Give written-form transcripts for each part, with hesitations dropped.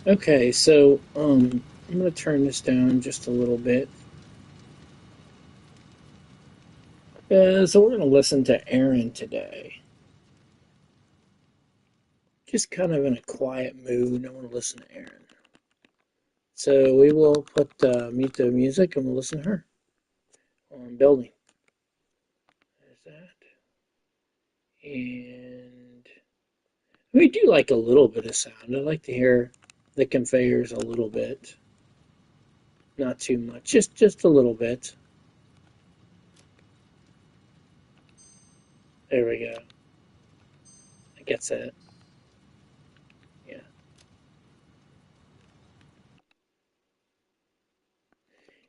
Okay, so I'm gonna turn this down just a little bit. So we're gonna listen to Erin today. Just kind of in a quiet mood. I want to listen to Erin. So we will put mute the music and we'll listen to her on building. There's that. And we do like a little bit of sound. I like to hear the conveyors a little bit. Not too much, just a little bit. There we go. I guess it. Yeah.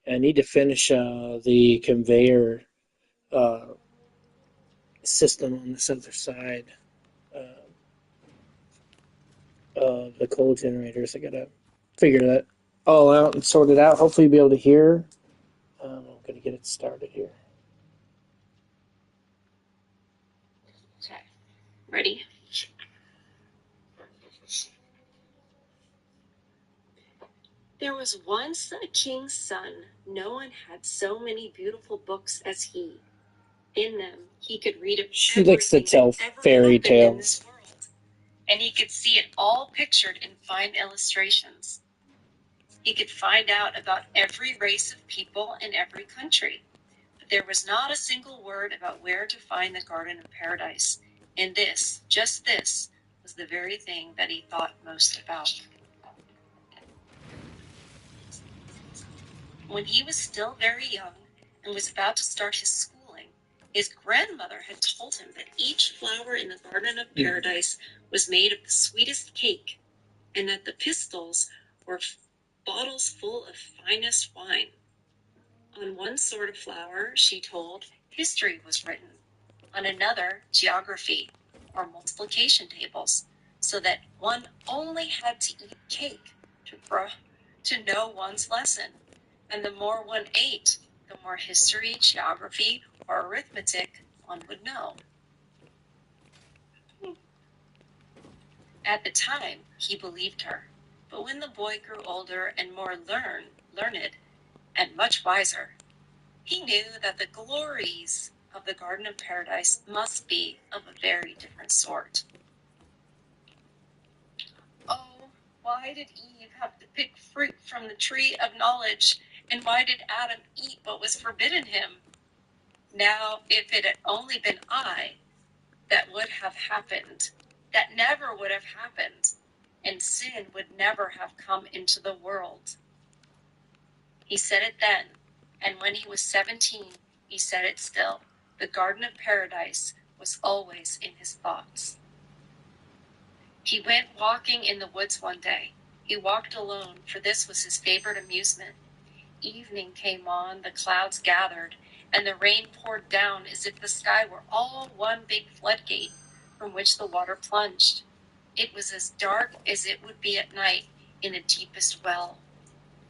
I need to finish the conveyor uh, system on this other side uh, of the coal generators. I gotta figure that all out and sort it out. Hopefully, you'll be able to hear. I'm gonna get it started here. Okay, ready? There was once a king's son. No one had so many beautiful books as he. In them, he could read of She likes to everything tell that ever fairy happened in this tales. world, and he could see it all pictured in fine illustrations. He could find out about every race of people in every country, but there was not a single word about where to find the Garden of Paradise. And this, just this, was the very thing that he thought most about. When he was still very young and was about to start his schooling, his grandmother had told him that each flower in the Garden of Paradise was made of the sweetest cake, and that the pistils were bottles full of finest wine. On one sort of flower, she told, history was written. On another, geography, or multiplication tables, so that one only had to eat cake to know one's lesson. And the more one ate, the more history, geography, or arithmetic one would know. At the time, he believed her. But when the boy grew older and more learned, and much wiser, he knew that the glories of the Garden of Paradise must be of a very different sort. Oh, why did Eve have to pick fruit from the tree of knowledge? And why did Adam eat what was forbidden him? Now, if it had only been I, that would have happened. That never would have happened. And sin would never have come into the world. He said it then, and when he was 17, he said it still. The Garden of Paradise was always in his thoughts. He went walking in the woods one day. He walked alone, for this was his favorite amusement. Evening came on, the clouds gathered, and the rain poured down as if the sky were all one big floodgate from which the water plunged. It was as dark as it would be at night in the deepest well.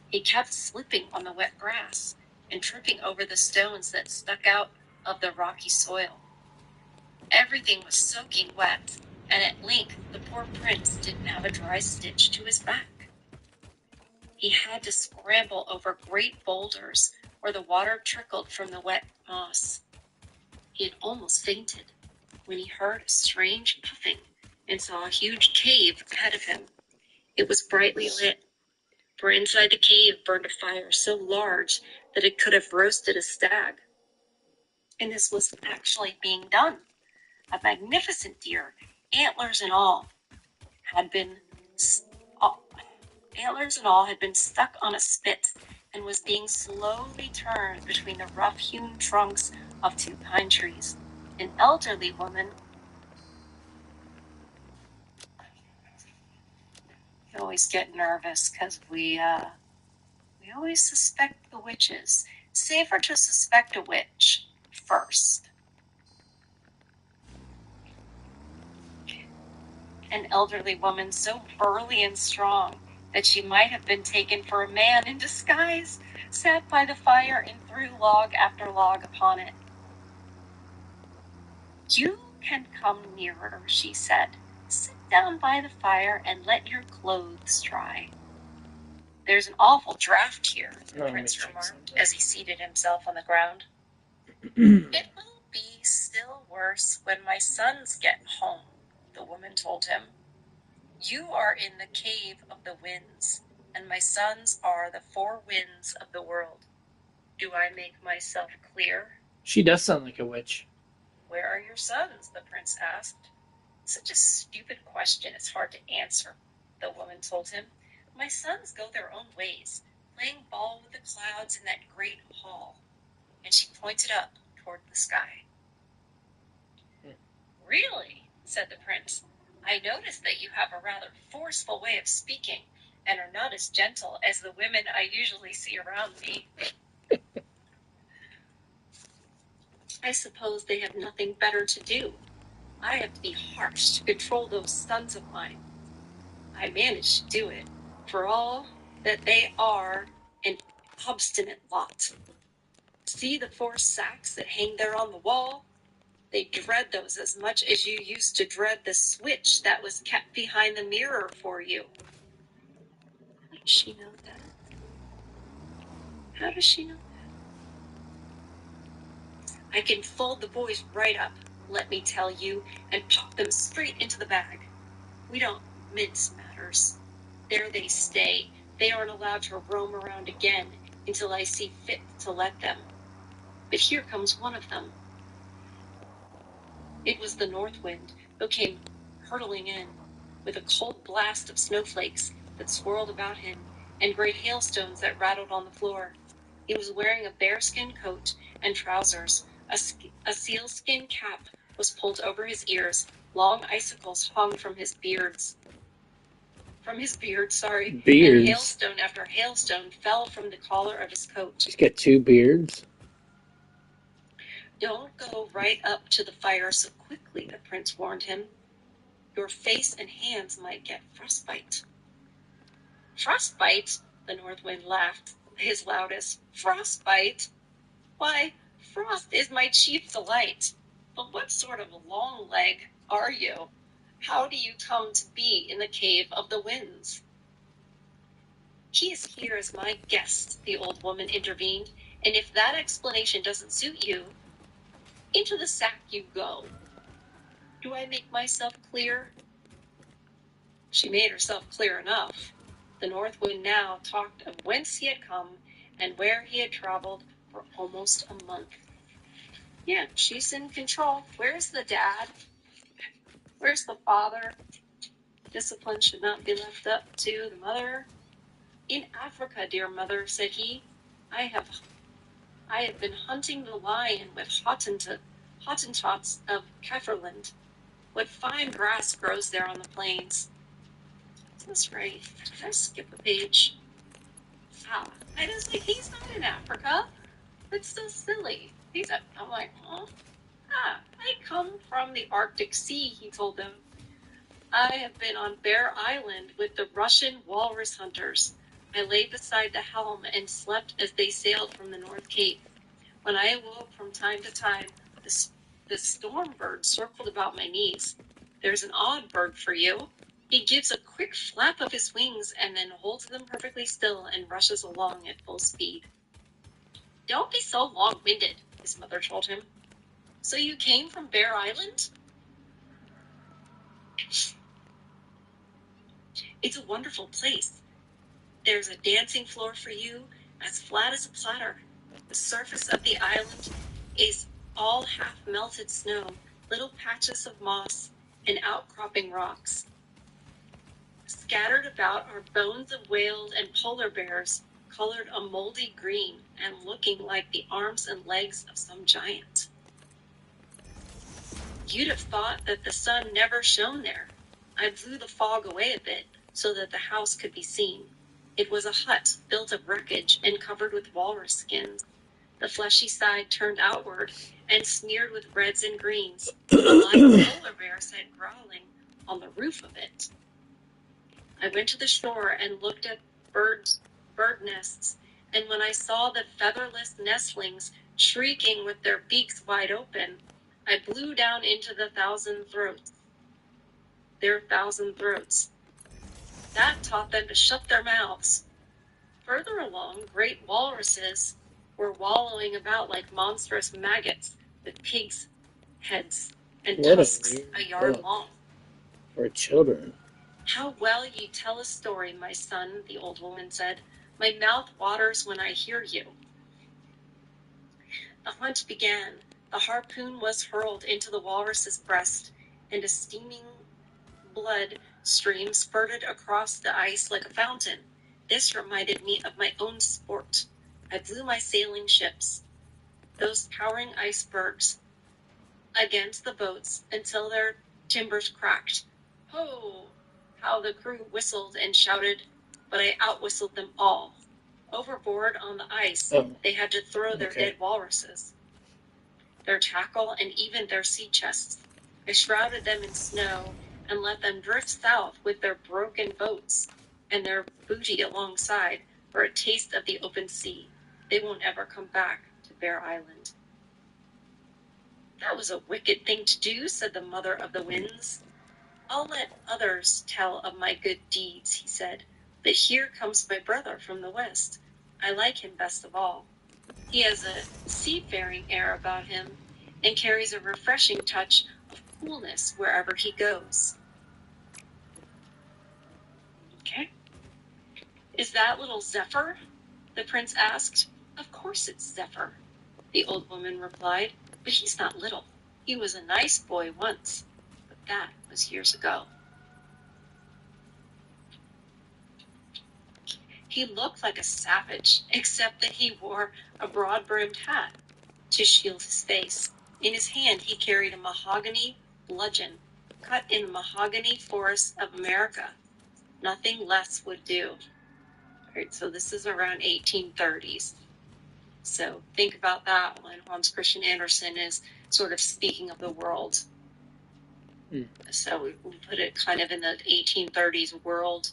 He kept slipping on the wet grass and tripping over the stones that stuck out of the rocky soil. Everything was soaking wet, and at length the poor prince didn't have a dry stitch to his back. He had to scramble over great boulders where the water trickled from the wet moss. He had almost fainted when he heard a strange puffing and saw a huge cave ahead of him. It was brightly lit, for inside the cave burned a fire so large that it could have roasted a stag. And this was actually being done. A magnificent deer, antlers and all, had been stuck on a spit and was being slowly turned between the rough-hewn trunks of two pine trees. An elderly woman. We always get nervous because we always suspect the witches. Safer to suspect a witch first. An elderly woman so burly and strong that she might have been taken for a man in disguise, sat by the fire and threw log after log upon it. You can come nearer, she said. Sit down by the fire and let your clothes dry. There's an awful draught here, the prince remarked as he seated himself on the ground. It will be still worse when my sons get home, the woman told him. You are in the cave of the winds, and my sons are the four winds of the world. Do I make myself clear? She does sound like a witch. Where are your sons? The prince asked. Such a stupid question, it's hard to answer, the woman told him. My sons go their own ways, playing ball with the clouds in that great hall. And she pointed up toward the sky. Really? Said the prince. I notice that you have a rather forceful way of speaking, and are not as gentle as the women I usually see around me. I suppose they have nothing better to do. I have to be harsh to control those sons of mine. I manage to do it, for all that they are an obstinate lot. See the four sacks that hang there on the wall? They dread those as much as you used to dread the switch that was kept behind the mirror for you. How does she know that? How does she know that? I can fold the boys right up, let me tell you, and pop them straight into the bag. We don't mince matters. There they stay. They aren't allowed to roam around again until I see fit to let them. But here comes one of them. It was the north wind, who came hurtling in, with a cold blast of snowflakes that swirled about him, and great hailstones that rattled on the floor. He was wearing a bearskin coat and trousers. A sealskin cap was pulled over his ears. Long icicles hung from his beard, and Beards. hailstone after hailstone fell from the collar of his coat. She's got two beards. Don't go right up to the fire so quickly, the prince warned him. Your face and hands might get frostbite. Frostbite? The north wind laughed his loudest. Frostbite? Why, frost is my chief delight. But what sort of long leg are you? How do you come to be in the cave of the winds? He is here as my guest, the old woman intervened, and if that explanation doesn't suit you, into the sack you go. Do I make myself clear? She made herself clear enough. The north wind now talked of whence he had come and where he had traveled for almost a month. Yeah, she's in control. Where's the dad? Where's the father? Discipline should not be left up to the mother. In Africa, dear mother, said he, I have been hunting the lion with Hottentots of Kefferland. What fine grass grows there on the plains. That's right. Did I skip a page? I was like, he's not in Africa. That's so silly. I'm like, huh? I come from the Arctic Sea, he told them. I have been on Bear Island with the Russian walrus hunters. I lay beside the helm and slept as they sailed from the North Cape. When I awoke from time to time, the storm bird circled about my knees. There's an odd bird for you. He gives a quick flap of his wings and then holds them perfectly still and rushes along at full speed. Don't be so long-winded, his mother told him. So you came from Bear Island? It's a wonderful place. There's a dancing floor for you, as flat as a platter. The surface of the island is all half-melted snow, little patches of moss, and outcropping rocks. Scattered about are bones of whales and polar bears, colored a moldy green and looking like the arms and legs of some giant. You'd have thought that the sun never shone there. I blew the fog away a bit so that the house could be seen. It was a hut built of wreckage and covered with walrus skins. The fleshy side turned outward and smeared with reds and greens. A live polar bear sat growling on the roof of it. I went to the shore and looked at bird nests, and when I saw the featherless nestlings shrieking with their beaks wide open, I blew down into the thousand throats. their 1,000 throats. That taught them to shut their mouths. Further along, great walruses were wallowing about like monstrous maggots with pigs' heads and What a tusks weird a yard book long. for children. How well you tell a story, my son, the old woman said. My mouth waters when I hear you. The hunt began. The harpoon was hurled into the walrus's breast, and a steaming blood stream spurted across the ice like a fountain. This reminded me of my own sport. I blew my sailing ships, those towering icebergs, against the boats until their timbers cracked. Ho! How the crew whistled and shouted, but I outwhistled them all. Overboard on the ice, they had to throw their dead walruses, their tackle, and even their sea chests. I shrouded them in snow and let them drift south with their broken boats and their booty alongside for a taste of the open sea. They won't ever come back to Bear Island. That was a wicked thing to do, said the mother of the winds. I'll let others tell of my good deeds, he said, but here comes my brother from the west. I like him best of all. He has a seafaring air about him and carries a refreshing touch of coolness wherever he goes. Okay. Is that little Zephyr? The prince asked. Of course it's Zephyr, the old woman replied, but he's not little. He was a nice boy once, but that was years ago. He looked like a savage, except that he wore a broad-brimmed hat to shield his face. In his hand he carried a mahogany bludgeon, cut in the mahogany forests of America. Nothing less would do. All right, so this is around 1830s. So think about that when Hans Christian Andersen is sort of speaking of the world. So we put it kind of in the 1830s world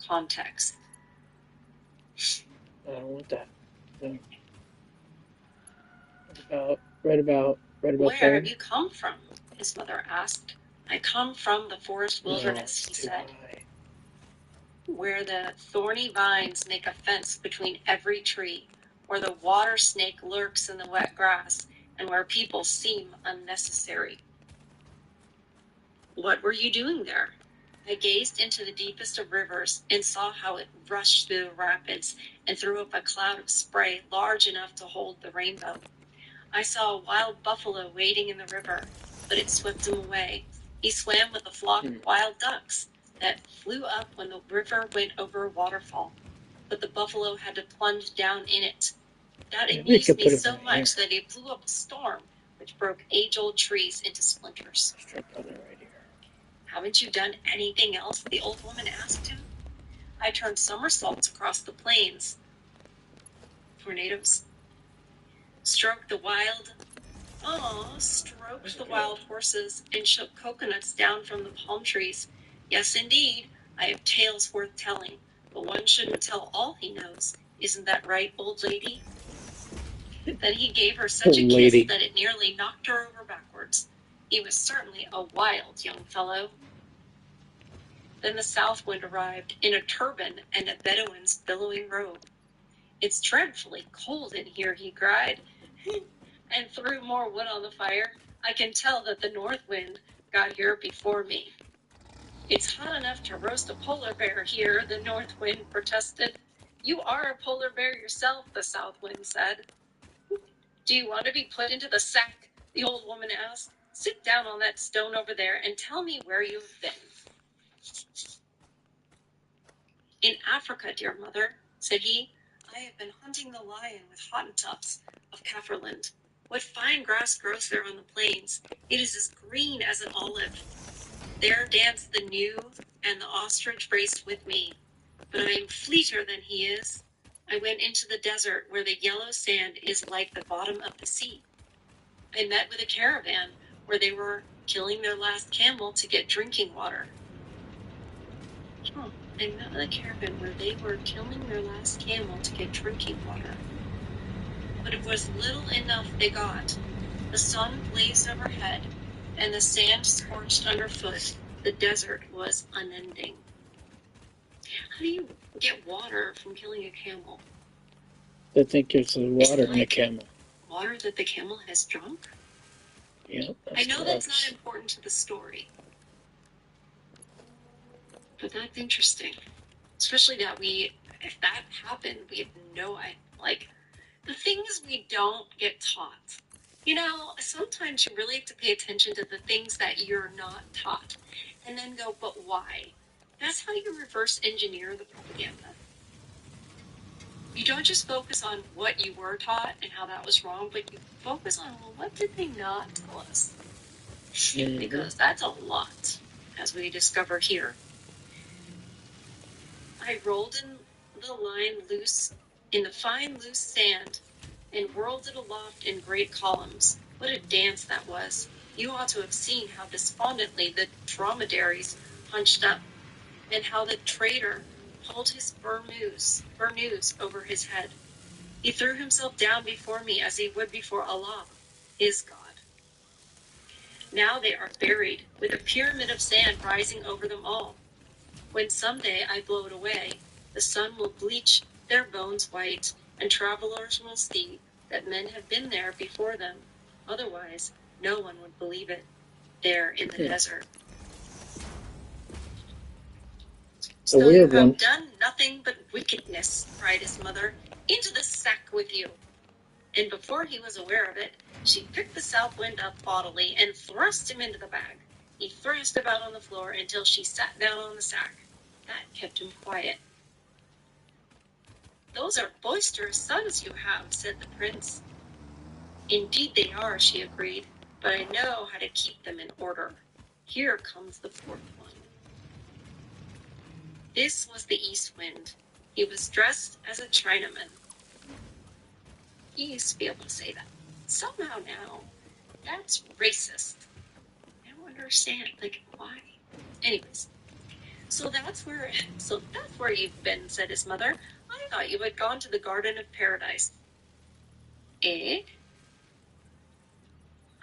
context. I don't want that. No. Read about Where have you come from? His mother asked. I come from the forest wilderness, he said, where the thorny vines make a fence between every tree, where the water snake lurks in the wet grass, and where people seem unnecessary. What were you doing there? I gazed into the deepest of rivers and saw how it rushed through the rapids and threw up a cloud of spray large enough to hold the rainbow. I saw a wild buffalo wading in the river, but it swept him away. He swam with a flock of wild ducks that flew up when the river went over a waterfall, but the buffalo had to plunge down in it. That amused me so much that he blew up a storm, which broke age-old trees into splinters. Haven't you done anything else? The old woman asked him. I turned somersaults across the plains. Tornadoes. Stroked the wild horses and shook coconuts down from the palm trees. Yes, indeed, I have tales worth telling, but one shouldn't tell all he knows. Isn't that right, old lady? Then he gave her such a kiss that it nearly knocked her over backwards. He was certainly a wild young fellow. Then the south wind arrived in a turban and a Bedouin's billowing robe. It's dreadfully cold in here, he cried, and threw more wood on the fire. I can tell that the north wind got here before me. It's hot enough to roast a polar bear here, the north wind protested. You are a polar bear yourself, the south wind said. Do you want to be put into the sack? The old woman asked. Sit down on that stone over there and tell me where you've been. In Africa, dear mother, said he. I have been hunting the lion with Hottentots of Kafferland. What fine grass grows there on the plains. It is as green as an olive. There danced the gnu, and the ostrich raced with me. But I am fleeter than he is. I went into the desert where the yellow sand is like the bottom of the sea. I met with a caravan where they were killing their last camel to get drinking water. I met with a caravan where they were killing their last camel to get drinking water. But it was little enough they got. The sun blazed overhead, and the sand scorched underfoot. The desert was unending. How do you get water from killing a camel? I think there's water in a camel. Water that the camel has drunk? Yeah, I know that's not important to the story. But that's interesting. Especially that if that happened, we have no idea. Like, the things we don't get taught. You know, sometimes you really have to pay attention to the things that you're not taught. And then go, but why? That's how you reverse engineer the propaganda. You don't just focus on what you were taught and how that was wrong, but you focus on, well, what did they not tell us? Mm-hmm. Because that's a lot, as we discover here. I rolled in the line loose in the fine loose sand and whirled it aloft in great columns. What a dance that was! You ought to have seen how despondently the dromedaries hunched up, and how the trader pulled his burnous over his head. He threw himself down before me as he would before Allah, his God. Now they are buried, with a pyramid of sand rising over them all. When someday I blow it away, the sun will bleach their bones white, and travelers will see that men have been there before them. Otherwise, no one would believe it, there in the desert. So you have done nothing but wickedness, cried his mother. Into the sack with you! And before he was aware of it, she picked the south wind up bodily and thrust him into the bag. He thrashed about on the floor until she sat down on the sack. That kept him quiet. Those are boisterous sons you have, said the prince. Indeed they are, she agreed, but I know how to keep them in order. Here comes the fourth one. This was the east wind. He was dressed as a Chinaman. He used to be able to say that. Somehow now, that's racist. I don't understand, like, why? Anyways, so that's where you've been, said his mother. I thought you had gone to the Garden of Paradise. Eh?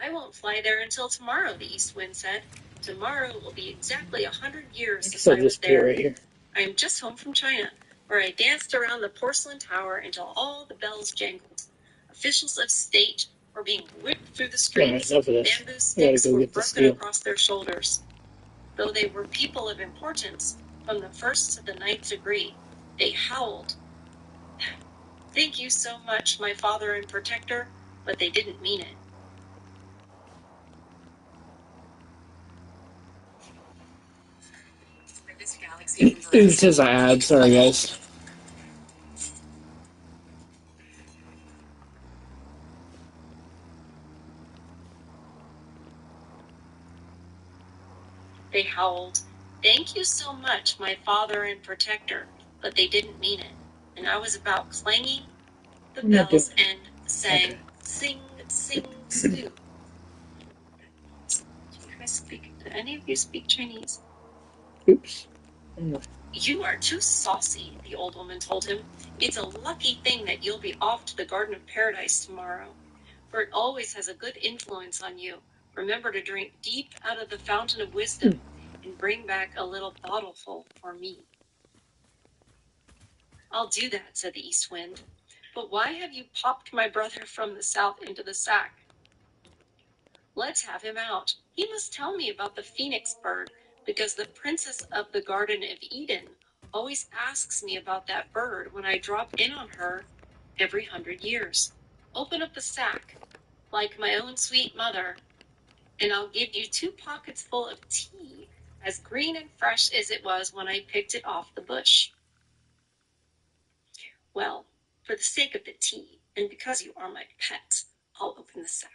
I won't fly there until tomorrow, the east wind said. Tomorrow will be exactly 100 years since I was there. Right here. I am just home from China, where I danced around the porcelain tower until all the bells jangled. Officials of state were being whipped through the streets. Bamboo sticks were broken across their shoulders. Though they were people of importance, from the first to the ninth degree, they howled. Thank you so much, my father and protector, but they didn't mean it. It says ad. Sorry, guys. They howled, thank you so much, my father and protector, but they didn't mean it. And I was about clanging the bells and sang, sing, sing, stew. Do any of you speak Chinese? Oops. You are too saucy, the old woman told him. It's a lucky thing that you'll be off to the Garden of Paradise tomorrow, for it always has a good influence on you. Remember to drink deep out of the fountain of wisdom and bring back a little bottleful for me. I'll do that, said the east wind. But why have you popped my brother from the south into the sack? Let's have him out. He must tell me about the phoenix bird, because the princess of the Garden of Eden always asks me about that bird when I drop in on her every 100 years. Open up the sack, like my own sweet mother, and I'll give you 2 pockets full of tea, as green and fresh as it was when I picked it off the bush. Well, for the sake of the tea, and because you are my pet, I'll open the sack.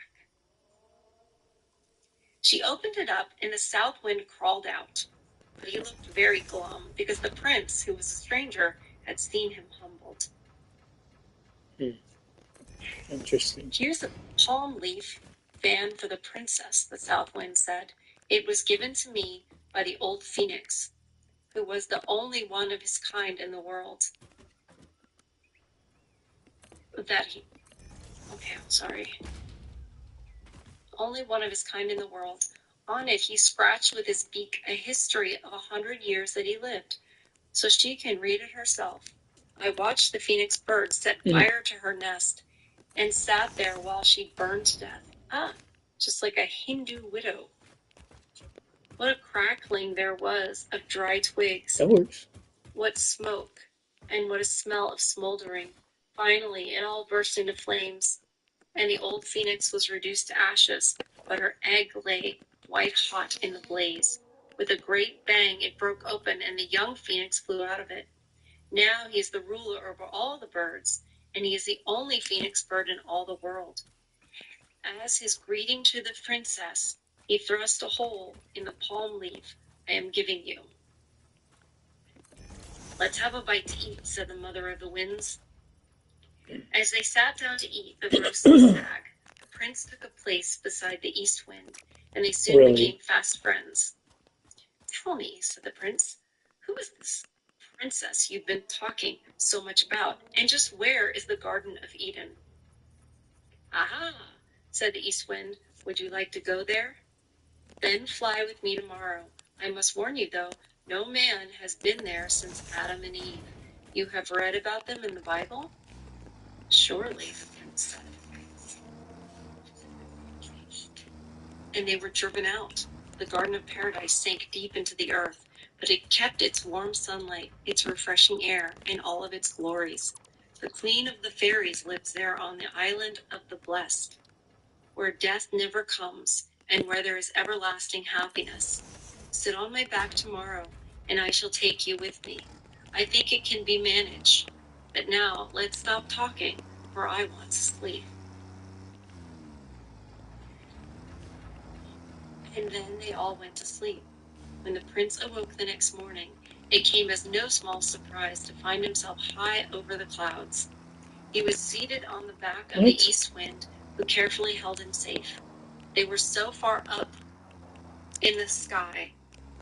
She opened it up, and the south wind crawled out. But he looked very glum, because the prince, who was a stranger, had seen him humbled. Interesting. Here's a palm leaf fan for the princess, the south wind said. It was given to me by the old phoenix, who was the only one of his kind in the world. Only one of his kind in the world. On it he scratched with his beak a history of 100 years that he lived, so she can read it herself. I watched the phoenix bird set fire to her nest and sat there while she burned to death. Just like a Hindu widow. What a crackling there was of dry twigs. That works. What smoke, and what a smell of smoldering. Finally, it all burst into flames, and the old phoenix was reduced to ashes, but her egg lay white hot in the blaze. With a great bang, it broke open, and the young phoenix flew out of it. Now he is the ruler over all the birds, and he is the only phoenix bird in all the world. As his greeting to the princess, he thrust a hole in the palm leaf I am giving you. Let's have a bite to eat, said the mother of the winds. As they sat down to eat the roasted stag, the prince took a place beside the east wind, and they soon became fast friends. Tell me, said the prince, who is this princess you've been talking so much about, and just where is the Garden of Eden? Aha, said the east wind, would you like to go there? Then fly with me tomorrow. I must warn you, though, no man has been there since Adam and Eve. You have read about them in the Bible? Surely, the prince said. And they were driven out. The Garden of Paradise sank deep into the earth, but it kept its warm sunlight, its refreshing air, and all of its glories. The Queen of the Fairies lives there on the island of the blessed, where death never comes, and where there is everlasting happiness. Sit on my back tomorrow, and I shall take you with me. I think it can be managed. But now, let's stop talking, for I want to sleep. And then they all went to sleep. When the prince awoke the next morning, it came as no small surprise to find himself high over the clouds. He was seated on the back of the east wind, who carefully held him safe. They were so far up in the sky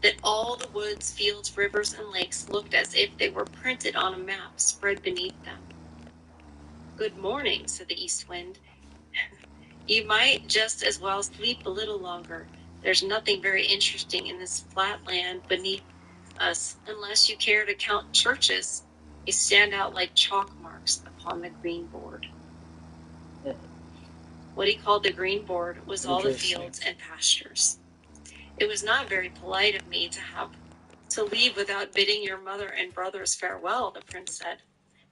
that all the woods, fields, rivers, and lakes looked as if they were printed on a map spread beneath them. Good morning, said the east wind. You might just as well sleep a little longer. There's nothing very interesting in this flat land beneath us, unless you care to count churches. They stand out like chalk marks upon the green board. What he called the green board was all the fields and pastures. It was not very polite of me to have to leave without bidding your mother and brothers farewell, the prince said.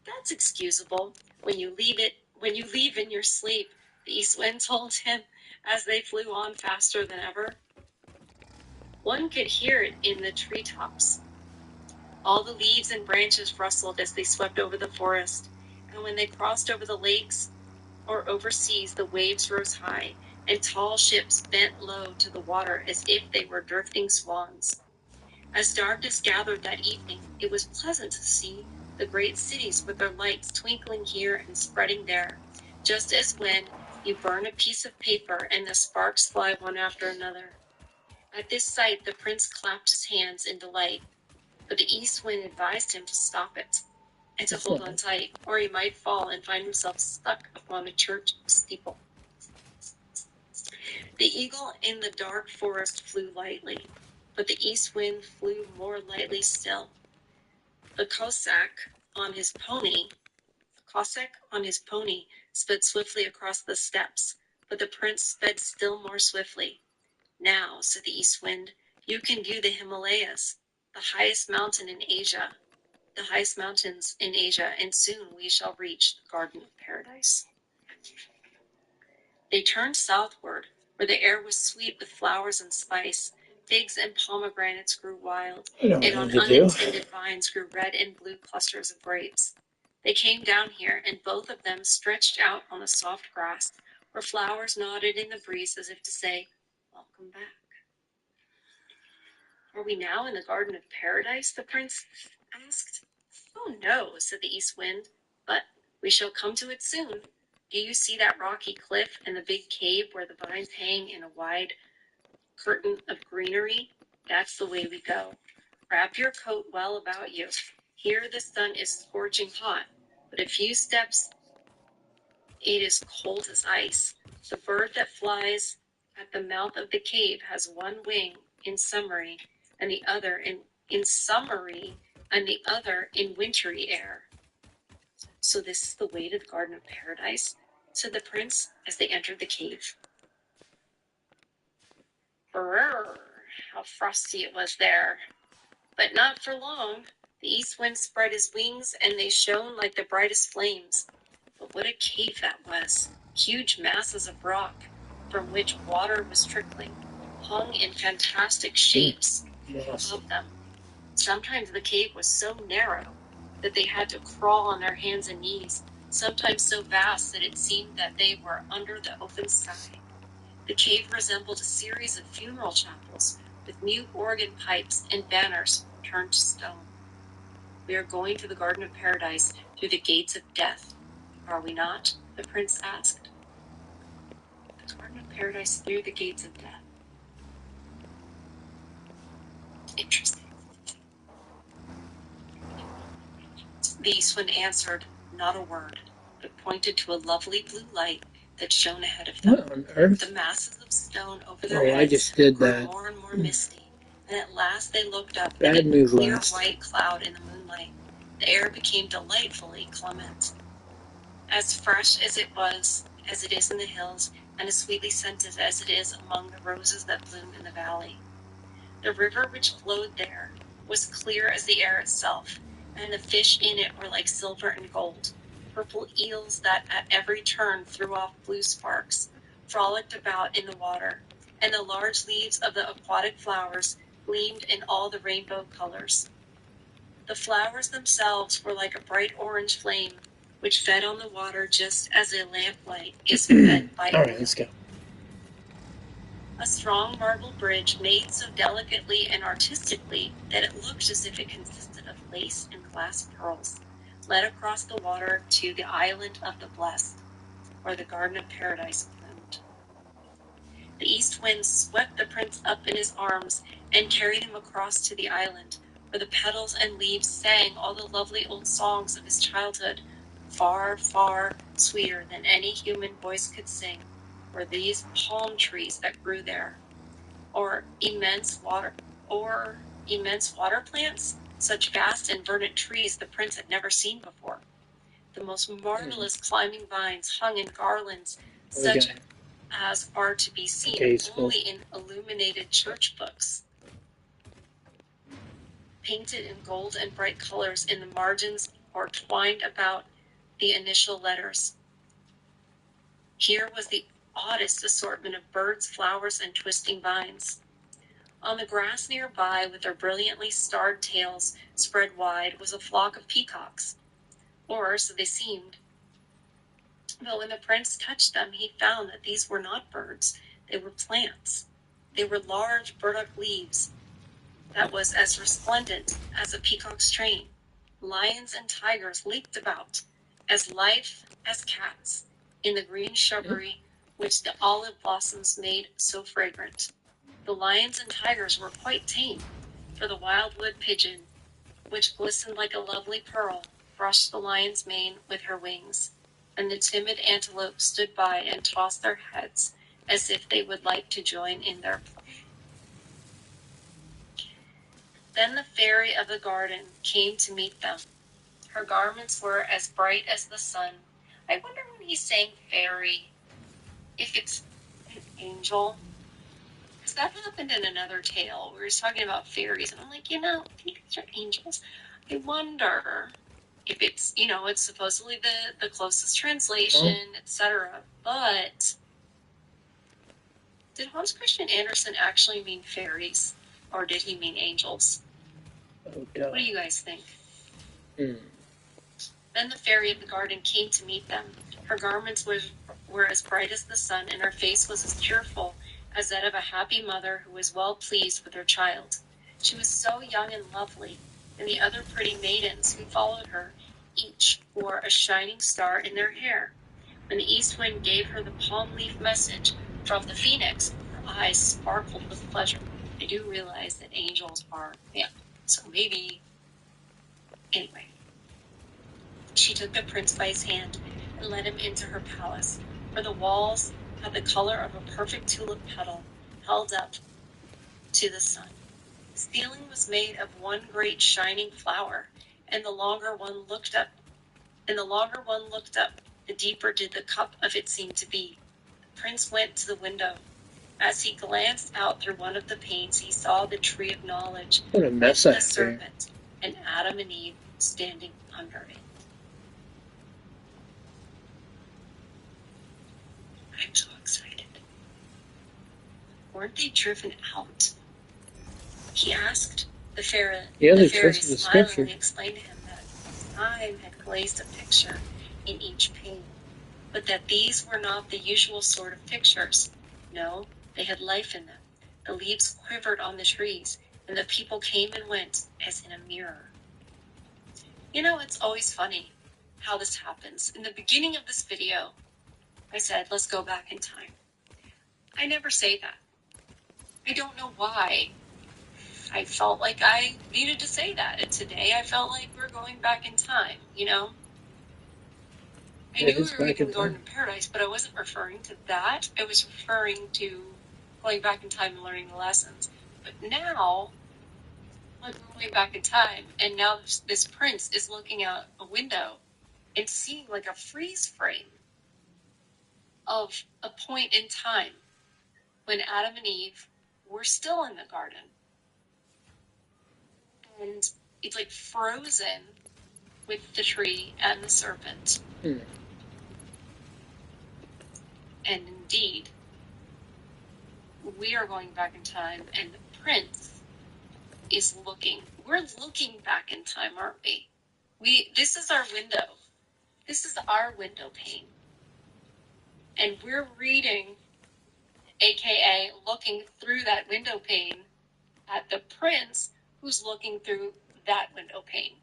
That's excusable. When you leave in your sleep, the east wind told him as they flew on faster than ever. One could hear it in the treetops. All the leaves and branches rustled as they swept over the forest, and when they crossed over the lakes or over seas, the waves rose high, and tall ships bent low to the water as if they were drifting swans. As darkness gathered that evening, it was pleasant to see the great cities with their lights twinkling here and spreading there, just as when you burn a piece of paper and the sparks fly one after another. At this sight, the prince clapped his hands in delight, but the east wind advised him to stop it and to hold on tight, or he might fall and find himself stuck upon a church steeple. The eagle in the dark forest flew lightly, but the east wind flew more lightly still. The Cossack on his pony sped swiftly across the steppes, but the prince sped still more swiftly. Now, said the east wind, you can view the Himalayas, the highest mountains in Asia, and soon we shall reach the Garden of Paradise. They turned southward, where the air was sweet with flowers and spice. Figs and pomegranates grew wild, and on unattended vines grew red and blue clusters of grapes. They came down here, and both of them stretched out on the soft grass, where flowers nodded in the breeze as if to say, "Welcome back." Are we now in the Garden of Paradise? The prince asked. Oh no, said the east wind, but we shall come to it soon. Do you see that rocky cliff and the big cave where the vines hang in a wide curtain of greenery? That's the way we go. Wrap your coat well about you. Here the sun is scorching hot, but a few steps it is cold as ice. The bird that flies at the mouth of the cave has one wing in summery, and the other in summery, and the other in wintry air. So this is the way to the Garden of Paradise, said the prince as they entered the cave. Brrr, how frosty it was there. But not for long. The east wind spread his wings, and they shone like the brightest flames. But what a cave that was! Huge masses of rock, from which water was trickling, hung in fantastic shapes above them. Sometimes the cave was so narrow that they had to crawl on their hands and knees, sometimes so vast that it seemed that they were under the open sky. The cave resembled a series of funeral chapels, with mute organ pipes and banners turned to stone. We are going to the Garden of Paradise through the gates of death, are we not? The prince asked. The Garden of Paradise through the gates of death. Interesting. The Eastwind answered not a word, but pointed to a lovely blue light that shone ahead of them. What on earth? The masses of stone over their heads I just did grew that. more and more misty, and at last they looked up Bad at a move clear last. white cloud in the moonlight. The air became delightfully clement, as fresh as it is in the hills, and as sweetly scented as it is among the roses that bloom in the valley. The river which flowed there was clear as the air itself, and the fish in it were like silver and gold. Purple eels that at every turn threw off blue sparks frolicked about in the water, and the large leaves of the aquatic flowers gleamed in all the rainbow colors. The flowers themselves were like a bright orange flame, which fed on the water just as a lamplight is fed by All oil. right, let's go. A strong marble bridge made so delicately and artistically that it looked as if it consisted of lace and glass pearls, led across the water to the island of the blessed, where the Garden of Paradise bloomed. The east wind swept the prince up in his arms and carried him across to the island, where the petals and leaves sang all the lovely old songs of his childhood, far, far sweeter than any human voice could sing, were these palm trees that grew there, or immense water plants, such vast and verdant trees the prince had never seen before. The most marvelous climbing vines hung in garlands, such as are to be seen only in illuminated church books, painted in gold and bright colors in the margins or twined about the initial letters. Here was the oddest assortment of birds, flowers, and twisting vines. On the grass nearby, with their brilliantly starred tails spread wide, was a flock of peacocks, or so they seemed. But when the prince touched them, he found that these were not birds, they were plants. They were large burdock leaves that was as resplendent as a peacock's train. Lions and tigers leaped about, as lithe as cats, in the green shrubbery which the olive blossoms made so fragrant. The lions and tigers were quite tame, for the wild wood pigeon, which glistened like a lovely pearl, brushed the lion's mane with her wings, and the timid antelope stood by and tossed their heads as if they would like to join in their play. Then the fairy of the garden came to meet them. Her garments were as bright as the sun. I wonder when he's saying fairy, if it's an angel. Because that happened in another tale. We were talking about fairies, and I'm like, I think these are angels. I wonder if it's, it's supposedly the closest translation, etc. But did Hans Christian Andersen actually mean fairies, or did he mean angels? What do you guys think? Then the fairy of the garden came to meet them. Her garments were as bright as the sun, and her face was as cheerful as that of a happy mother who was well pleased with her child. She was so young and lovely, and the other pretty maidens who followed her each wore a shining star in their hair. When the east wind gave her the palm leaf message from the phoenix, her eyes sparkled with pleasure. I do realize that angels are, so maybe, anyway. She took the prince by his hand and led him into her palace, where the walls had the color of a perfect tulip petal held up to the sun. The ceiling was made of one great shining flower, and the longer one looked up, the deeper did the cup of it seem to be. The prince went to the window. As he glanced out through one of the panes, he saw the tree of knowledge What a with mess the I have here. serpent and Adam and Eve standing under it. I'm so excited. Weren't they driven out? He asked the fairy. Yeah, The they fairy twisted the smilingly scripture. explained to him that time had glazed a picture in each pane, but that these were not the usual sort of pictures. No, they had life in them. The leaves quivered on the trees, and the people came and went as in a mirror. You know, it's always funny how this happens. In the beginning of this video, I said, let's go back in time. I never say that. I don't know why. I felt like I needed to say that. And today I felt like we're going back in time, you know? I knew we were reading The Garden of Paradise, but I wasn't referring to that. I was referring to going back in time and learning the lessons. But now, like, we're going back in time, and now this prince is looking out a window and seeing like a freeze frame of a point in time when Adam and Eve were still in the garden. And it's like frozen with the tree and the serpent. And indeed, we are going back in time, and the prince is looking. We're looking back in time, aren't we? This is our window. This is our window pane. And we're reading, aka looking through that window pane at the prince who's looking through that window pane.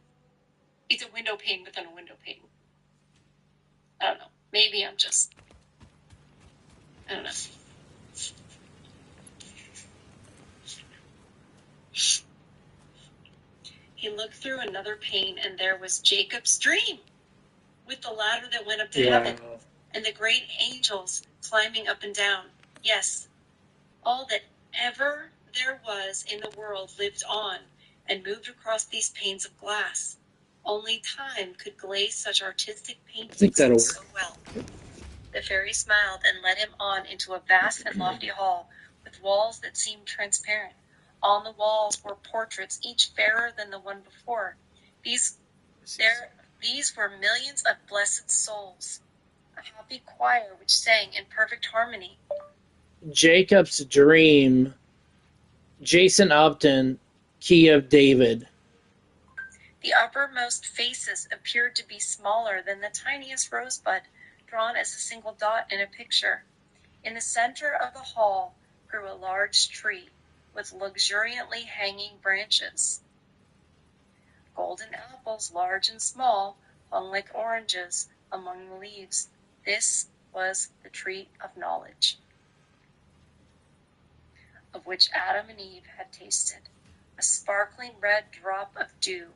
It's a window pane within a window pane. I don't know. Maybe I don't know. He looked through another pane, and there was Jacob's dream, with the ladder that went up to heaven, and the great angels climbing up and down. Yes, all that ever there was in the world lived on and moved across these panes of glass. Only time could glaze such artistic paintings so well. The fairy smiled and led him on into a vast and lofty hall with walls that seemed transparent. On the walls were portraits, each fairer than the one before. These were millions of blessed souls, a happy choir which sang in perfect harmony. Jacob's Dream, Jason Upton, Key of David. The uppermost faces appeared to be smaller than the tiniest rosebud, drawn as a single dot in a picture. In the center of the hall grew a large tree with luxuriantly hanging branches. Golden apples, large and small, hung like oranges among the leaves. This was the tree of knowledge, of which Adam and Eve had tasted. A sparkling red drop of dew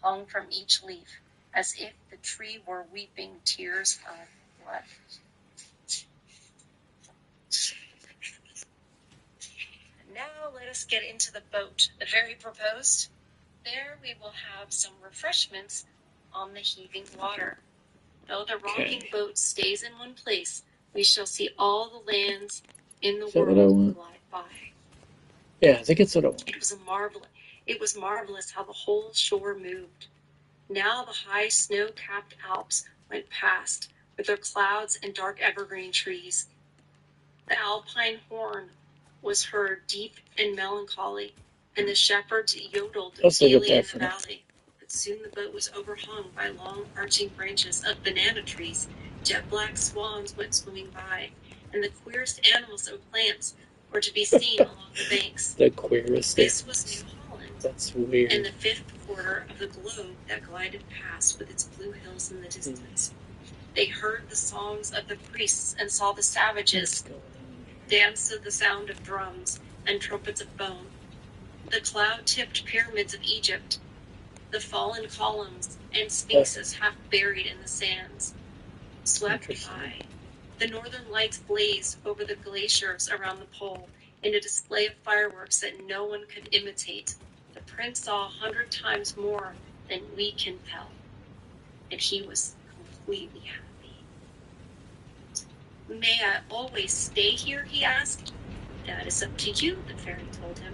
hung from each leaf, as if the tree were weeping tears of blood. Now let us get into the boat the fairy proposed. There we will have some refreshments on the heaving water. Though the rocking boat stays in one place, we shall see all the lands in the world glide by. Yeah, I think it's what I want. It was marvelous how the whole shore moved. Now the high snow-capped Alps went past, with their clouds and dark evergreen trees. The alpine horn was heard deep and melancholy, and the shepherds yodeled gaily in the valley. But soon the boat was overhung by long arching branches of banana trees. Jet black swans went swimming by, and the queerest animals and plants were to be seen along the banks. The queerest. This was New Holland. That's weird. And the fifth quarter of the globe that glided past with its blue hills in the distance. They heard the songs of the priests and saw the savages dance to the sound of drums and trumpets of bone. The cloud-tipped pyramids of Egypt, the fallen columns and sphinxes half buried in the sands, swept by The northern lights blazed over the glaciers around the pole in a display of fireworks that no one could imitate. The prince saw 100 times more than we can tell, and he was completely happy. May I always stay here, he asked. That is up to you, the fairy told him.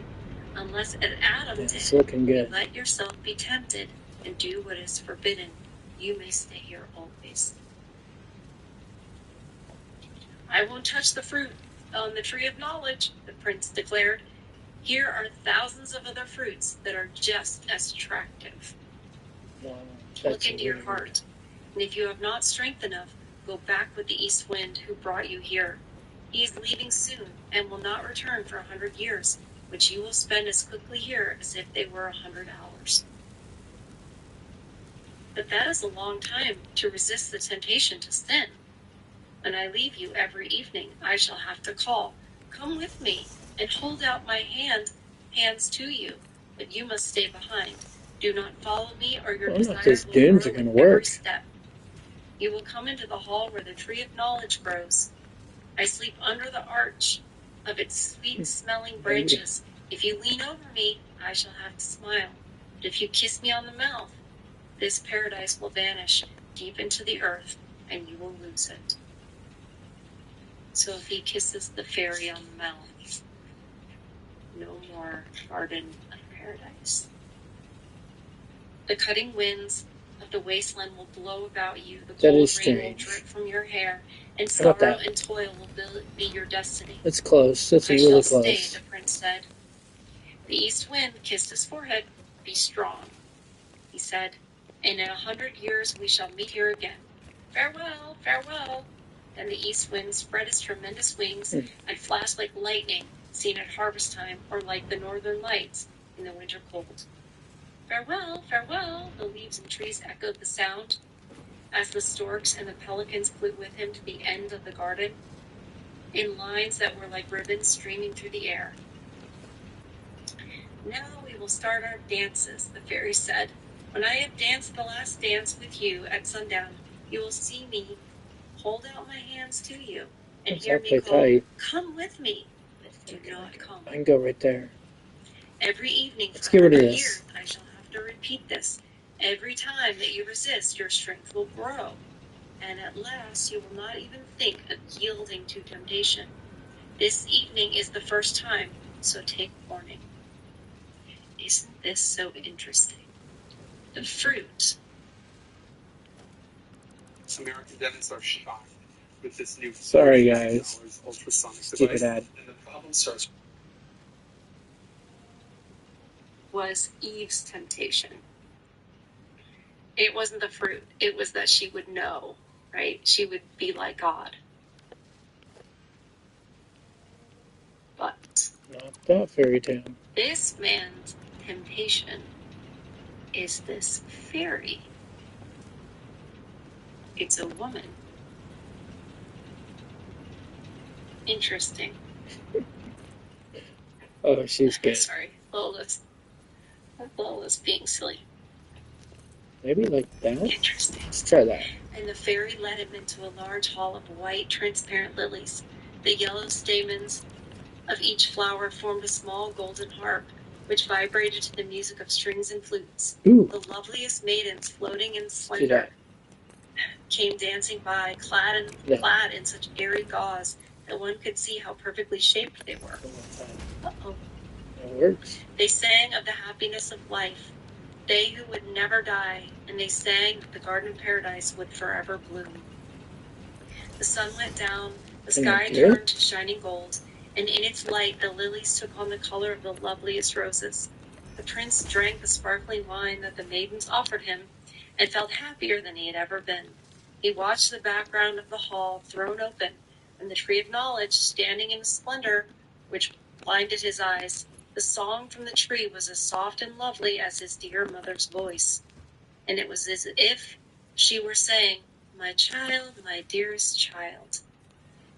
Unless, as Adam It's did, looking you good. let yourself be tempted and do what is forbidden, you may stay here always. I won't touch the fruit on the tree of knowledge, the prince declared. Here are thousands of other fruits that are just as attractive. Wow, Look into your heart, and if you have not strength enough, go back with the east wind who brought you here. He is leaving soon and will not return for 100 years, which you will spend as quickly here as if they were 100 hours. But that is a long time to resist the temptation to sin. When I leave you every evening, I shall have to call, come with me, and hold out my hands to you, but you must stay behind. Do not follow me, or your desires will grow with every step. You will come into the hall where the tree of knowledge grows. I sleep under the arch of its sweet-smelling branches. If you lean over me, I shall have to smile. But if you kiss me on the mouth, this paradise will vanish deep into the earth, and you will lose it. So if he kisses the fairy on the mouth, no more garden of paradise. The cutting winds of the wasteland will blow about you. The cold rain will drip from your hair, and sorrow and toil will be your destiny. It's close. It's really close. I shall stay, the prince said. The east wind kissed his forehead. Be strong, he said, and in 100 years we shall meet here again. Farewell, farewell. Then the east wind spread its tremendous wings and flashed like lightning seen at harvest time, or like the northern lights in the winter cold. Farewell, farewell, the leaves and trees echoed the sound, as the storks and the pelicans flew with him to the end of the garden, in lines that were like ribbons streaming through the air. Now we will start our dances, the fairy said. When I have danced the last dance with you at sundown, you will see me hold out my hands to you and hear me call, come with me, but do not come. I can go right there. Every evening Let's for get rid of 100 this. years, I shall have to repeat this. Every time that you resist, your strength will grow, and at last you will not even think of yielding to temptation. This evening is the first time, so take warning. Isn't this so interesting? The fruit. American dentists are shocked with this new Sorry, guys. ultrasonic Stupid device, ad. and the problem starts. Was Eve's temptation. It wasn't the fruit. It was that she would know, right? She would be like God. But Not that fairy tale. this man's temptation is this fairy. It's a woman. Interesting. Oh, she's good. Sorry, Lola's being silly. Maybe like that? Interesting. Let's try that. And the fairy led him into a large hall of white, transparent lilies. The yellow stamens of each flower formed a small golden harp, which vibrated to the music of strings and flutes. Ooh. The loveliest maidens, floating in splendor, came dancing by, clad in such airy gauze that one could see how perfectly shaped they were. Uh-oh. It works. They sang of the happiness of life, they who would never die, and they sang that the garden of paradise would forever bloom. The sun went down, the sky turned to shining gold, and in its light the lilies took on the color of the loveliest roses. The prince drank the sparkling wine that the maidens offered him, and felt happier than he had ever been. He watched the background of the hall thrown open, and the tree of knowledge standing in a splendor which blinded his eyes. The song from the tree was as soft and lovely as his dear mother's voice, and it was as if she were saying, my child, my dearest child.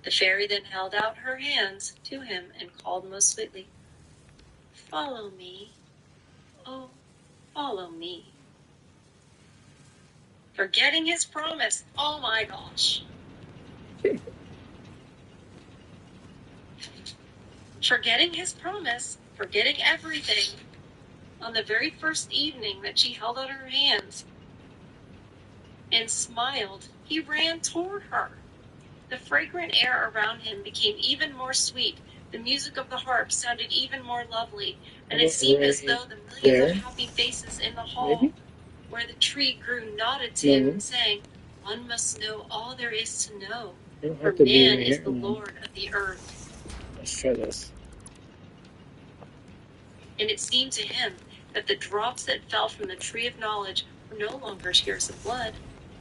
The fairy then held out her hands to him and called most sweetly, follow me, oh, follow me. Forgetting his promise, oh my gosh. Forgetting his promise, forgetting everything, on the very first evening that she held out her hands and smiled, he ran toward her. The fragrant air around him became even more sweet. The music of the harp sounded even more lovely, and it seemed as though the millions of happy faces in the hall where the tree grew nodded to him and sang, "One must know all there is to know, for man is the Lord of the earth." Let's try this. And it seemed to him that the drops that fell from the tree of knowledge were no longer tears of blood,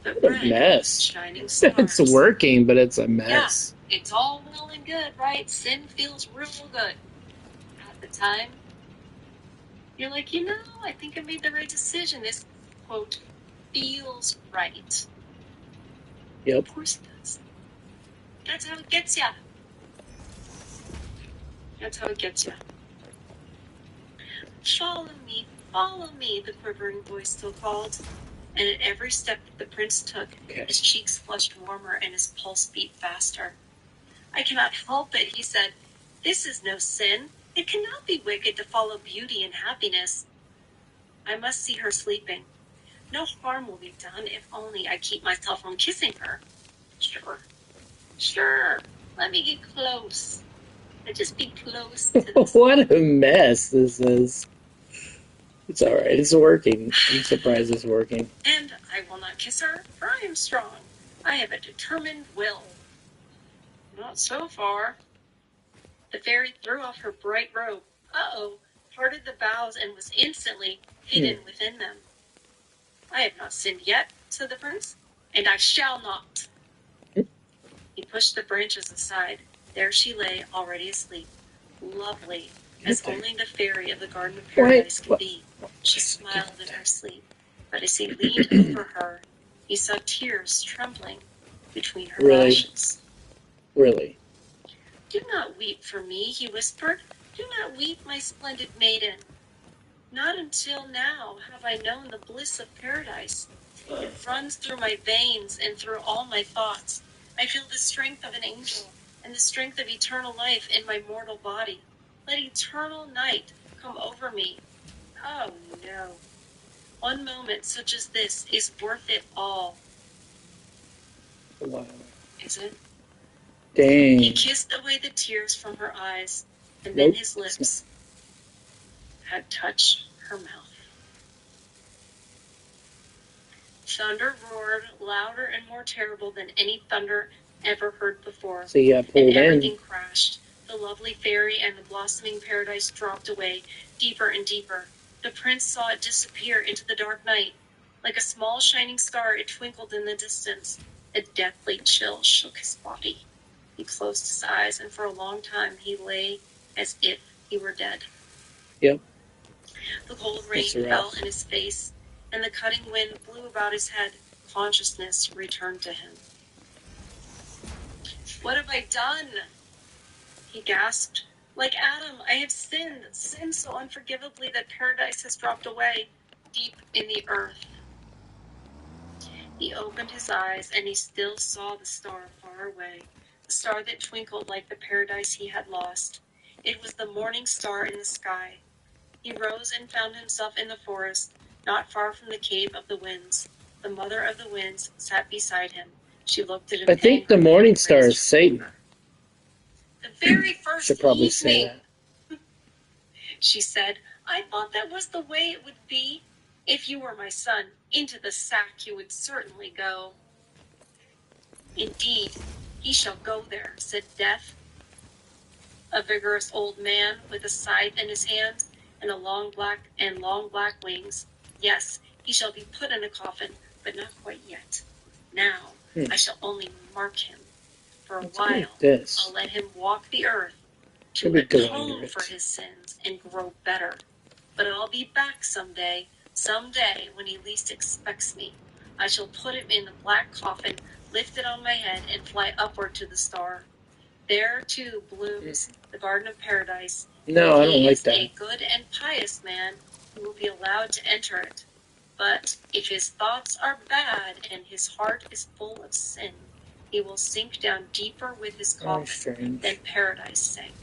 but What a red, mess. shining stars. It's working, but it's a mess. Yeah, it's all well and good, right? Sin feels real good. At the time, you're like, I think I made the right decision. This, quote, feels right. Yep. Of course it does. That's how it gets ya. That's how it gets ya. Follow me, the quivering voice still called. And at every step that the prince took, his cheeks flushed warmer and his pulse beat faster. "I cannot help it," he said. "This is no sin. It cannot be wicked to follow beauty and happiness. I must see her sleeping. No harm will be done if only I keep myself from kissing her. Sure. Let me get close. Let's just be close to this." What a mess this is. It's alright. It's working. I'm surprised it's working. "And I will not kiss her, for I am strong. I have a determined will." "Not so far." The fairy threw off her bright robe, parted the boughs, and was instantly hidden within them. "I have not sinned yet," said the prince, "and I shall not." He pushed the branches aside. There she lay, already asleep, lovely as only the fairy of the Garden of Paradise could be. She smiled in her sleep, but as he leaned over her, he saw tears trembling between her lashes. Really? "Do not weep for me," he whispered. "Do not weep, my splendid maiden. Not until now have I known the bliss of paradise. It runs through my veins and through all my thoughts. I feel the strength of an angel and the strength of eternal life in my mortal body. Let eternal night come over me. Oh, no. One moment such as this is worth it all." Wow. Is it? Dang. He kissed away the tears from her eyes, and then his lips had touched her mouth. Thunder roared louder and more terrible than any thunder ever heard before. So you got pulled and everything in. crashed. The lovely fairy and the blossoming paradise dropped away, deeper and deeper. The prince saw it disappear into the dark night. Like a small shining star, it twinkled in the distance. A deathly chill shook his body. He closed his eyes, and for a long time he lay as if he were dead. Yep. The cold rain fell in his face, and the cutting wind blew about his head. Consciousness returned to him. "What have I done?" he gasped. "Like Adam, I have sinned so unforgivably that paradise has dropped away, deep in the earth." He opened his eyes, and he still saw the star far away, the star that twinkled like the paradise he had lost. It was the morning star in the sky. He rose and found himself in the forest, not far from the Cave of the Winds. The Mother of the Winds sat beside him. She looked at him. I think the morning star is Satan. "The very first Should probably evening," say that. she said, "I thought that was the way it would be. If you were my son, into the sack you would certainly go." "Indeed, he shall go there," said Death, a vigorous old man with a scythe in his hand and long black wings. "Yes, he shall be put in a coffin, but not quite yet. Now, I shall only mark him. For a while, I'll let him walk the earth to atone for his sins and grow better. But I'll be back someday when he least expects me. I shall put him in the black coffin, lift it on my head, and fly upward to the star. There, too, blooms the Garden of Paradise. No, I don't like that. He is a good and pious man who will be allowed to enter it. But if his thoughts are bad and his heart is full of sin, he will sink down deeper with his coffin than paradise sank.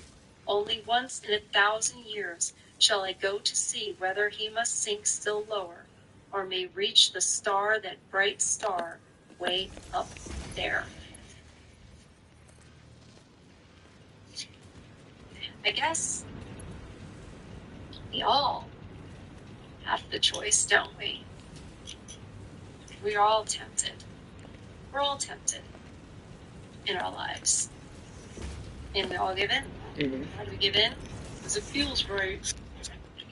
Only once in 1,000 years shall I go to see whether he must sink still lower, or may reach the star, that bright star, way up there. I guess we all have the choice, don't we? We're all tempted. We're all tempted in our lives. And we all give in. Mm-hmm. How do we give in? Because it feels right.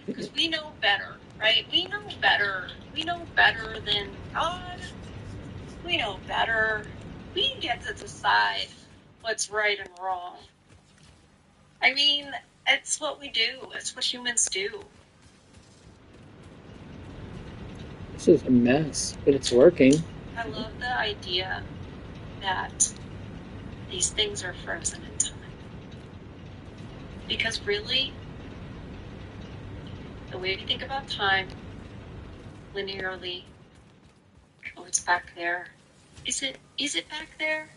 Because we know better, right? We know better. We know better than God. We know better. We get to decide what's right and wrong. I mean, it's what we do. It's what humans do. This is a mess, but it's working. I love the idea that these things are frozen in time. Because really, the way we think about time, linearly, oh, it's back there. Is it back there?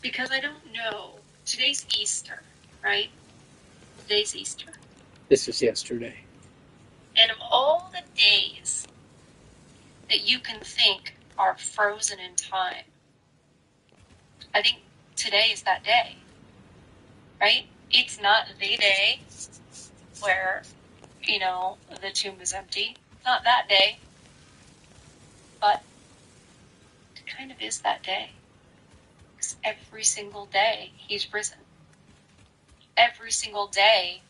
Because I don't know. Today's Easter, right? Today's Easter. This is yesterday. And of all the days that you can think are frozen in time, I think today is that day, right? It's not the day where, the tomb is empty. It's not that day. But it kind of is that day. Because every single day he's risen. Every single day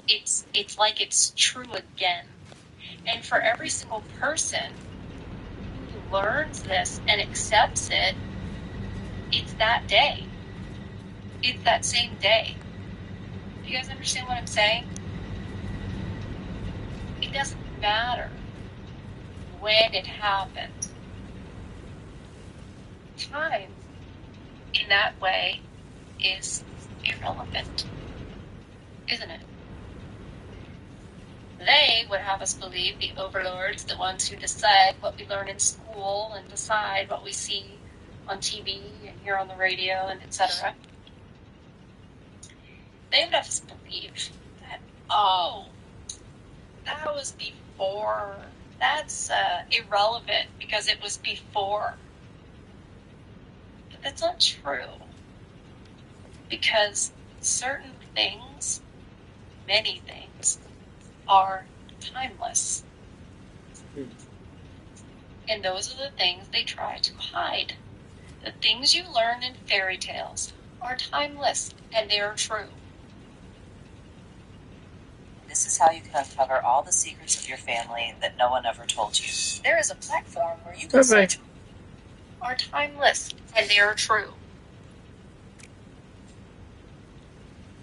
it's like it's true again. And for every single person who learns this and accepts it, it's that day. It's that same day. Do you guys understand what I'm saying? It doesn't matter when it happened. Time, in that way, is irrelevant, isn't it? They would have us believe, the overlords, the ones who decide what we learn in school and decide what we see on TV and hear on the radio and etc. They would have us believe that, that was before. That's irrelevant because it was before. But that's not true. Because certain things, many things, are timeless. And those are the things they try to hide. The things you learn in fairy tales are timeless, and they are true. This is how you can uncover all the secrets of your family that no one ever told you. There is a platform where you can search. Are timeless, and they are true.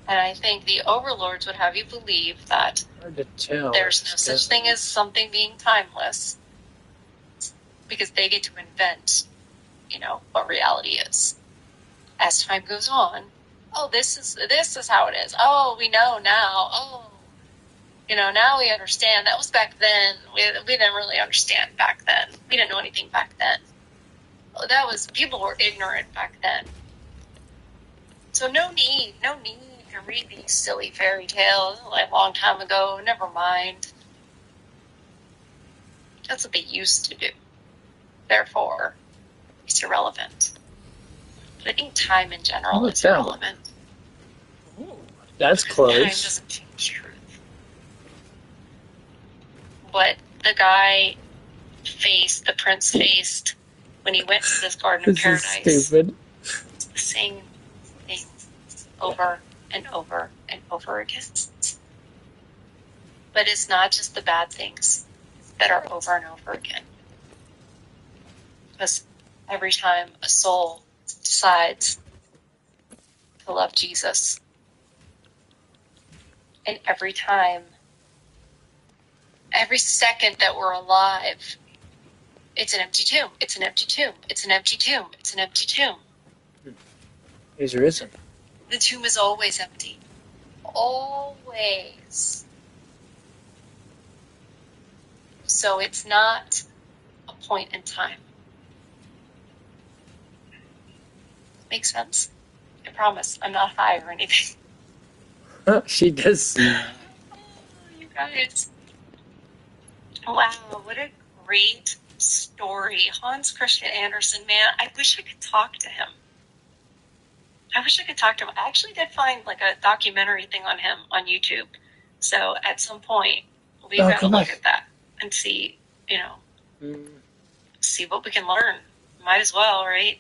And I think the overlords would have you believe that Hard to tell. there's no such thing as something being timeless, because they get to invent, what reality is. As time goes on, this is how it is. We know now. Now we understand. That was back then. We didn't really understand back then. We didn't know anything back then. People were ignorant back then. So no need to read these silly fairy tales like a long time ago. Never mind. That's what they used to do. Therefore, it's irrelevant. But I think time in general is irrelevant. Ooh, that's close. Time doesn't change truth. What the prince faced when he went to this Garden of Paradise. Is stupid. It's the same thing over and over and over again. But it's not just the bad things that are over and over again. Because every time a soul decides to love Jesus, and every second that we're alive, it's an empty tomb. It's an empty tomb. It's an empty tomb. It's an empty tomb. He's risen. The tomb is always empty. Always. So it's not a point in time. Makes sense? It promise, I'm not high or anything. She does smell. Oh, you guys. Wow, what a great story. Hans Christian Andersen, man, I wish I could talk to him. I actually did find like a documentary thing on him on YouTube. So at some point, we gotta come look back. at that and see, see what we can learn. Might as well, right?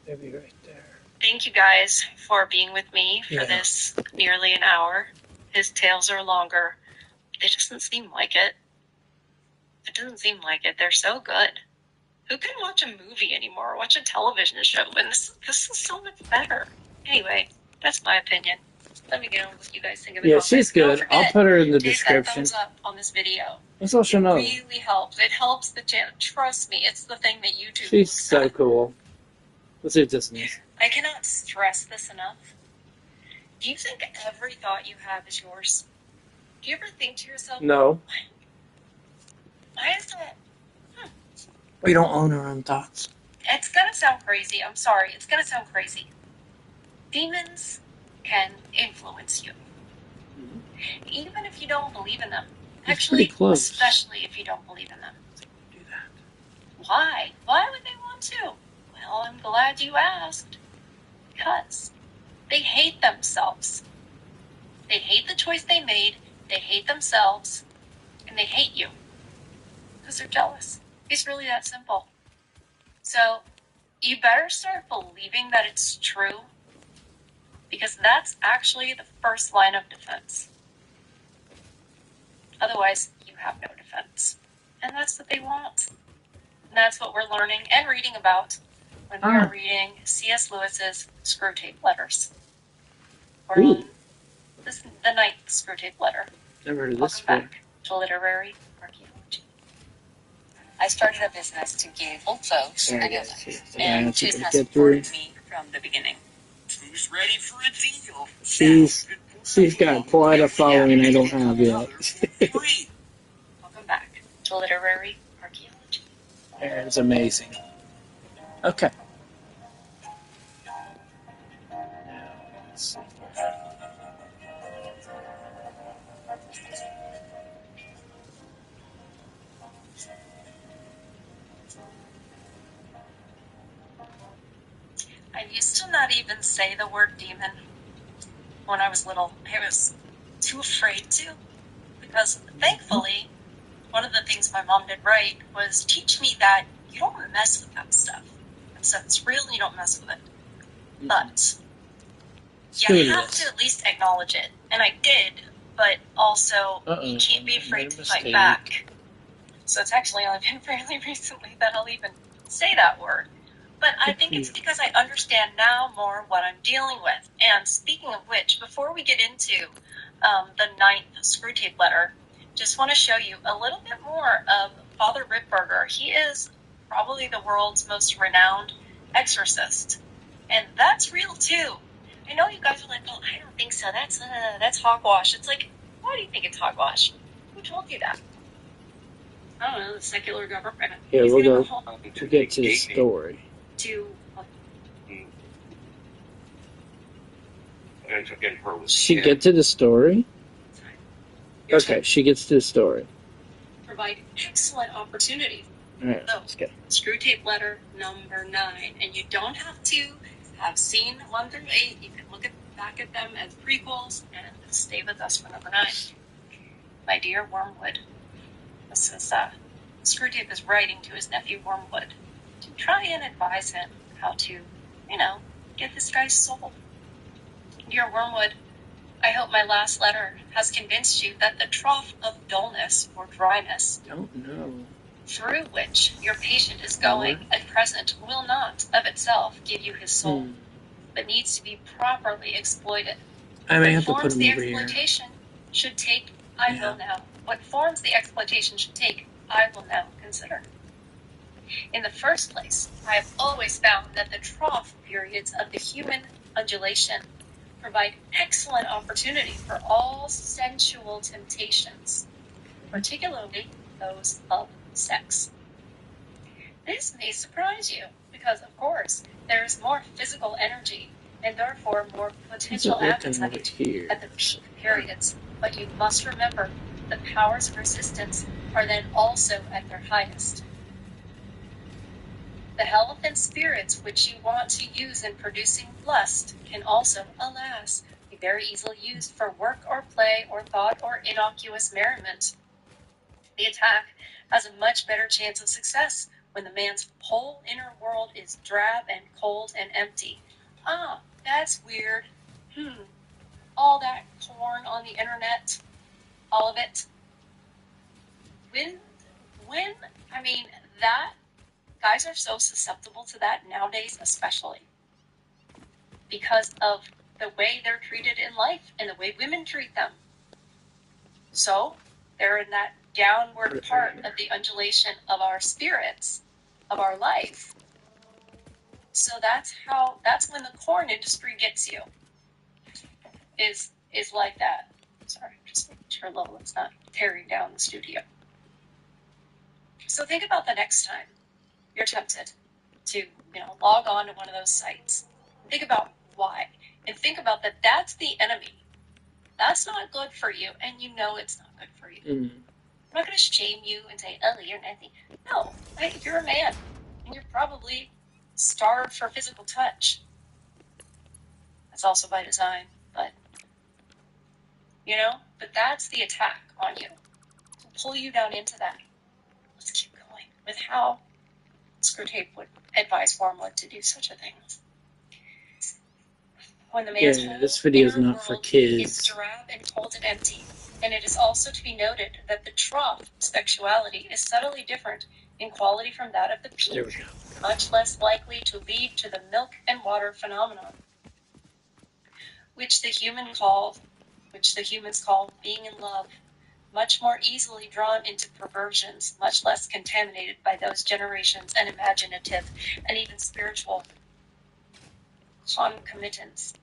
Maybe right there. Thank you guys for being with me for this nearly an hour. His tales are longer. It doesn't seem like it. They're so good. Who can watch a movie anymore? Watch a television show? And this is so much better. Anyway, that's my opinion. Let me know what you guys think of it. Yeah, she's good. I'll put her in the description. Thumbs up on this video. That's all she'll know. It really helps. It helps the channel. Trust me, it's the thing that YouTube. She's so cool. Let's see what this means. I cannot stress this enough. Do you think every thought you have is yours? Do you ever think to yourself, no. Why is that? We don't own our own thoughts. It's going to sound crazy. I'm sorry. It's going to sound crazy. Demons can influence you. Mm-hmm. Even if you don't believe in them. That's actually, close. Especially if you don't believe in them. Do that. Why? Why would they want to? Well, I'm glad you asked. Because they hate themselves. They hate the choice they made. They hate themselves. And they hate you. Because they're jealous. It's really that simple. So, you better start believing that it's true, because that's actually the first line of defense. Otherwise, you have no defense. And that's what they want. And that's what we're learning and reading about when we are reading C.S. Lewis's Screwtape Letters. We're on the ninth Screwtape Letter. Never heard of this before. Welcome back to Literary Archeology. I started a business to give old folks a gift, and Chiz has supported me from the beginning. Who's ready for a deal? She's got quite a following I don't have yet. Welcome back to Literary Archeology. Erin's amazing. Okay. Now, let's see. I used to not even say the word demon when I was little. I was too afraid to, because thankfully, one of the things my mom did right was teach me that you don't mess with that stuff. And so it's real, you don't mess with it. But you have to at least acknowledge it. And I did, but also you can't be afraid to fight back. So it's actually only been fairly recently that I'll even say that word. But I think it's because I understand now more what I'm dealing with. And speaking of which, before we get into the ninth Screwtape Letter, just want to show you a little bit more of Father Ripburger. He is probably the world's most renowned exorcist. And that's real too. I know you guys are like, oh, I don't think so. That's hogwash. It's like, why do you think it's hogwash? Who told you that? I don't know, the secular government. Yeah, we'll go to get to the story. She get to the story? Okay, she gets to the story. Provide excellent opportunity. Alright, so, let's go. Screwtape Letter number 9. And you don't have to have seen 1 through 8. You can look back at them as prequels and stay with us for number 9. My dear Wormwood. This is Screwtape is writing to his nephew Wormwood to try and advise him how to, get this guy's soul. Dear Wormwood, I hope my last letter has convinced you that the trough of dullness or dryness through which your patient is going at present will not of itself give you his soul, but needs to be properly exploited. I may have to put him the over here. exploitation should take, will now. What forms the exploitation should take, I will now consider. In the first place, I have always found that the trough periods of the human undulation provide excellent opportunity for all sensual temptations, particularly those of sex. This may surprise you, because of course there is more physical energy and therefore more What's it potential looking over appetite here? at the peak periods. But you must remember, the powers of resistance are then also at their highest. The health and spirits which you want to use in producing lust can also, alas, be very easily used for work or play or thought or innocuous merriment. The attack has a much better chance of success when the man's whole inner world is drab and cold and empty. Ah, that's weird. All that porn on the internet, all of it. That guys are so susceptible to that nowadays, especially because of the way they're treated in life and the way women treat them. So they're in that downward part of the undulation of our spirits, of our life. So that's when the corn industry gets you. Is like that. Sorry, just making sure Lola's not tearing down the studio. So think about the next time you're tempted to, log on to one of those sites. Think about why. And think about that that's the enemy. That's not good for you, and you know it's not good for you. I'm not going to shame you and say, oh, you're nothing. No, you're a man, and you're probably starved for physical touch. That's also by design, but that's the attack on you, to pull you down into that. Let's keep going with how Screwtape would advise Wormwood to do such a thing. When the man's this video is not for kids. Is drab and cold and empty, and it is also to be noted that the trough sexuality is subtly different in quality from that of the peak, much less likely to lead to the milk and water phenomenon, which the humans call being in love, much more easily drawn into perversions, much less contaminated by those generations and imaginative and even spiritual concomitants,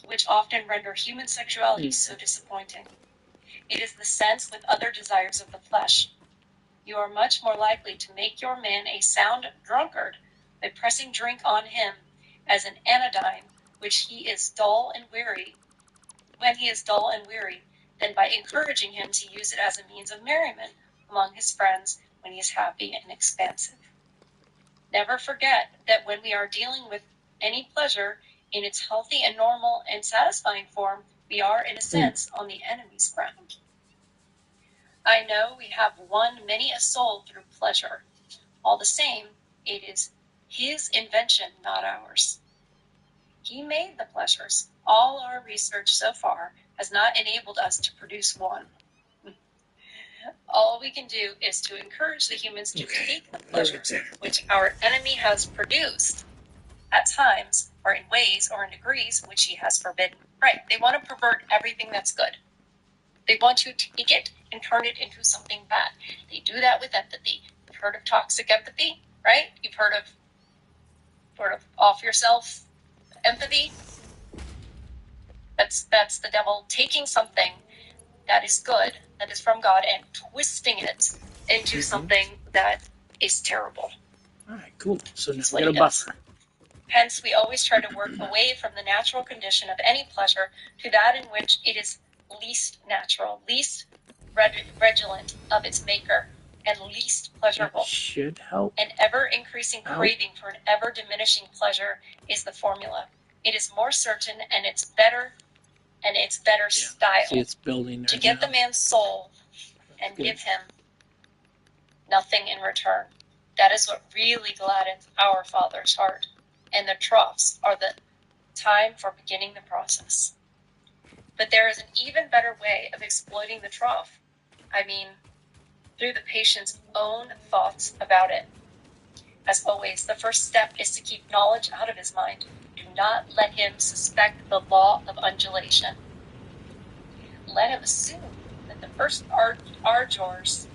which often render human sexuality so disappointing. It is the sense with other desires of the flesh. You are much more likely to make your man a sound drunkard by pressing drink on him as an anodyne when he is dull and weary, than by encouraging him to use it as a means of merriment among his friends when he is happy and expansive. Never forget that when we are dealing with any pleasure in its healthy and normal and satisfying form, we are, in a sense, on the enemy's ground. I know we have won many a soul through pleasure. All the same, it is his invention, not ours. He made the pleasures. All our research so far has not enabled us to produce one. All we can do is to encourage the humans to take the pleasures which our enemy has produced at times, or in ways, or in degrees which he has forbidden. Right, they want to pervert everything that's good. They want to take it and turn it into something bad. They do that with empathy. You've heard of toxic empathy, right? You've heard of sort of off yourself empathy. That's the devil taking something that is good, that is from God, and twisting it into something that is terrible. All right, cool. So now we got a buffer. Hence, we always try to work away from the natural condition of any pleasure to that in which it is least natural, least redolent of its maker, and least pleasurable. That should help. An ever-increasing craving for an ever-diminishing pleasure is the formula. It is more certain, and it's better style. See, it's building to get the man's soul and give him nothing in return. That is what really gladdens our Father's heart. And the troughs are the time for beginning the process. But there is an even better way of exploiting the trough. Through the patient's own thoughts about it. As always, the first step is to keep knowledge out of his mind. Do not let him suspect the law of undulation. Let him assume that the first ardors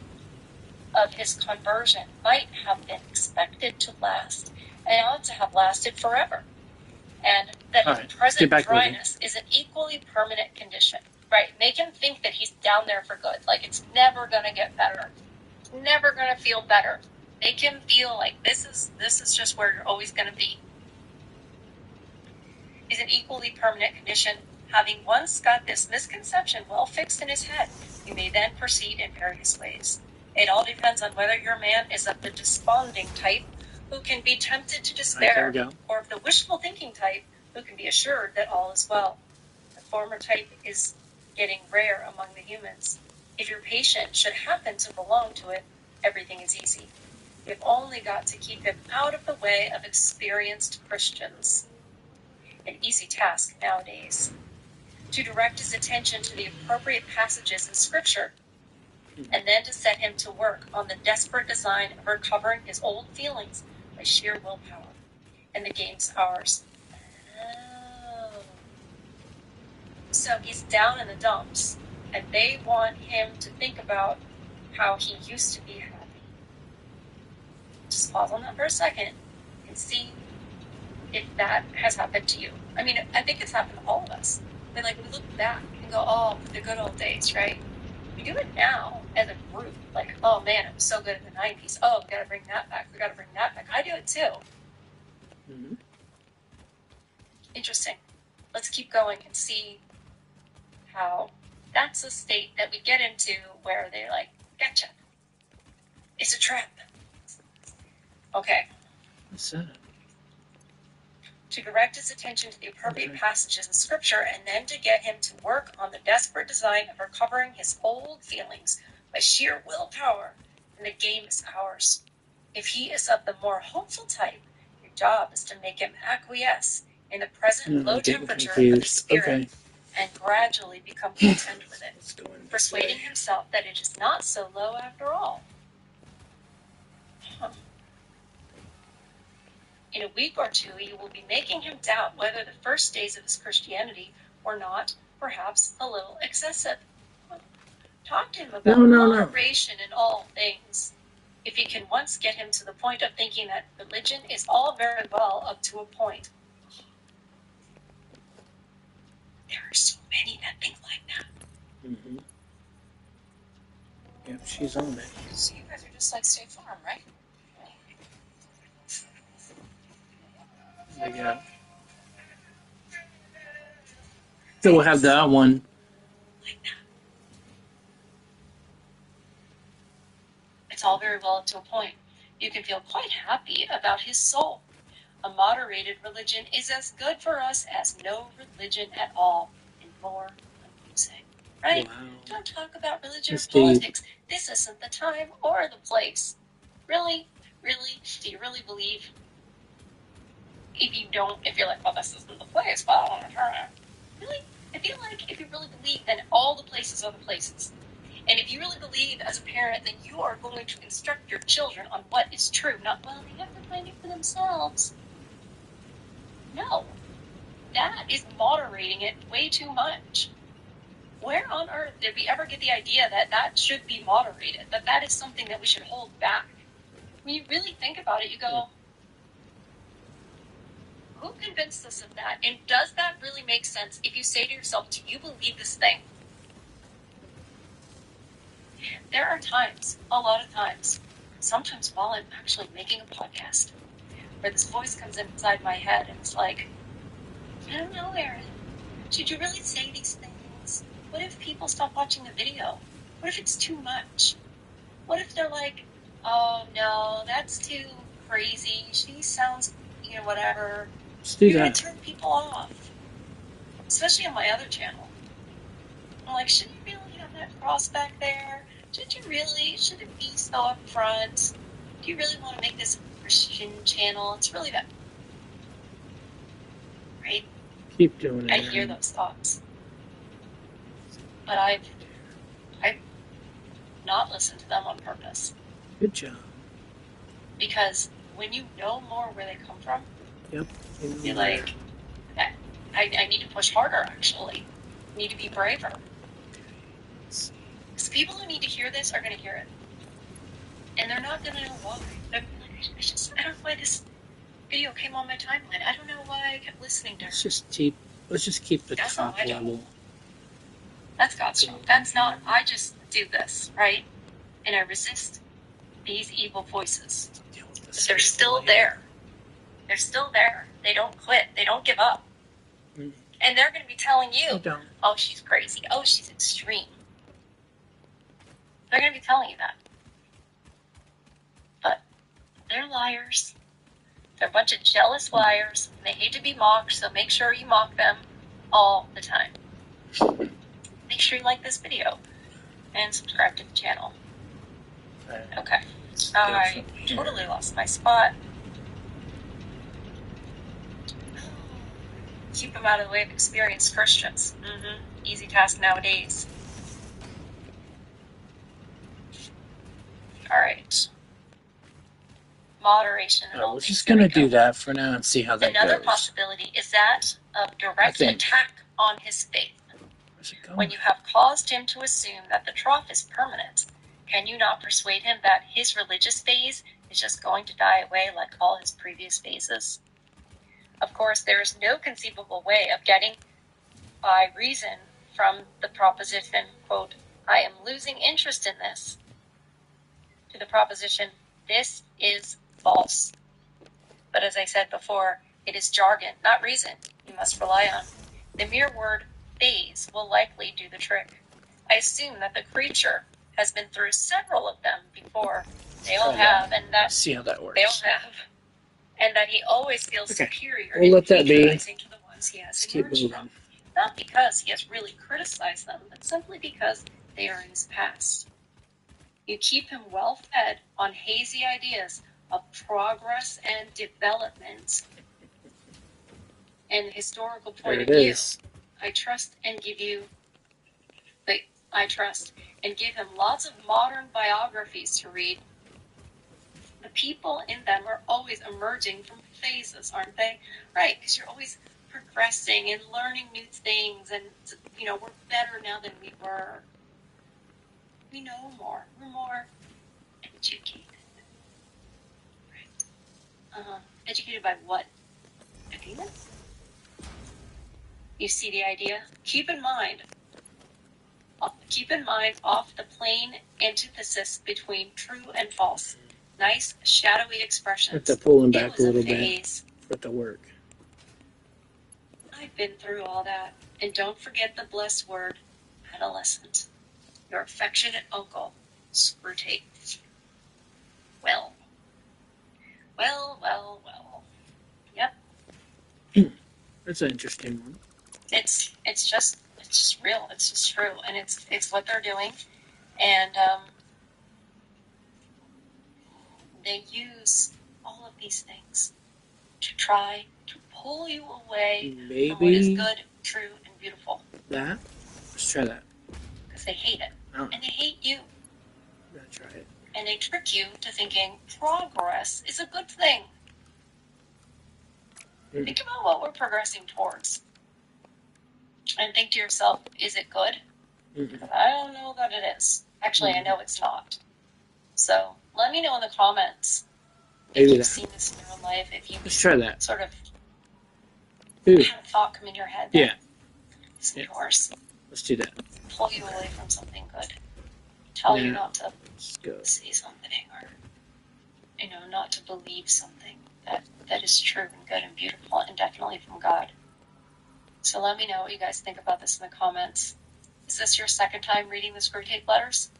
of his conversion might have been expected to last, and ought to have lasted forever, and that his present dryness is an equally permanent condition. Right, make him think that he's down there for good, like it's never going to get better, never going to feel better. Make him feel like this is just where you're always going to be. is an equally permanent condition. Having once got this misconception well fixed in his head, you may then proceed in various ways. It all depends on whether your man is of the desponding type, who can be tempted to despair, or of the wishful thinking type, who can be assured that all is well. The former type is getting rare among the humans. If your patient should happen to belong to it, everything is easy. You've only got to keep him out of the way of experienced Christians. An easy task nowadays. To direct his attention to the appropriate passages in Scripture, and then to set him to work on the desperate design of recovering his old feelings by sheer willpower. And the game's ours. Oh. So he's down in the dumps, and they want him to think about how he used to be happy. Just pause on that for a second and see if that has happened to you. I mean, I think it's happened to all of us. I mean, like, we look back and go, oh, the good old days, right? We do it now as a group. Like, oh, man, it was so good in the 90s. Oh, we got to bring that back. We got to bring that back. I do it, too. Mm-hmm. Interesting. Let's keep going and see how that's a state that we get into where they're like, gotcha. It's a trap. Okay. What's that? To direct his attention to the appropriate passages in Scripture, and then to get him to work on the desperate design of recovering his old feelings by sheer willpower, and the game is ours. If he is of the more hopeful type, your job is to make him acquiesce in the present low temperature of the spirit, and gradually become content with it, persuading himself that it is not so low after all. In a week or two, you will be making him doubt whether the first days of his Christianity were not, perhaps, a little excessive. Talk to him about moderation in all things. If you can once get him to the point of thinking that religion is all very well up to a point. There are so many that think like that. Mm-hmm. Yep, she's on it. So you guys are just like State Farm, right? Yeah. So we'll have that one. It's all very well up to a point. You can feel quite happy about his soul. A moderated religion is as good for us as no religion at all, and more amusing. Right? Wow. Don't talk about religion or That's politics. This isn't the time or the place. Really? Really? Do you really believe? If you're like, well, this isn't the place, but I don't want to turn it. Really? I feel like if you really believe, then all the places are the places. And if you really believe as a parent, then you are going to instruct your children on what is true, not, well, they have to find it for themselves. No. That is moderating it way too much. Where on earth did we ever get the idea that that should be moderated, that that is something that we should hold back? When you really think about it, you go, who convinced us of that? And does that really make sense if you say to yourself, do you believe this thing? There are times, a lot of times, sometimes while I'm actually making a podcast, where this voice comes inside my head and it's like, I don't know, Erin. Should you really say these things? What if people stop watching the video? What if it's too much? What if they're like, oh no, that's too crazy. She sounds, whatever. You're going to turn people off. Especially on my other channel. I'm like, should you really have that cross back there? Should it be so upfront? Do you really want to make this a Christian channel? It's really that. Right? Keep doing it. I hear those thoughts. But I've not listened to them on purpose. Good job. Because when you know more where they come from, yep. You're like, I need to push harder, actually. I need to be braver. Because people who need to hear this are going to hear it. And they're not going to know why. They're like, I don't know why this video came on my timeline. I don't know why I kept listening to her. Let's just keep the top level. That's God's job. That's not, I just do this, right? And I resist these evil voices. But they're still there. They're still there. They don't quit. They don't give up. And they're going to be telling I you, don't. oh, she's crazy. Oh, she's extreme. They're going to be telling you that. But they're liars. They're a bunch of jealous liars, and they hate to be mocked, so make sure you mock them all the time. Make sure you like this video and subscribe to the channel. Okay. I totally lost my spot. Keep them out of the way of experienced Christians. Easy task nowadays. Alright. Moderation. We're just going to do that for now and see how that Another goes. possibility is that of direct attack on his faith. Where's it going? When you have caused him to assume that the trough is permanent, can you not persuade him that his religious phase is just going to die away like all his previous phases? Of course, there is no conceivable way of getting by reason from the proposition, quote, I am losing interest in this, to the proposition, this is false. But as I said before, it is jargon, not reason, you must rely on. The mere word phase will likely do the trick. I assume that the creature has been through several of them before. They all have, and that see how that works. They all have, and that he always feels superior We'll let that be. to the ones he has Let's keep emerged moving. from. Not because he has really criticized them, but simply because they are in his past. You keep him well fed on hazy ideas of progress and development and historical point There of it view. is. I trust and give him lots of modern biographies to read. The people in them are always emerging from phases, aren't they? Right, because you're always progressing and learning new things, and we're better now than we were. We know more. We're more educated. Right. Educated by what? Opinion? You see the idea? Keep in mind off the plain antithesis between true and false. Nice, shadowy expressions. Have to pull him back a little phase. bit for it to work. I've been through all that. And don't forget the blessed word, adolescent. Your affectionate uncle, Screwtape. Well. Yep. That's an interesting one. It's just real. It's just true, and it's what they're doing, and they use all of these things to try to pull you away from what is good, true, and beautiful. That? Let's try that. Because they hate it, and they hate you. I'm gonna try it. And they trick you to thinking progress is a good thing. Think about what we're progressing towards. And think to yourself, is it good? I don't know that it is. Actually, I know it's not. So let me know in the comments if you've seen this in your own life. If you've Let's try that. Sort of had a thought come in your head. Yeah. It's yours. Let's do that. Pull you away from something good. Tell you not to say something, or not to believe something that is true and good and beautiful and definitely from God. So let me know what you guys think about this in the comments. Is this your second time reading the Screwtape letters?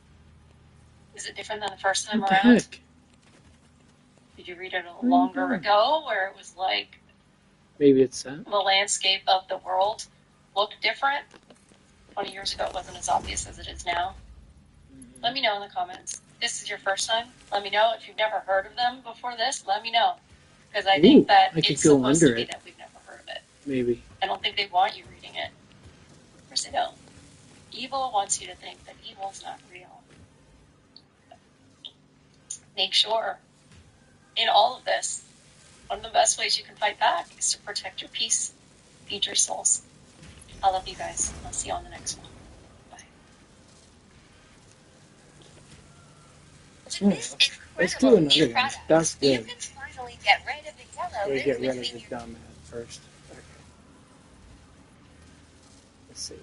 Is it different than the first time what around? The heck? Did you read it a little longer ago, where it was like maybe it's that? The landscape of the world looked different? 20 years ago it wasn't as obvious as it is now. Let me know in the comments. This is your first time? Let me know. If you've never heard of them before this, let me know. Because I think that it's supposed to be that we've never heard of it. Maybe. I don't think they want you reading it. Of course they don't. Evil wants you to think that evil is not real. Make sure, in all of this, one of the best ways you can fight back is to protect your peace, feed your souls. I love you guys. I'll see you on the next one. Let's do another one. That's good. You can finally get rid of the yellow. We get rid of the dumb ad first. Okay. Let's see.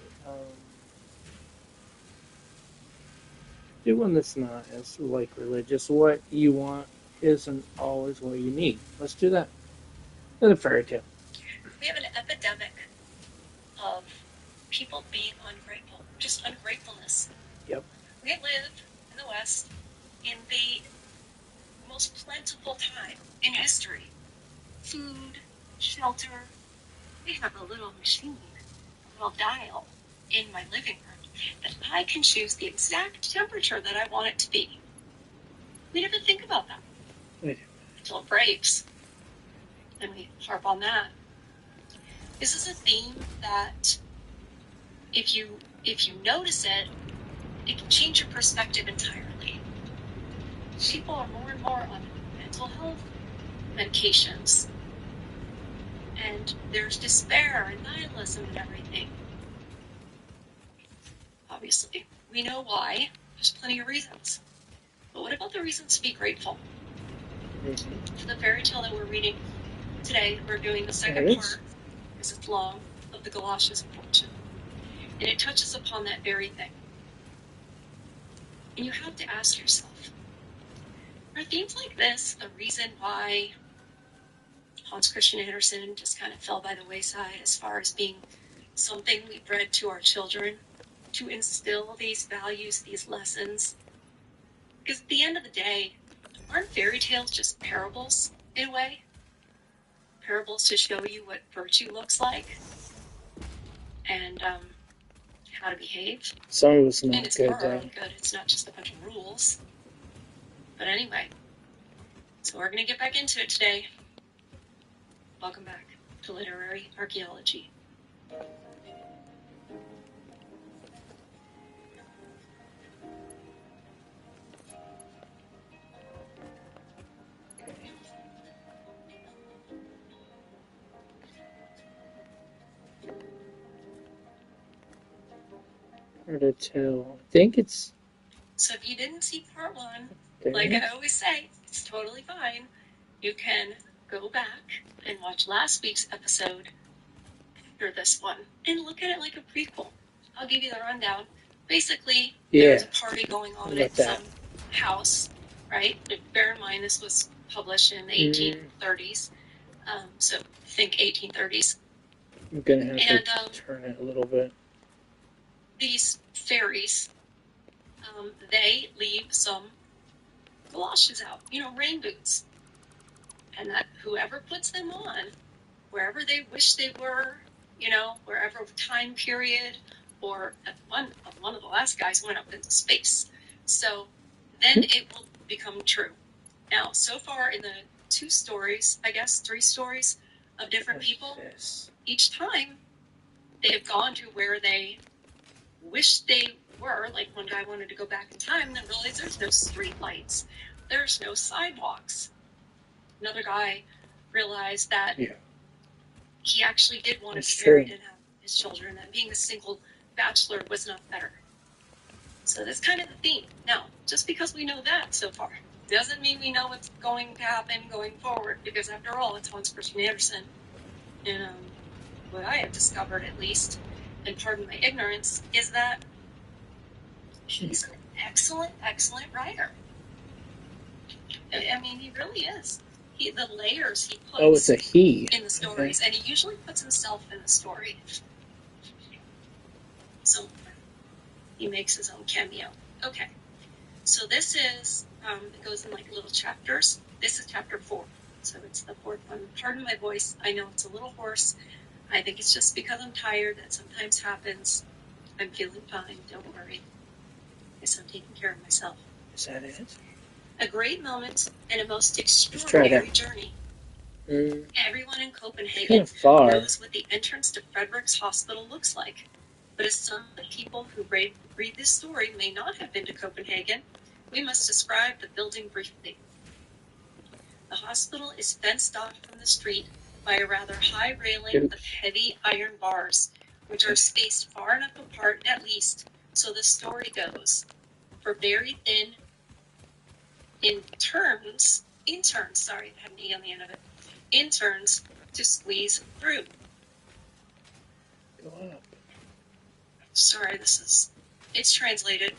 Do one that's not as like religious. What you want isn't always what you need. Let's do that. Another fairy tale. We have an epidemic people being ungrateful, just ungratefulness. Yep. We live in the West in the most plentiful time in history. Food, shelter. We have a little machine, a little dial in my living room that I can choose the exact temperature that I want it to be. We never think about that. Wait. Until it breaks. And we harp on that. This is a theme that if you notice it, it can change your perspective entirely. People are more and more on mental health medications. And there's despair and nihilism and everything. Obviously, we know why. There's plenty of reasons. But what about the reasons to be grateful? For the fairy tale that we're reading today, we're doing the second part, because it's long, of the Galoshes of Fortune. And it touches upon that very thing. And you have to ask yourself, are themes like this the reason why Hans Christian Andersen just kind of fell by the wayside as far as being something we bred to our children to instill these values, these lessons? Because at the end of the day, aren't fairy tales just parables in a way? Parables to show you what virtue looks like and how to behave. Some of it's And not it's good, for our though. own good. It's not just a bunch of rules. But anyway, so we're going to get back into it today. Welcome back to Literary Archaeology. Hard to tell. I think it's So if you didn't see part one, there. like I always say, it's totally fine. You can go back and watch last week's episode after this one and look at it like a prequel. I'll give you the rundown. Basically, there's a party going on at some house, right? Bear in mind, this was published in the 1830s. So think 1830s. I'm going to have to turn it a little bit. These fairies, they leave some galoshes out, rain boots. And that whoever puts them on, wherever they wish they were, wherever time period, or one of the last guys went up into space. So then it will become true. Now, so far in the three stories of different people, each time they have gone to where they wish they were. Like one guy wanted to go back in time and then realized there's no street lights, there's no sidewalks. Another guy realized that he actually did want to be married and have his children, and being a single bachelor was not better. So that's kind of the theme. Now, just because we know that so far doesn't mean we know what's going to happen going forward, because after all, it's Hans Christian Andersen. And what I have discovered, at least, and pardon my ignorance, is that he's an excellent, excellent writer. I mean, he really is. The layers he puts in the stories, and he usually puts himself in the story. So he makes his own cameo. Okay, so this is, it goes in like little chapters. This is chapter 4, so it's the 4th one. Pardon my voice, I know it's a little hoarse. I think it's just because I'm tired. That sometimes happens. I'm feeling fine, don't worry. I guess I'm taking care of myself. Is that it? A great moment and a most extraordinary journey. Mm. Everyone in Copenhagen knows what the entrance to Frederick's hospital looks like. But as some people who read this story may not have been to Copenhagen, we must describe the building briefly. The hospital is fenced off from the street by a rather high railing of heavy iron bars, which are spaced far enough apart, at least, so the story goes, for very thin interns, sorry, I had an E on the end of it, interns to squeeze through. Go up. Sorry, it's translated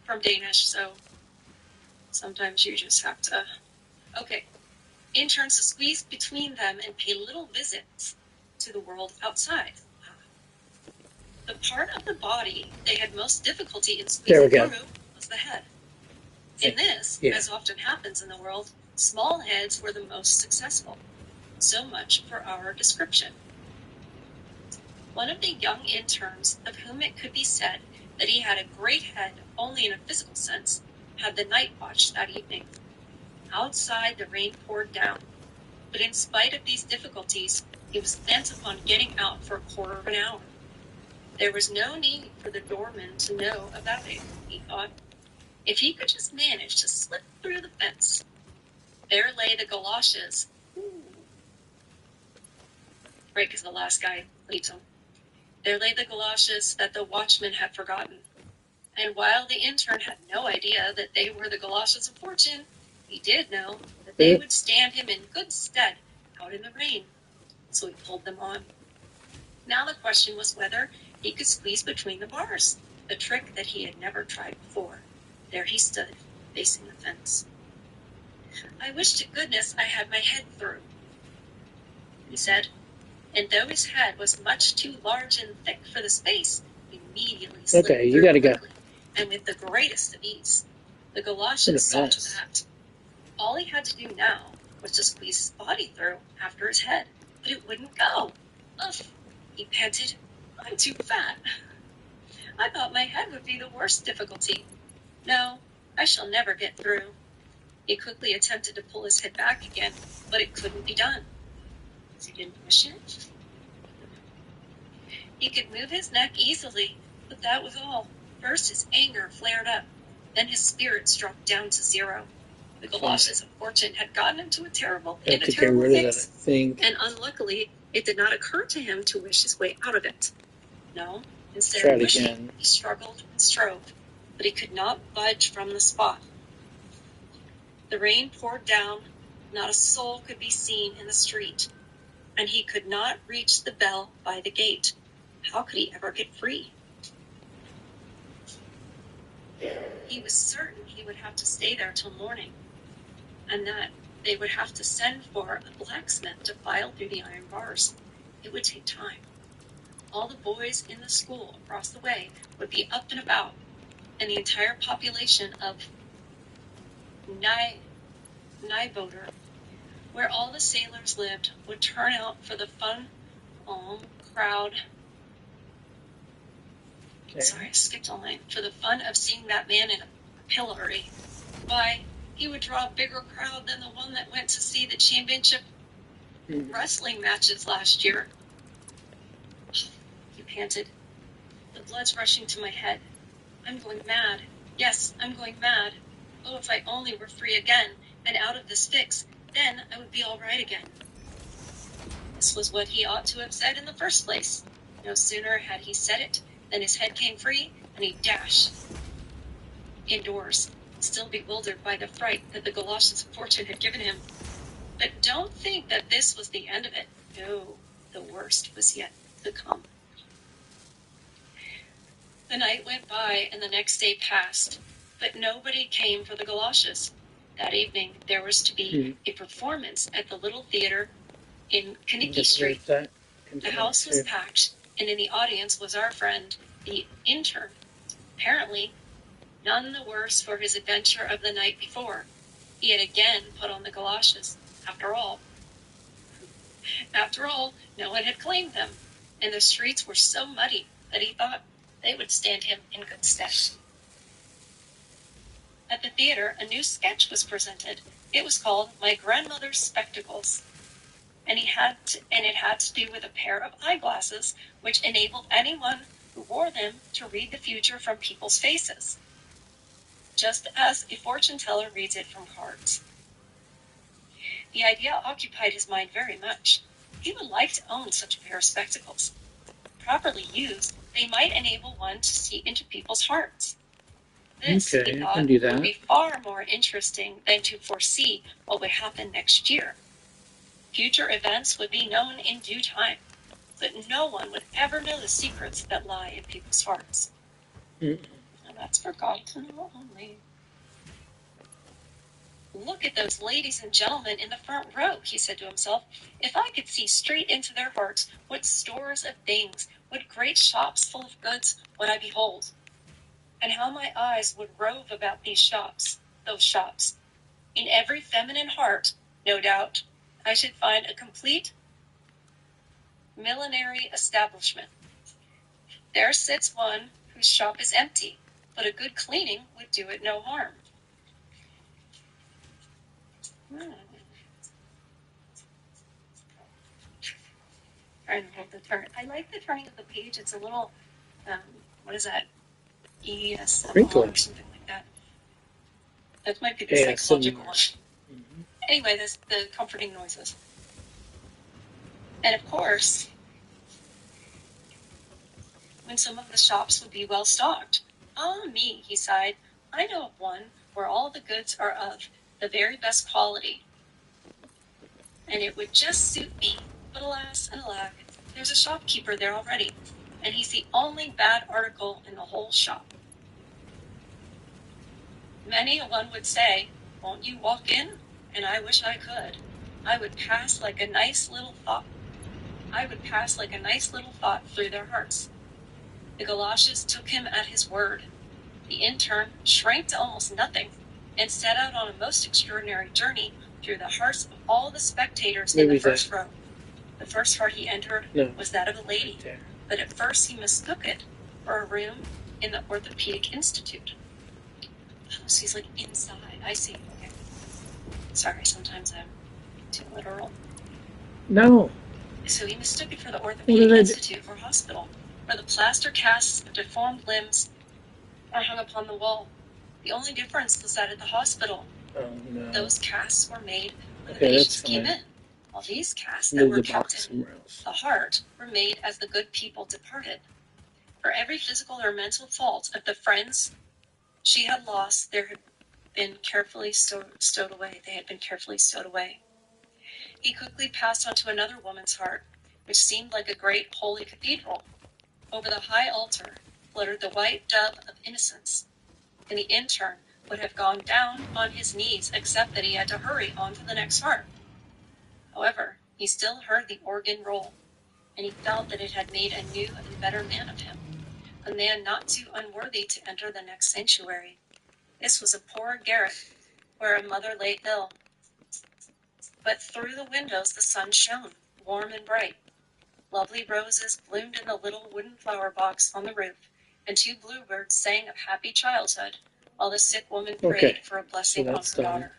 from Danish, so sometimes you just have to, okay. Interns to squeeze between them and pay little visits to the world outside. The part of the body they had most difficulty in There we squeezing go. through was the head. In this, as often happens in the world, small heads were the most successful. So much for our description. One of the young interns, of whom it could be said that he had a great head only in a physical sense, had the night watch that evening. Outside, the rain poured down, but in spite of these difficulties, he was bent upon getting out for a quarter of an hour. There was no need for the doorman to know about it, he thought. If he could just manage to slip through the fence. There lay the galoshes. Right, because the last guy leaves them. There lay the galoshes that the watchman had forgotten. And while the intern had no idea that they were the galoshes of fortune, he did know that they would stand him in good stead out in the rain. So he pulled them on. Now the question was whether he could squeeze between the bars, a trick that he had never tried before. There he stood, facing the fence. I wish to goodness I had my head through, he said. And though his head was much too large and thick for the space, he immediately slipped through you gotta quickly, and with the greatest of ease. The galoshes saw to that. All he had to do now was to squeeze his body through after his head, but it wouldn't go. Ugh, he panted. I'm too fat. I thought my head would be the worst difficulty. No, I shall never get through. He quickly attempted to pull his head back again, but it couldn't be done. Because he didn't wish it. He could move his neck easily, but that was all. First his anger flared up, then his spirits dropped down to zero. The galoshes of fortune had gotten into a terrible fix, and unluckily it did not occur to him to wish his way out of it. No, instead of wishing, he struggled and strove, but he could not budge from the spot. The rain poured down, not a soul could be seen in the street, and he could not reach the bell by the gate. How could he ever get free? He was certain he would have to stay there till morning, and that they would have to send for a blacksmith to file through the iron bars. It would take time. All the boys in the school across the way would be up and about, and the entire population of Nyboder, where all the sailors lived, would turn out for the fun crowd. Sorry, I skipped a line. For the fun of seeing that man in a pillory. Why, he would draw a bigger crowd than the one that went to see the championship wrestling matches last year. He panted. The blood's rushing to my head. I'm going mad. Yes, I'm going mad. Oh, if I only were free again and out of this fix, then I would be all right again. This was what he ought to have said in the first place. No sooner had he said it than his head came free, and he dashed indoors, still bewildered by the fright that the galoshes of fortune had given him. But don't think that this was the end of it. No, the worst was yet to come. The night went by, and the next day passed, but nobody came for the galoshes. That evening, there was to be a performance at the little theater in Kaniki Street. The house was packed, and in the audience was our friend, the intern. Apparently, none the worse for his adventure of the night before. He had again put on the galoshes. After all, no one had claimed them, and the streets were so muddy that he thought they would stand him in good stead. At the theater, a new sketch was presented. It was called My Grandmother's Spectacles, and it had to do with a pair of eyeglasses which enabled anyone who wore them to read the future from people's faces, just as a fortune teller reads it from cards. The idea occupied his mind very much. He would like to own such a pair of spectacles. Properly used, they might enable one to see into people's hearts. This, he thought, would be far more interesting than to foresee what would happen next year. Future events would be known in due time, but no one would ever know the secrets that lie in people's hearts. And that's for God to know only. Look at those ladies and gentlemen in the front row, he said to himself. If I could see straight into their hearts, what stores of things, what great shops full of goods would I behold? And how my eyes would rove about those shops. In every feminine heart, no doubt, I should find a complete millinery establishment. There sits one whose shop is empty, but a good cleaning would do it no harm. Trying to hold the turn. I like the turning of the page. It's a little, what is that? ESMR Crinkly. or something like that. That might be the psychological one. Mm-hmm. Anyway, there's the comforting noises. And of course, when some of the shops would be well stocked. Ah me, he sighed. I know of one where all the goods are of the very best quality, and it would just suit me. But alas and alack, there's a shopkeeper there already, and he's the only bad article in the whole shop. Many a one would say, won't you walk in? And I wish I could. I would pass like a nice little thought through their hearts. The galoshes took him at his word. The intern shrank to almost nothing and set out on a most extraordinary journey through the hearts of all the spectators in the first row. The first heart he entered was that of a lady, but at first he mistook it for a room in the Orthopedic Institute. Oh, so he's like inside. I see. Okay. Sorry, sometimes I'm too literal. No. So he mistook it for the Orthopedic Institute or hospital, where the plaster casts of deformed limbs are hung upon the wall. The only difference was that at the hospital, those casts were made when the patients came in, while these casts that were kept in the heart were made as the good people departed. For every physical or mental fault of the friends she had lost, there had been carefully stowed away. They had been carefully stowed away. He quickly passed on to another woman's heart, which seemed like a great holy cathedral. Over the high altar fluttered the white dove of innocence, and the intern would have gone down on his knees except that he had to hurry on to the next heart. However, he still heard the organ roll, and he felt that it had made a new and better man of him, a man not too unworthy to enter the next sanctuary. This was a poor garret where a mother lay ill. But through the windows the sun shone, warm and bright. Lovely roses bloomed in the little wooden flower box on the roof, and two bluebirds sang of happy childhood, while the sick woman prayed for a blessing on her daughter.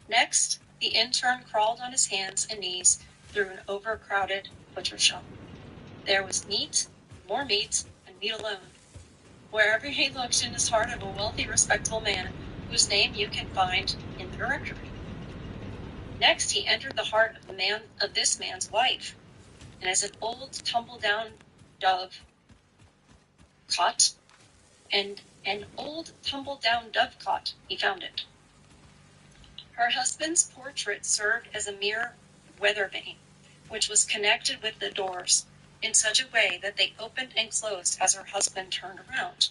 Next, the intern crawled on his hands and knees through an overcrowded butcher shop. There was meat, more meat, and meat alone. Wherever he looked in his heart of a wealthy, respectable man, whose name you can find in the directory. Next, he entered the heart of this man's wife, and as an old tumble-down dove cot, he found it. Her husband's portrait served as a mere weather vane, which was connected with the doors in such a way that they opened and closed as her husband turned around.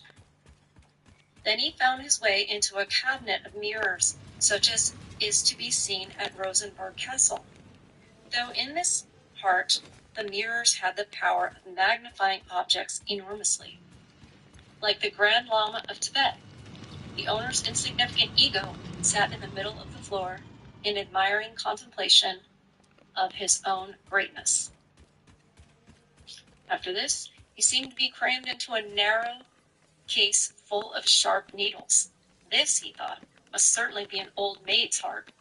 Then he found his way into a cabinet of mirrors, such as is to be seen at Rosenborg Castle. Though in this heart, the mirrors had the power of magnifying objects enormously. Like the Grand Lama of Tibet, the owner's insignificant ego sat in the middle of the floor in admiring contemplation of his own greatness. After this, he seemed to be crammed into a narrow case full of sharp needles. This, he thought, must certainly be an old maid's heart.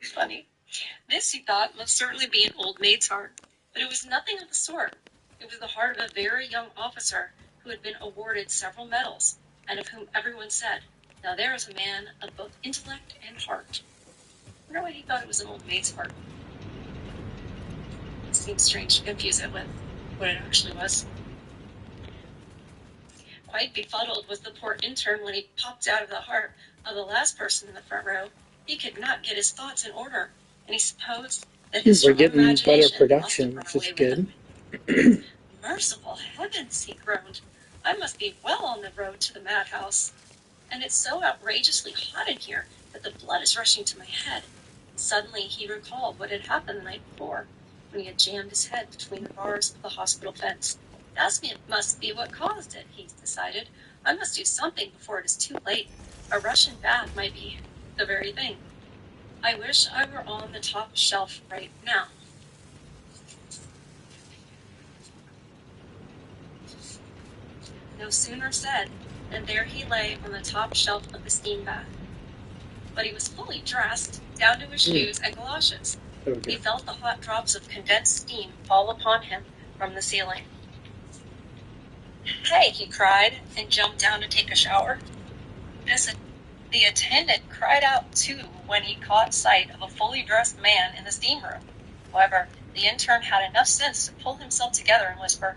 Funny. This, he thought, must certainly be an old maid's heart. But it was nothing of the sort. It was the heart of a very young officer who had been awarded several medals, and of whom everyone said, now there is a man of both intellect and heart. I wonder why he thought it was an old maid's heart. It seems strange to confuse it with what it actually was. Quite befuddled was the poor intern when he popped out of the heart of the last person in the front row. He could not get his thoughts in order, and he supposed that his We're getting better imagination production, must have which run is away with good. him. Merciful heavens, he groaned. I must be well on the road to the madhouse. And it's so outrageously hot in here that the blood is rushing to my head. Suddenly he recalled what had happened the night before, when he had jammed his head between the bars of the hospital fence. That must be what caused it, he decided. I must do something before it is too late. A Russian bath might be the very thing. I wish I were on the top shelf right now. No sooner said than there he lay on the top shelf of the steam bath. But he was fully dressed, down to his shoes and galoshes. He felt the hot drops of condensed steam fall upon him from the ceiling. Hey, he cried, and jumped down to take a shower. The attendant cried out too when he caught sight of a fully dressed man in the steam room. However, the intern had enough sense to pull himself together and whisper,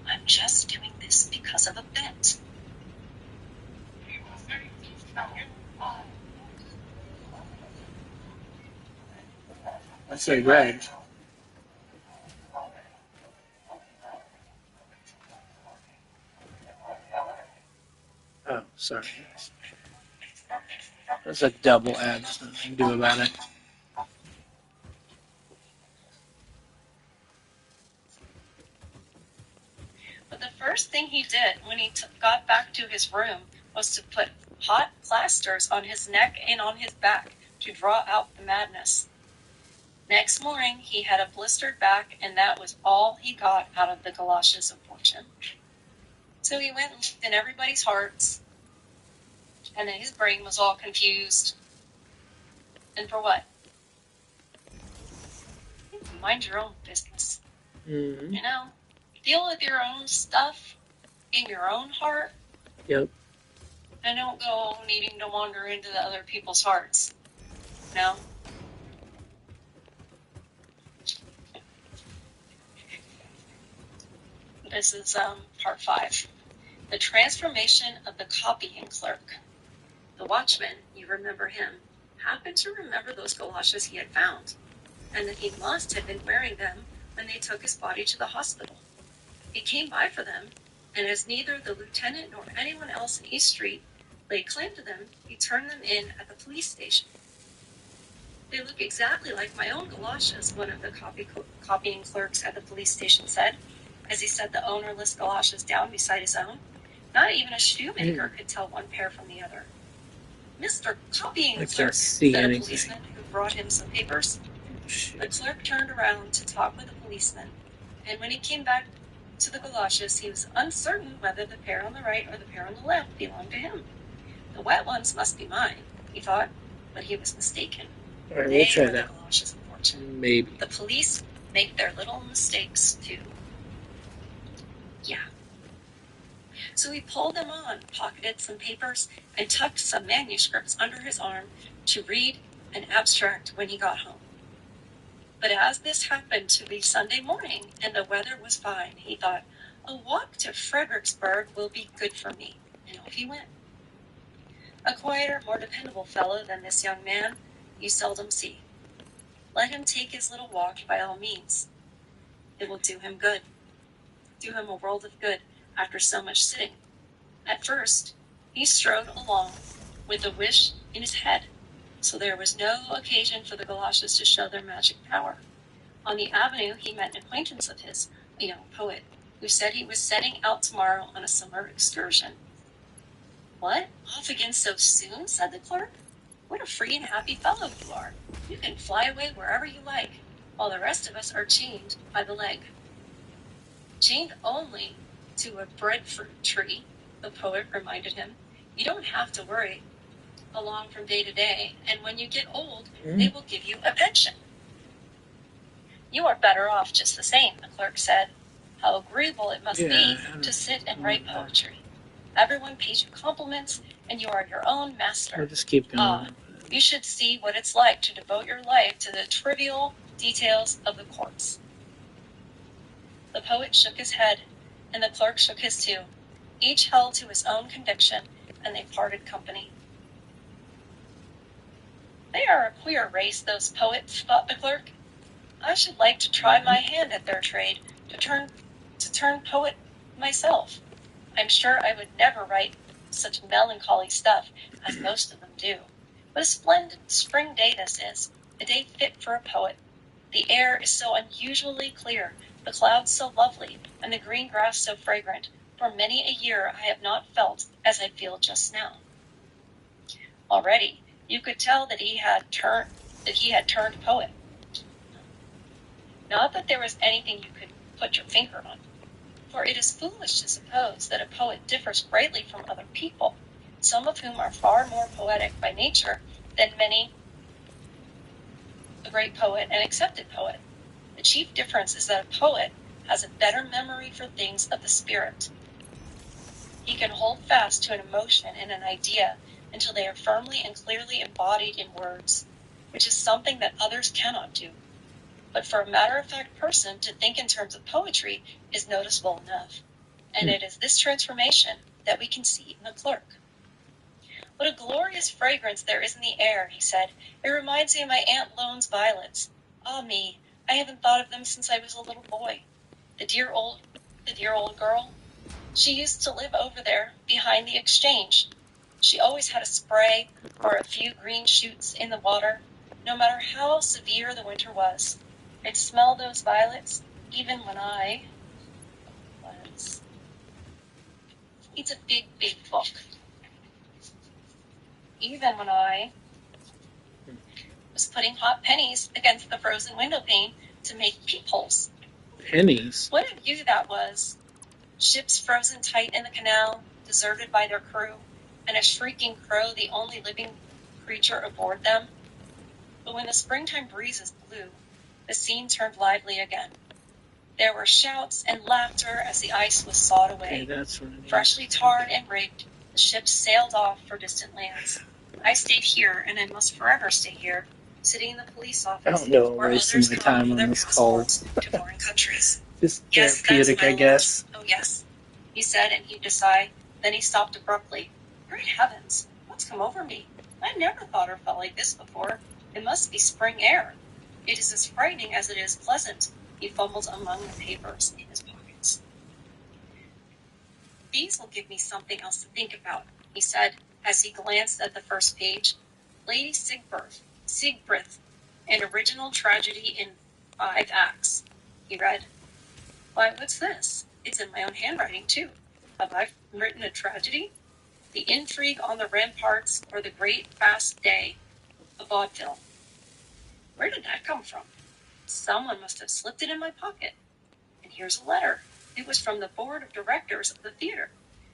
I'm just doing this because of a bet. I say red. Oh, sorry. That's a double ad. There's nothing to do about it. But the first thing he did when he got back to his room was to put hot plasters on his neck and on his back to draw out the madness. Next morning, he had a blistered back, and that was all he got out of the galoshes of fortune. So he went and looked in everybody's hearts, and then his brain was all confused. And for what? Mind your own business. Mm-hmm. You know, deal with your own stuff in your own heart. Yep. And don't go needing to wander into the other people's hearts. No? This is part 5. The transformation of the copying clerk. The watchman, you remember him, happened to remember those galoshes he had found, and that he must have been wearing them when they took his body to the hospital. He came by for them, and as neither the lieutenant nor anyone else in East Street laid claim to them, he turned them in at the police station. They look exactly like my own galoshes, one of the copying clerks at the police station said, as he set the ownerless galoshes down beside his own. Not even a shoemaker could tell one pair from the other. Mr. Copying Clerk, said a policeman who brought him some papers. The clerk turned around to talk with the policeman, and when he came back to the galoshes, he was uncertain whether the pair on the right or the pair on the left belonged to him. The wet ones must be mine, he thought, but he was mistaken. All right, we'll try that. Galoshes of fortune. Maybe. The police make their little mistakes, too. Yeah. So he pulled them on, pocketed some papers, and tucked some manuscripts under his arm to read an abstract when he got home. But as this happened to be Sunday morning and the weather was fine, he thought, a walk to Fredericksburg will be good for me, and off he went. A quieter, more dependable fellow than this young man you seldom see. Let him take his little walk by all means. It will do him good. Do him a world of good after so much sitting. At first, he strode along with a wish in his head, so there was no occasion for the galoshes to show their magic power. On the avenue, he met an acquaintance of his, a young poet, who said he was setting out tomorrow on a summer excursion. What? Off again so soon? Said the clerk. What a free and happy fellow you are. You can fly away wherever you like, while the rest of us are chained by the leg. Chained only to a breadfruit tree, the poet reminded him. You don't have to worry along from day to day, and when you get old, they will give you a pension. You are better off just the same, the clerk said. How agreeable it must be to sit and write poetry. Everyone pays you compliments, and you are your own master. I'll just keep going. You should see what it's like to devote your life to the trivial details of the courts. The poet shook his head, and the clerk shook his too. Each held to his own conviction, and they parted company. They are a queer race, those poets, thought the clerk. I should like to try my hand at their trade, to turn poet myself. I'm sure I would never write such melancholy stuff as most of them do. What a splendid spring day this is, a day fit for a poet. The air is so unusually clear, the clouds so lovely, and the green grass so fragrant. For many a year I have not felt as I feel just now. Already, you could tell that he had turned poet. Not that there was anything you could put your finger on, for it is foolish to suppose that a poet differs greatly from other people, some of whom are far more poetic by nature than many a great poet and accepted poet. The chief difference is that a poet has a better memory for things of the spirit. He can hold fast to an emotion and an idea until they are firmly and clearly embodied in words, which is something that others cannot do. But for a matter-of-fact person to think in terms of poetry is noticeable enough, and it is this transformation that we can see in the clerk. What a glorious fragrance there is in the air, he said. It reminds me of my Aunt Loan's violets. Ah me, I haven't thought of them since I was a little boy. The dear old girl. She used to live over there, behind the exchange. She always had a spray or a few green shoots in the water, no matter how severe the winter was. I'd smell those violets even when I was... It's a big, big book. Even when I was putting hot pennies against the frozen window pane to make peepholes. Pennies? What a view that was! Ships frozen tight in the canal, deserted by their crew, and a shrieking crow the only living creature aboard them. But when the springtime breezes blew, the scene turned lively again. There were shouts and laughter as the ice was sawed away. Okay, that's what it is. Freshly tarred and rigged, the ships sailed off for distant lands. I stayed here, and I must forever stay here, sitting in the police office, I don't know, where wasting others my come time for on their this call. passports to foreign countries. Just Yes, therapeutic, that's my I guess. Lord. Oh, yes, he said, and heaved a sigh. Then he stopped abruptly. Great heavens, what's come over me? I never thought or felt like this before. It must be spring air. It is as frightening as it is pleasant. He fumbled among the papers in his pockets. These will give me something else to think about, he said, as he glanced at the first page. Lady Sigbrit, an original tragedy in 5 acts. He read. Why, what's this? It's in my own handwriting, too. Have I written a tragedy? The Intrigue on the Ramparts, or The Great Fast Day, a vaudeville. Where did that come from? Someone must have slipped it in my pocket. And here's a letter. It was from the board of directors of the theater,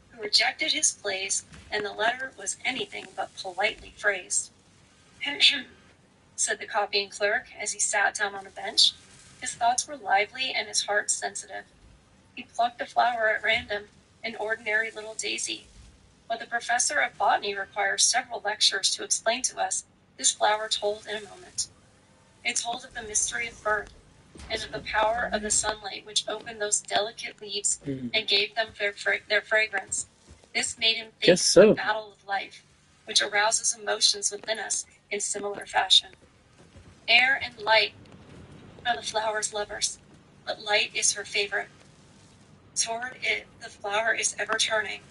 who rejected his plays, and the letter was anything but politely phrased. Ahem, said the copying clerk as he sat down on a bench. His thoughts were lively and his heart sensitive. He plucked a flower at random, an ordinary little daisy. What the professor of botany requires several lectures to explain to us, this flower told in a moment. It told of the mystery of birth, and of the power of the sunlight which opened those delicate leaves and gave them their fragrance. This made him think of the battle of life, which arouses emotions within us in similar fashion. Air and light are the flower's lovers, but light is her favorite. Toward it the flower is ever turning,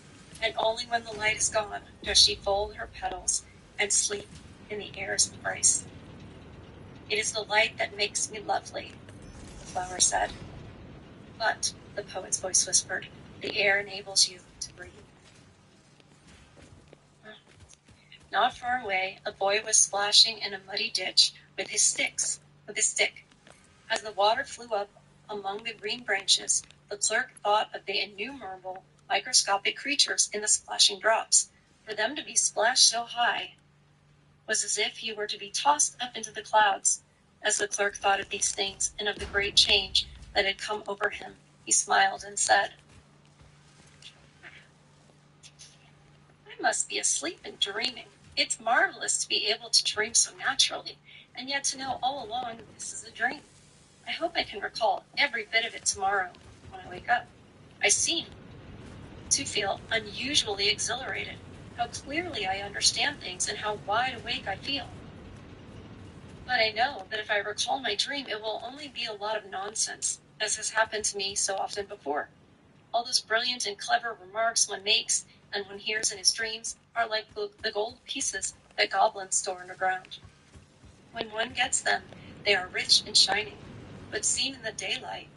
and only when the light is gone does she fold her petals and sleep in the air's embrace. It is the light that makes me lovely, the flower said. But, the poet's voice whispered, the air enables you to breathe. Not far away, a boy was splashing in a muddy ditch with his stick. As the water flew up among the green branches, the clerk thought of the innumerable microscopic creatures in the splashing drops. For them to be splashed so high was as if he were to be tossed up into the clouds. As the clerk thought of these things and of the great change that had come over him, he smiled and said, I must be asleep and dreaming. It's marvelous to be able to dream so naturally, and yet to know all along that this is a dream. I hope I can recall every bit of it tomorrow when I wake up. I seem to feel unusually exhilarated, how clearly I understand things and how wide awake I feel. But I know that if I recall my dream, it will only be a lot of nonsense, as has happened to me so often before. All those brilliant and clever remarks one makes and one hears in his dreams are like the gold pieces that goblins store underground. When one gets them, they are rich and shining, but seen in the daylight,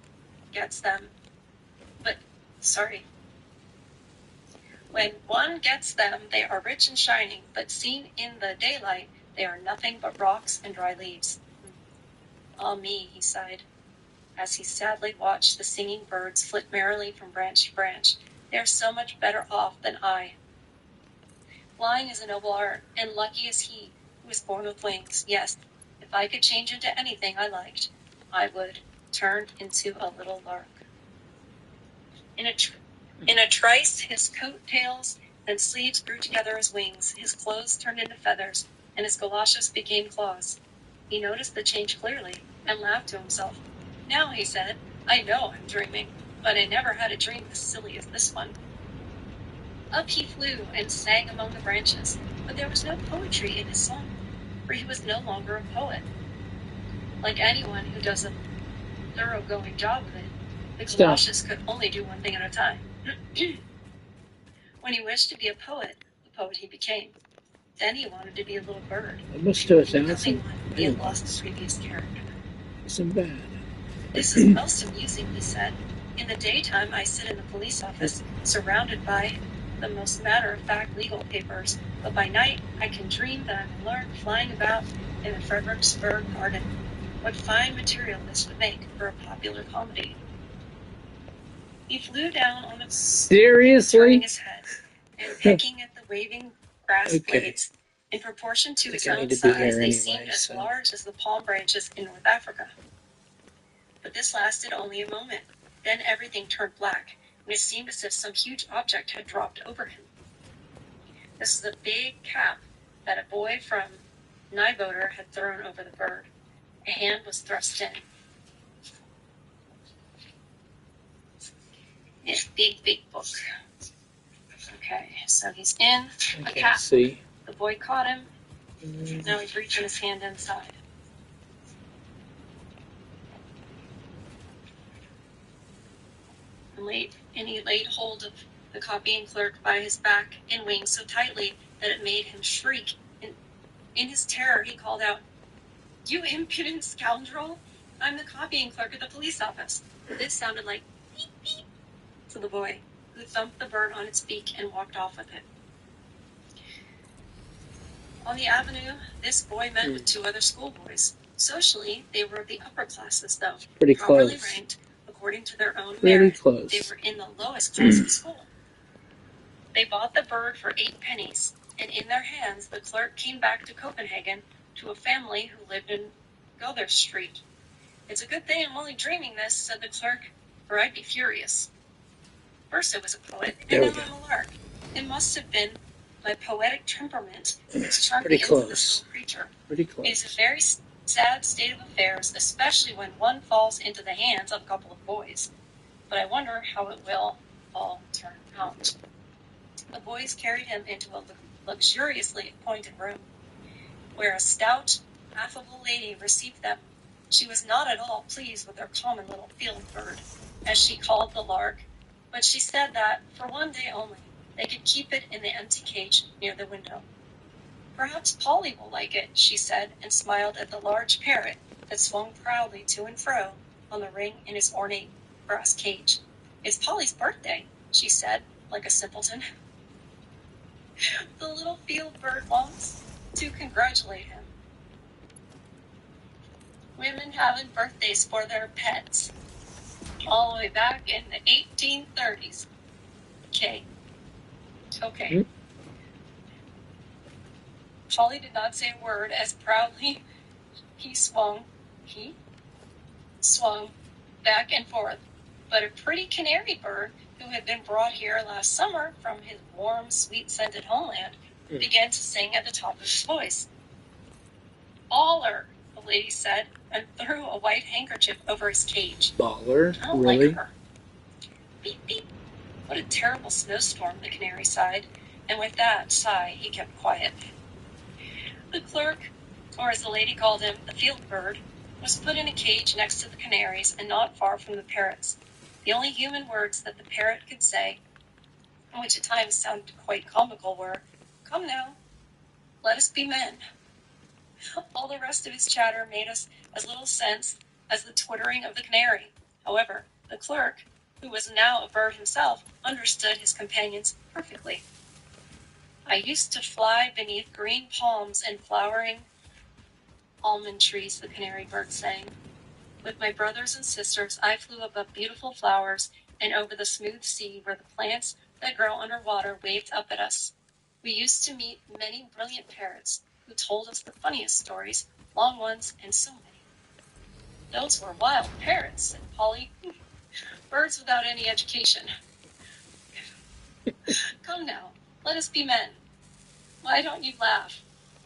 When one gets them, they are rich and shining, but seen in the daylight, they are nothing but rocks and dry leaves. Ah me, he sighed, as he sadly watched the singing birds flit merrily from branch to branch. They are so much better off than I. Flying is a noble art, and lucky is he who is born with wings. Yes, if I could change into anything I liked, I would turn into a little lark. In a trice, his coat tails and sleeves grew together as wings, his clothes turned into feathers, and his galoshes became claws. He noticed the change clearly, and laughed to himself. Now, he said, I know I'm dreaming, but I never had a dream as silly as this one. Up he flew and sang among the branches, but there was no poetry in his song, for he was no longer a poet. Like anyone who does a thoroughgoing job of it, the galoshes could only do one thing at a time. When he wished to be a poet he became. Then he wanted to be a little bird. Almost to 1,000 Nothing he had lost megawatts. the previous character. Isn't bad. This is most amusing, he said. In the daytime, I sit in the police office, surrounded by the most matter-of-fact legal papers, but by night, I can dream that I'm a lark flying about in the Fredericksburg garden. What fine material this would make for a popular comedy. He flew down on a Seriously? turning his head and pecking at the waving grass blades. In proportion to his own size, they seemed as large as the palm branches in North Africa. But this lasted only a moment. Then everything turned black, and it seemed as if some huge object had dropped over him. This is a big cap that a boy from Nyboder had thrown over the bird. A hand was thrust in. It's big book. Okay, so he's in a cap. See. The boy caught him. Now he's reaching his hand inside. And he laid hold of the copying clerk by his back and wings so tightly that it made him shriek. In his terror, he called out, "You impudent scoundrel! I'm the copying clerk at the police office." This sounded like beep, beep to the boy, who thumped the bird on its beak and walked off with it. On the avenue, this boy met with two other schoolboys. Socially, they were of the upper classes, though. Pretty properly close. ranked according to their own Pretty merit. close. They were in the lowest class of school. They bought the bird for 8 pennies, and in their hands the clerk came back to Copenhagen to a family who lived in Gother Street. "It's a good thing I'm only dreaming this," said the clerk, "for I'd be furious. First I was a poet, and now I'm a lark. It must have been my poetic temperament that's turned me into this little creature. Pretty close. It is a very sad state of affairs, especially when one falls into the hands of a couple of boys. But I wonder how it will all turn out." The boys carried him into a luxuriously appointed room, where a stout, affable lady received them. She was not at all pleased with their common little field bird, as she called the lark, but she said that, for one day only, they could keep it in the empty cage near the window. "Perhaps Polly will like it," she said, and smiled at the large parrot that swung proudly to and fro on the ring in his ornate brass cage. "It's Polly's birthday," she said, like a simpleton. The little field bird wants to congratulate him. Women having birthdays for their pets. All the way back in the 1830s. Okay. Polly did not say a word as proudly he swung back and forth, but a pretty canary bird who had been brought here last summer from his warm, sweet-scented homeland began to sing at the top of his voice. "Baller," the lady said, and threw a white handkerchief over his cage. Baller? "I don't Really? like her." Beep, beep. What a terrible snowstorm, the canary sighed, and with that sigh he kept quiet. The clerk, or as the lady called him, the field bird, was put in a cage next to the canaries and not far from the parrots. The only human words that the parrot could say, which at times sounded quite comical, were, "Come now, let us be men." All the rest of his chatter made us as little sense as the twittering of the canary. However, the clerk, who was now a bird himself, understood his companions perfectly. "I used to fly beneath green palms and flowering almond trees," the canary bird sang. "With my brothers and sisters, I flew above beautiful flowers and over the smooth sea where the plants that grow underwater waved up at us. We used to meet many brilliant parrots who told us the funniest stories, long ones and so many." "Those were wild parrots," said Polly. "Birds without any education." "Come now, let us be men. Why don't you laugh?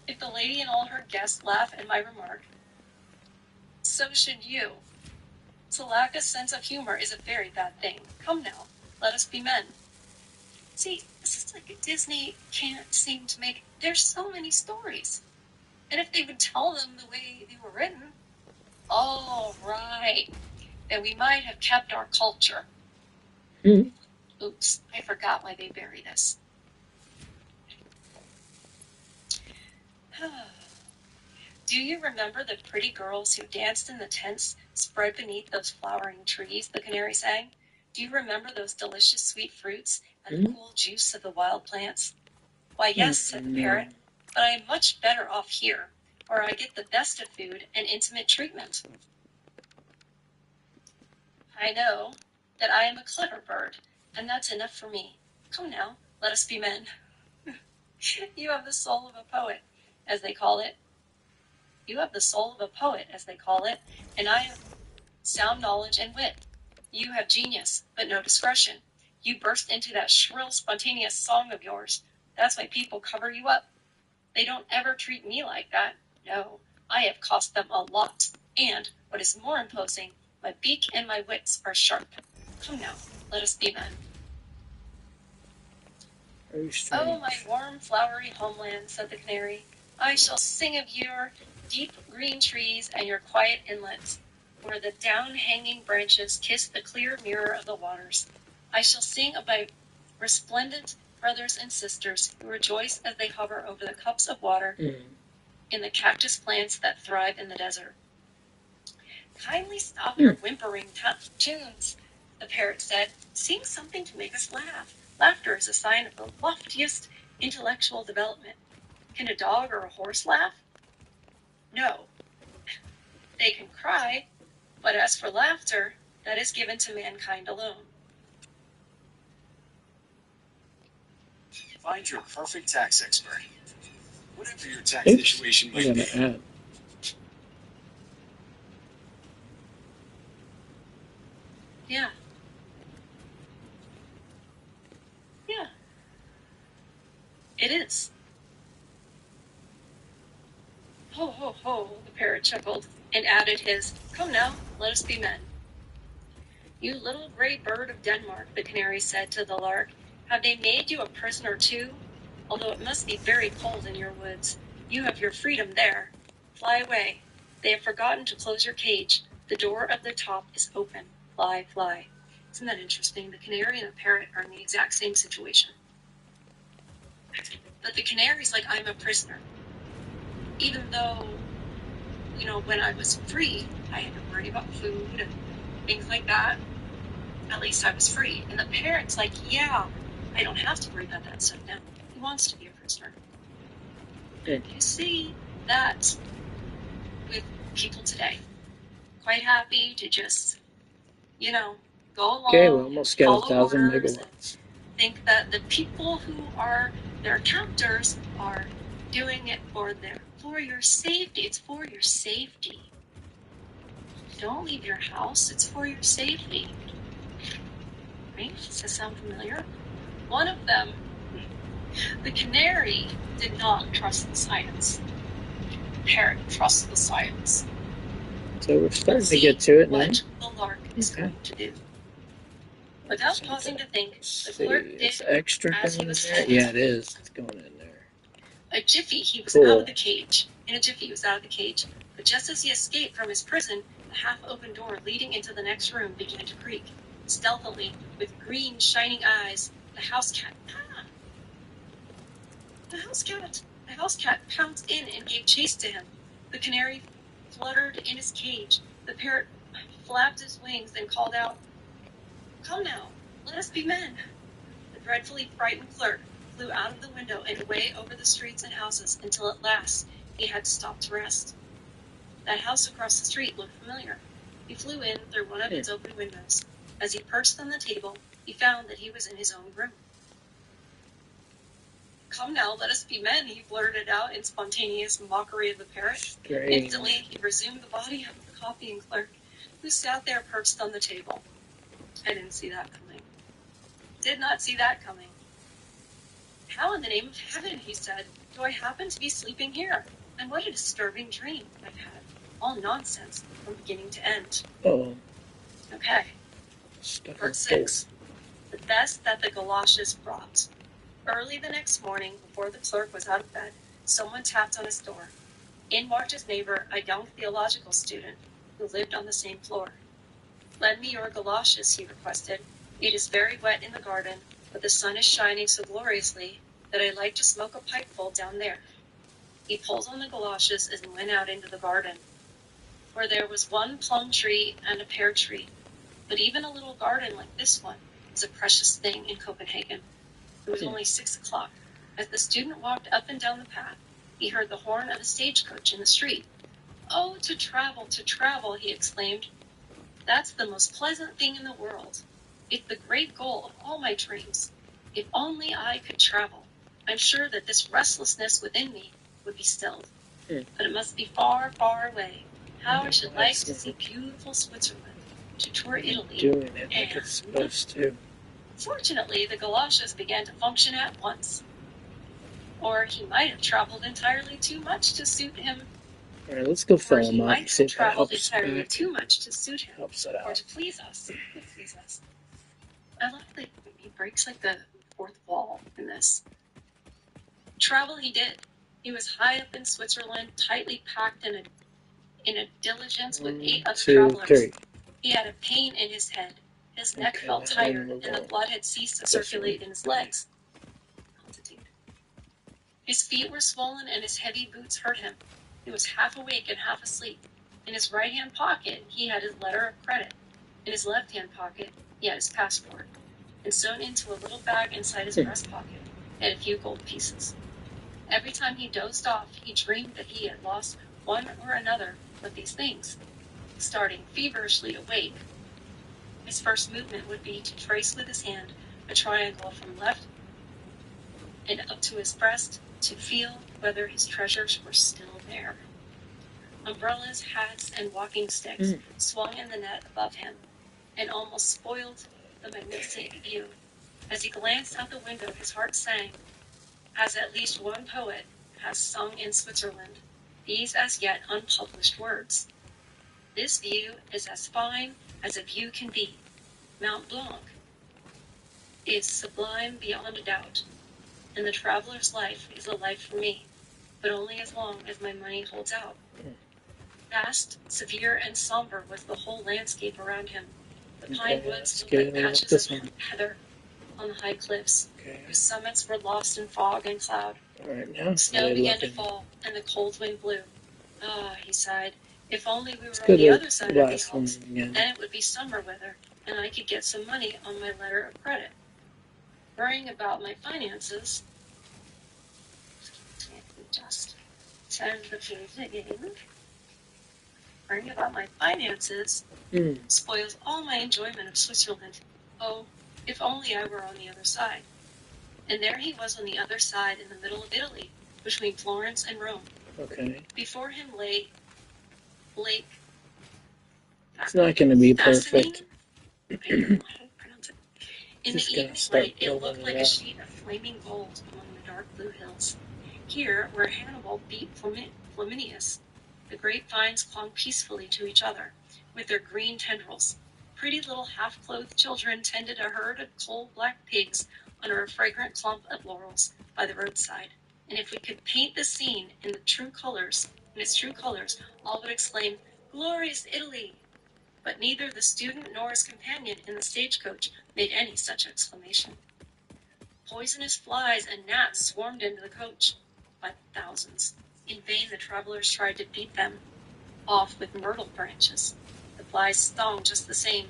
If the lady and all her guests laugh at my remark, so should you. To lack a sense of humor is a very bad thing. Come now, let us be men." See, this is like Disney can't seem to make. There's so many stories. And if they would tell them the way they were written, all right, then we might have kept our culture. Oops, I forgot why they bury this. "Do you remember the pretty girls who danced in the tents spread beneath those flowering trees?" the canary sang. "Do you remember those delicious sweet fruits and the cool juice of the wild plants?" "Why, yes," said the parrot, "but I am much better off here, where I get the best of food and intimate treatment. I know that I am a clever bird, and that's enough for me. Come now, let us be men. You have the soul of a poet, as they call it. You have the soul of a poet, as they call it, and I have sound knowledge and wit. You have genius, but no discretion. You burst into that shrill, spontaneous song of yours. That's why people cover you up. They don't ever treat me like that. No, I have cost them a lot. And, what is more imposing, my beak and my wits are sharp. Come now, let us be men." Very strange. "Oh, my warm, flowery homeland," said the canary, "I shall sing of your deep green trees and your quiet inlets, where the down-hanging branches kiss the clear mirror of the waters. I shall sing of my resplendent brothers and sisters who rejoice as they hover over the cups of water in the cactus plants that thrive in the desert." "Kindly stop your whimpering tunes," the parrot said. "Sing something to make us laugh. Laughter is a sign of the loftiest intellectual development. Can a dog or a horse laugh? No. They can cry, but as for laughter, that is given to mankind alone." Find your perfect tax expert. Whatever your tax Oops, situation I might got be. an ad. Yeah. Yeah. It is. "Ho, ho, ho," the parrot chuckled, and added his, "Come now, let us be men." "You little gray bird of Denmark," the canary said to the lark, "have they made you a prisoner too? Although it must be very cold in your woods, you have your freedom there. Fly away. They have forgotten to close your cage. The door of the top is open. Fly, fly." Isn't that interesting? The canary and the parrot are in the exact same situation. But the canary's like, "I'm a prisoner." Even though, when I was free, I had to worry about food and things like that. At least I was free. And the parrot's like, "Yeah, I don't have to worry about that stuff now." He wants to be a prisoner. You see that with people today. Quite happy to just, go along, Okay, we almost got follow 1,000 orders, and megawatts. think that the people who are their captors are doing it for your safety. It's for your safety. Don't leave your house. It's for your safety. Right? Does that sound familiar? One of them, the canary, did not trust the science. The parrot trusts the science. So we're starting Let's to see get to it now. what the lark is Okay. going to do. Without pausing to think, the See, clerk is did extra as he going in was there? told. Yeah, it is. It's going in there. A jiffy he was Cool. out of the cage. In a jiffy he was out of the cage. But just as he escaped from his prison, the half-open door leading into the next room began to creak. Stealthily, with green, shining eyes, the house cat pounced in and gave chase to him. The canary fluttered in his cage. The parrot flapped his wings and called out, "Come now, let us be men." The dreadfully frightened clerk flew out of the window and away over the streets and houses until at last he had to stop to rest. That house across the street looked familiar. He flew in through one of its open windows. As he perched on the table, he found that he was in his own room. "Come now, let us be men," he blurted out in spontaneous mockery of the parrot. Strange. Instantly, he resumed the body of the copying clerk, who sat there perched on the table. I didn't see that coming. Did not see that coming. "How in the name of heaven," he said, "do I happen to be sleeping here? And what a disturbing dream I've had. All nonsense from beginning to end." Oh, Okay. stuff Part in 6. The best that the galoshes brought. Early the next morning, before the clerk was out of bed, someone tapped on his door. In marched his neighbor, a young theological student who lived on the same floor. "Lend me your galoshes," he requested. "It is very wet in the garden, but the sun is shining so gloriously that I like to smoke a pipeful down there." He pulled on the galoshes and went out into the garden, where there was one plum tree and a pear tree. But even a little garden like this one is a precious thing in Copenhagen. It was only 6 o'clock. As the student walked up and down the path, he heard the horn of a stagecoach in the street. "Oh, to travel," he exclaimed. "That's the most pleasant thing in the world. It's the great goal of all my dreams. If only I could travel, I'm sure that this restlessness within me would be stilled. But it must be far, far away. How I should like to see beautiful Switzerland, to tour Italy, doing it like it's supposed to. Fortunately, the galoshes began to function at once. Or he might have traveled entirely too much to suit him. All right, let's go Or fill he him up might and see have if that traveled helps entirely back. too much to suit him. Helps it Or out. to please us. I love that he breaks like the fourth wall in this. Travel he did. He was high up in Switzerland, tightly packed in a diligence with 8 other 2, travelers. 3. He had a pain in his head. His neck Okay, felt that one tired, will and the go. blood had ceased to This circulate one. in his legs. Altitude. His feet were swollen, and his heavy boots hurt him. He was half awake and half asleep. In his right-hand pocket, he had his letter of credit. In his left-hand pocket, he had his passport. And sewn into a little bag inside his breast pocket, he had a few gold pieces. Every time he dozed off, he dreamed that he had lost one or another of these things. Starting feverishly awake, his first movement would be to trace with his hand a triangle from left and up to his breast to feel whether his treasures were still there. Umbrellas, hats, and walking sticks swung in the net above him and almost spoiled the magnificent view. As he glanced out the window, his heart sang, as at least one poet has sung in Switzerland, these as yet unpublished words. "This view is as fine as a view can be. Mount Blanc is sublime beyond a doubt, and the traveler's life is a life for me, but only as long as my money holds out." Vast, severe, and somber was the whole landscape around him. The pine woods looked like patches of heather on the high cliffs, whose summits were lost in fog and cloud. Alright, now Snow began to fall, and the cold wind blew. "Ah," he sighed, "if only we were on go the to other side the of the last one Alps, again. then it would be summer weather, and I could get some money on my letter of credit. Worrying about my finances." Just turn the page again. "Worrying about my finances spoils all my enjoyment of Switzerland. Oh, if only I were on the other side." And there he was on the other side, in the middle of Italy, between Florence and Rome. Okay. Before him lay Lake. It's not going to be perfect. I don't know how to pronounce it. In the Just gonna evening start light, it building looked it like a up. sheet of flaming gold among the dark blue hills. Here, where Hannibal beat Flaminius, the grapevines clung peacefully to each other, with their green tendrils. Pretty little half-clothed children tended a herd of coal-black pigs under a fragrant clump of laurels by the roadside. And if we could paint this scene in its true colors, all would exclaim, "Glorious Italy!" But neither the student nor his companion in the stagecoach made any such exclamation. Poisonous flies and gnats swarmed into the coach by thousands. In vain the travelers tried to beat them off with myrtle branches. The flies stung just the same.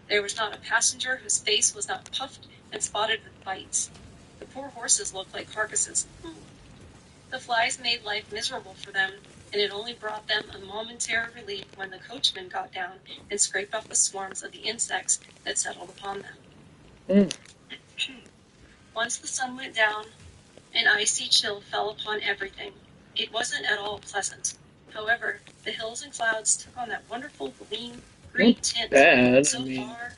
There was not a passenger whose face was not puffed and spotted with bites. The poor horses looked like carcasses. The flies made life miserable for them, and it only brought them a momentary relief when the coachman got down and scraped off the swarms of the insects that settled upon them. Once the sun went down, an icy chill fell upon everything. It wasn't at all pleasant. However, the hills and clouds took on that wonderful green tint, Bad. so far,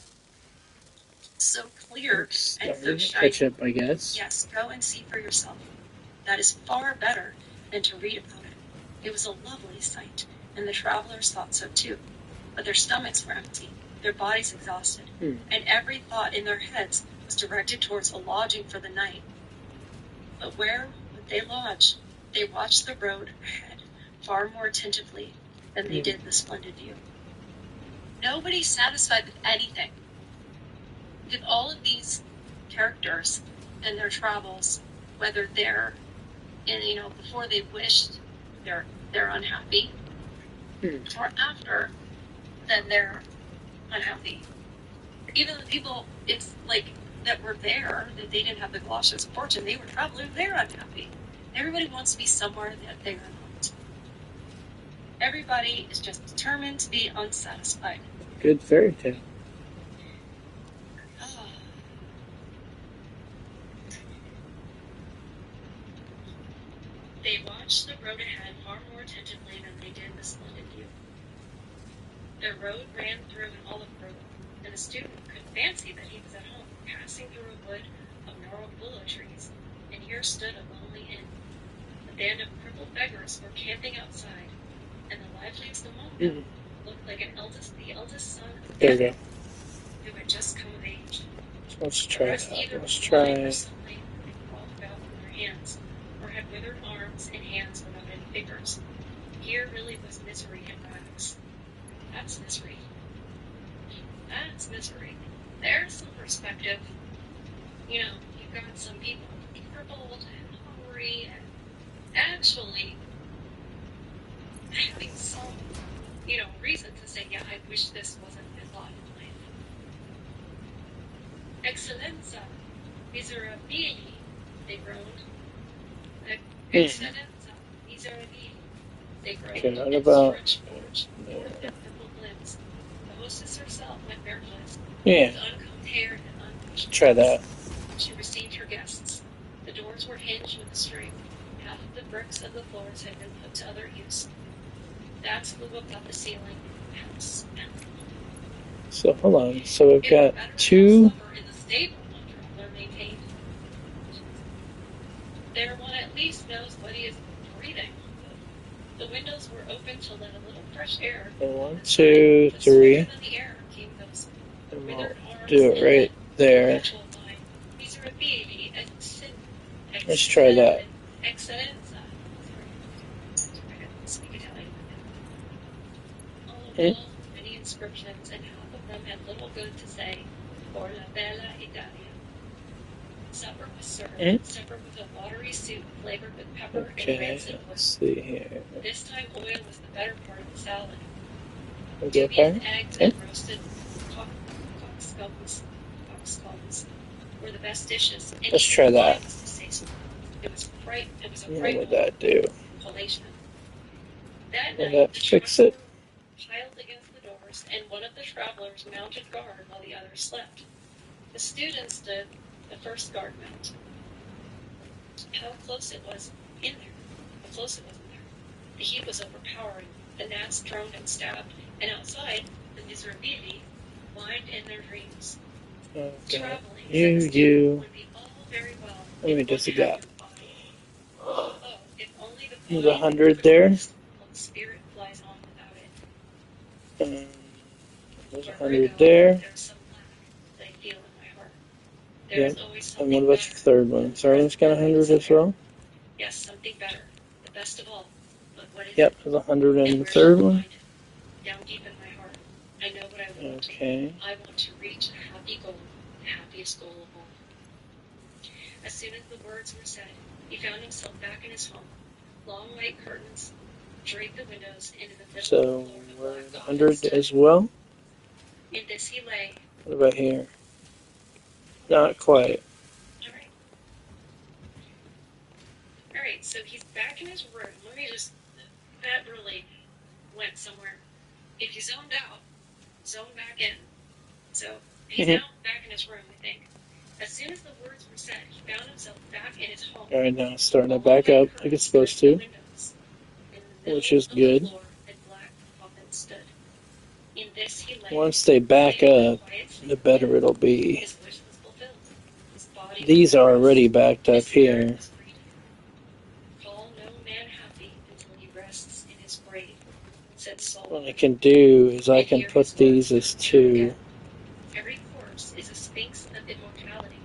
so clear, and so Starting to shiny. catch up, I guess. Yes, go and see for yourself. That is far better than to read about it. It was a lovely sight, and the travelers thought so too. But their stomachs were empty, their bodies exhausted, and every thought in their heads was directed towards a lodging for the night. But where would they lodge? They watched the road ahead far more attentively than they did the splendid view. Nobody's satisfied with anything. With all of these characters and their travels, whether they're before they wished they're unhappy, or after, then they're unhappy. Even the people that were there, that they didn't have the galoshes of fortune, they were travelers, they're unhappy. Everybody wants to be somewhere that they are not. Everybody is just determined to be unsatisfied. Good fairy tale. They watched the road ahead far more attentively than they did the splendid view. The road ran through an olive grove, and the student could fancy that he was at home, passing through a wood of gnarled willow trees, and here stood a lonely inn. A band of crippled beggars were camping outside, and the liveliest among them looked like the eldest son of There we Erin, go. who had just come of age. Let's The try rest that. either Let's were blind try. or suddenly crawled about with their hands, or had withered arms and hands without any fingers. Here really was misery in rags. That's misery. That's misery. There's some perspective. You've got some people crippled and hungry and actually having some, reason to say, yeah, I wish this wasn't my lot in life. Excellenza, miserabili, they groaned. Excellenza, miserabili, they groaned. Okay, what and about stretched forth their crippled limbs. The hostess herself went barefoot, Yeah, with uncombed hair and unwashed try clothes. that. She received her guests. The doors were hinged with a string. Half of the bricks of the floors had been put to other use. Bats flew about the ceiling. House. So hold on. So we've It got would better than a two. slumber in the stable, one traveler maintained. There one at least knows what he is breathing. The windows were open to let a little fresh air. One, two, But three. sweeter than the air came those And we'll withered arms do it and right there. perpetual line. Miserabili et sin. Let's try that. Excellenza. I don't speak Italian. On the Mm. wall, many inscriptions, and half of them had little good to say for la bella Italia. Supper was served. Supper was a watery soup flavored with pepper and Okay, rancid let's wood. see here. This time oil was the better part of the salad. We'll go Dubious fire. eggs Okay. and roasted cockscombs were the best dishes. And Let's even try the wine that. was distasteful. It was a What frightful would that do? collation. That Will night, that the fix trucks it? were piled against the doors, and one of the travelers mounted guard while the others slept. The student stood the first guard mount. How close it was in there. How close it was in there. The heat was overpowering. The gnats droned and stabbed, and outside, the miserabili whined in their dreams. Okay. Traveling, said the student, would be all very well How many if does one it had got? your body. Oh, if only the There's body 100 could there. rest, while the spirit flies on without it. There's Wherever I 100 go, there. there's some lack that I feel in my heart. There Yep. is always And something what about better. the third one? Third one's got 100 as well? Yes, something better. The best of all. But what is Yep, it? there's 100 in And the where shall I third one. find it? Down deep in my heart. I know what I Okay. I want to reach a happy goal, the happiest goal of all. As soon as the words were said, he found himself back in his home. Long white curtains draped the windows into the middle So of the floor. we're at 100 as well. In this he lay. What about here? Not quite. All right, so he's back in his room. Let me just, that really went somewhere. If you zoned out, zone back in. So he's now back in his room, I think. As soon as the words were said, he found himself back in his home. Alright, now it's starting to back up like it's supposed to, which is good. Once they back up, the better it'll be. These are already backed up here. What I can do is I can put these as 2.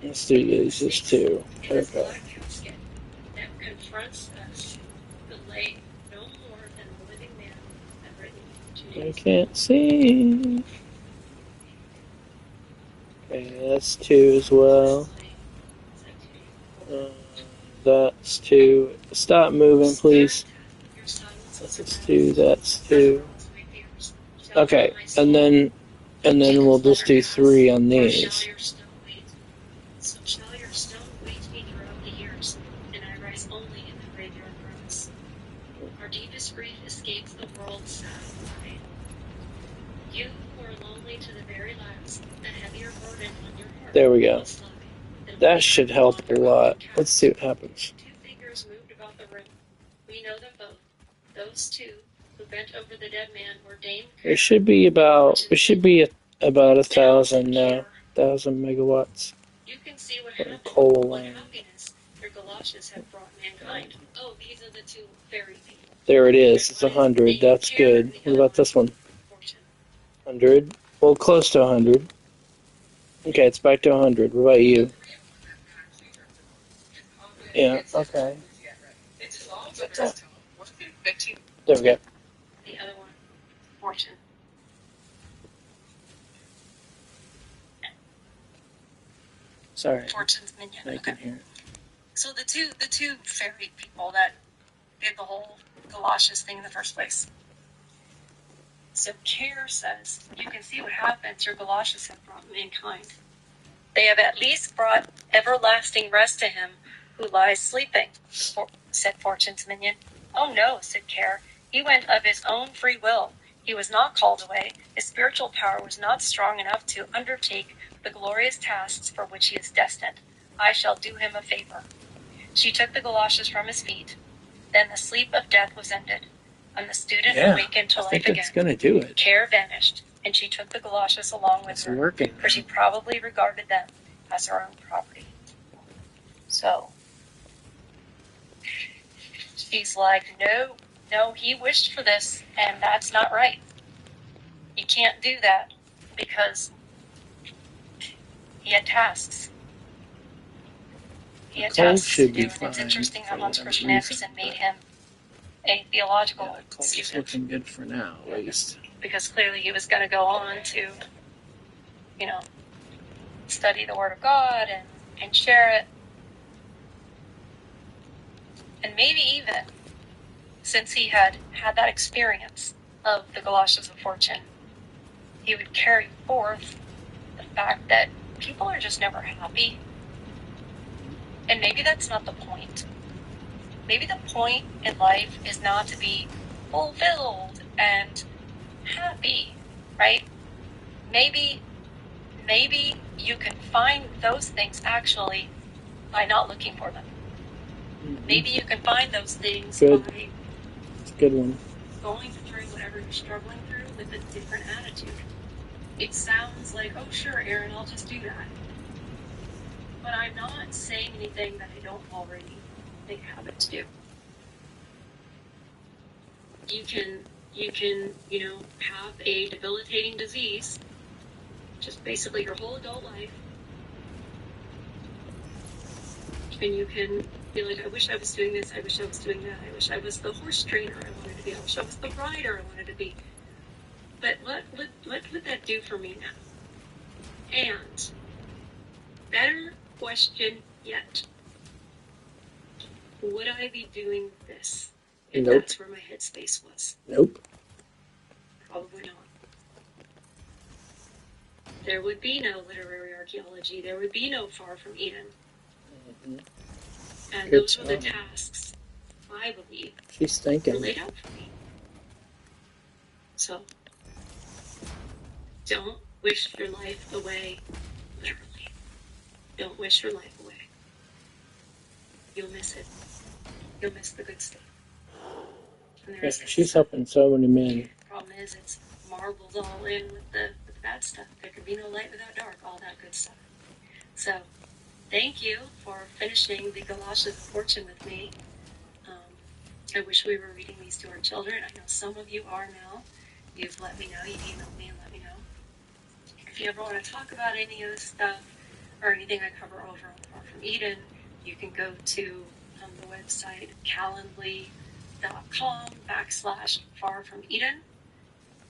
Let's do these as 2. Okay. I can't see. Okay, that's 2 as well. That's 2. Stop moving, please. That's 2. That's 2. Okay, and then we'll just do 3 on these. So shall your stone wait me throughout the years, and I rise only in the graveyard grass. Our deepest grief escapes the world's sad cry. You who are lonely to the very last, a heavier burden on your heart. There we go. That should help a lot. Let's see what happens. 2 figures moved about the room. We know them both. Those 2 who bent over the dead man were Dame There should be about 1,000 now. 1,000 megawatts. You can see what happened. Coal What line. happiness your galoshes have brought mankind. Oh, these are the 2 fairy people. There it is. It's 100. That's good. What about this one? 100. Well, close to 100. Okay, it's back to 100. What about you? Yeah, okay. There we go. The other one, fortune. Sorry. Fortune's minion. I can hear it. So the two fairy people that did the whole galoshes thing in the first place. So Care says, you can see what happens your galoshes have brought mankind. They have at least brought everlasting rest to him who lies sleeping, said Fortune's minion. Oh no, said Care. He went of his own free will. He was not called away. His spiritual power was not strong enough to undertake the glorious tasks for which he is destined. I shall do him a favor. She took the galoshes from his feet. Then the sleep of death was ended, and the student awakened to life again. I think it's going to do it. Care vanished, and she took the galoshes along with her, working. For she probably regarded them as her own property. So, she's like, no, he wished for this, and that's not right. You can't do that, because he had tasks. He had tasks to do, and it's interesting that Hans Christian Andersen made him a theological student. Looking good for now, at least. Because clearly he was going to go on to, study the Word of God and share it. And maybe even, since he had that experience of the galoshes of fortune, he would carry forth the fact that people are just never happy. And maybe that's not the point. Maybe the point in life is not to be fulfilled and happy, right? Maybe you can find those things actually by not looking for them. Mm-hmm. Maybe you can find those things by it's a good one. Going through whatever you're struggling through with a different attitude. It sounds like, oh sure, Erin, I'll just do that. But I'm not saying anything that I don't already make a habit to do. You can, have a debilitating disease, just basically your whole adult life, and you can be like, I wish I was doing this, I wish I was doing that, I wish I was the horse trainer I wanted to be, I wish I was the rider I wanted to be. But what would that do for me now? And better question yet, would I be doing this if Nope. that's where my headspace was? Nope. Probably not. There would be no literary archaeology. There would be no Far From Eden. Mhm. And Good those were the job. tasks, I believe, She's were thinking. laid out for me. So, don't wish your life away, literally. Don't wish your life away. You'll miss it. You'll miss the good stuff. And there Yeah, is good she's stuff. helping so many men. Problem is, it's marbled all in with the bad stuff. There could be no light without dark, all that good stuff. So, thank you for finishing the Galoshes of Fortune with me. I wish we were reading these to our children. I know some of you are now. You've let me know. You've emailed me and let me know. If you ever want to talk about any of this stuff or anything I cover over on Far From Eden, you can go to the website calendly.com/Far From Eden.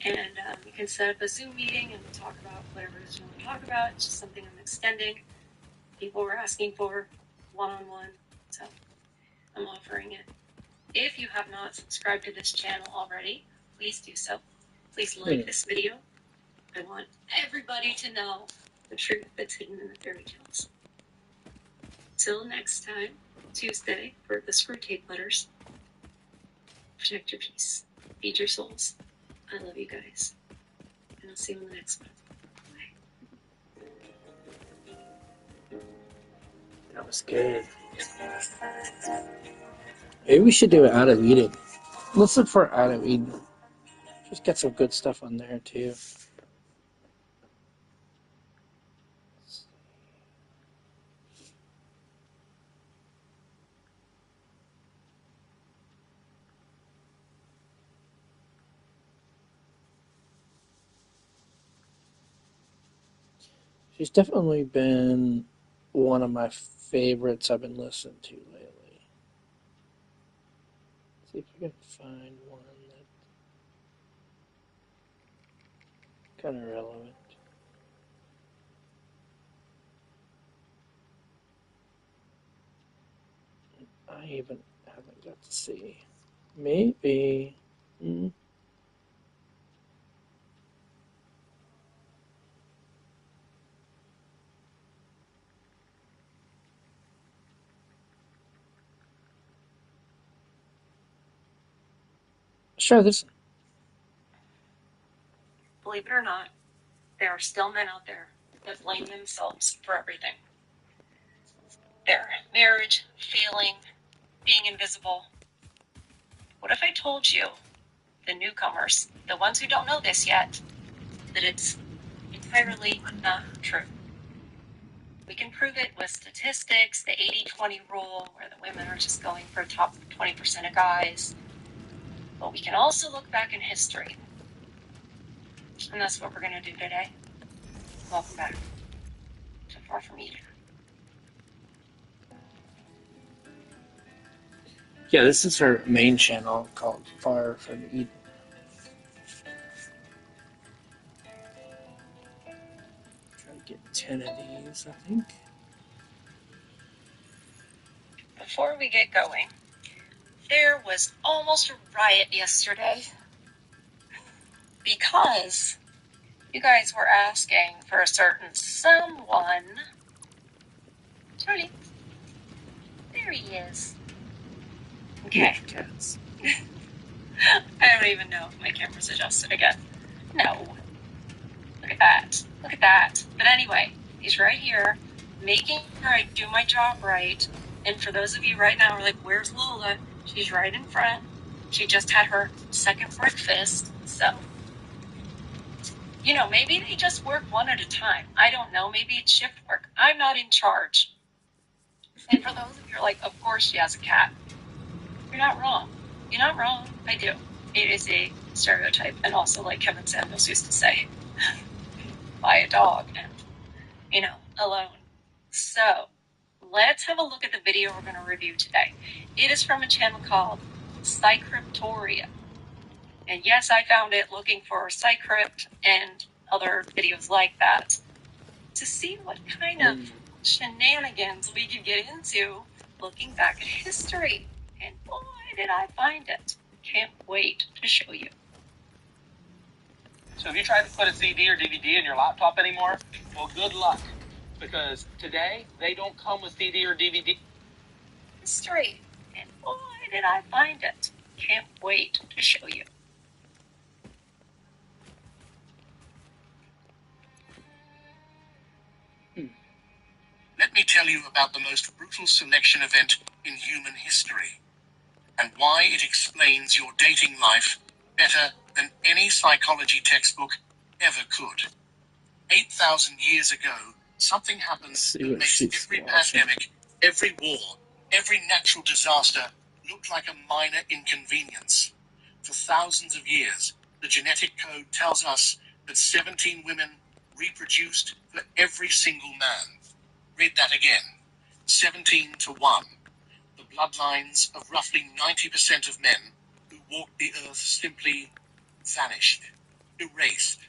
And you can set up a Zoom meeting and talk about whatever it is you want to talk about. It's just something I'm extending. People were asking for one-on-one, so I'm offering it. If you have not subscribed to this channel already, please do so. Please like this video. I want everybody to know the truth that's hidden in the fairy tales. Till next time, Tuesday, for the Screw Tape Letters. Protect your peace. Feed your souls. I love you guys. And I'll see you in the next one. That was good. Maybe we should do it Out of Eden. Let's look for Out of Eden. Just get some good stuff on there too. She's definitely been one of my favorites I've been listening to lately. Let's see if I can find one that's kind of relevant. I even haven't got to see. Maybe. Let's try this one. Believe it or not, there are still men out there that blame themselves for everything. Their marriage, failing, being invisible. What if I told you, the newcomers, the ones who don't know this yet, that it's entirely not true? We can prove it with statistics, the 80-20 rule, where the women are just going for top 20% of guys. But we can also look back in history. And that's what we're going to do today. Welcome back to Far From Eden. Yeah, this is her main channel called Far From Eden. Try to get 10 of these, I think. Before we get going, there was almost a riot yesterday because you guys were asking for a certain someone. Charlie, there he is. Okay. Cats. I don't even know if my camera's adjusted again. No. Look at that. Look at that. But anyway, he's right here, making sure I do my job right. And for those of you right now who are like, where's Lola? She's right in front. She just had her second breakfast. So, maybe they just work one at a time. I don't know. Maybe it's shift work. I'm not in charge. And for those of you who are like, of course she has a cat. You're not wrong. You're not wrong. I do. It is a stereotype. And also, like Kevin Samuels used to say, buy a dog and, alone. So, let's have a look at the video we're going to review today. It is from a channel called Psycryptoria. And yes, I found it looking for SciCrypt and other videos like that to see what kind of shenanigans we could get into looking back at history. And boy, did I find it. Can't wait to show you. So have you tried to put a CD or DVD in your laptop anymore? Well, good luck. Because today, they don't come with CD or DVD. History. And boy, did I find it. Can't wait to show you. Let me tell you about the most brutal selection event in human history, and why it explains your dating life better than any psychology textbook ever could. 8,000 years ago, something happened that makes every pandemic, every war, every natural disaster look like a minor inconvenience. For thousands of years, the genetic code tells us that 17 women reproduced for every single man. Read that again. 17 to 1. The bloodlines of roughly 90% of men who walked the earth simply vanished, erased.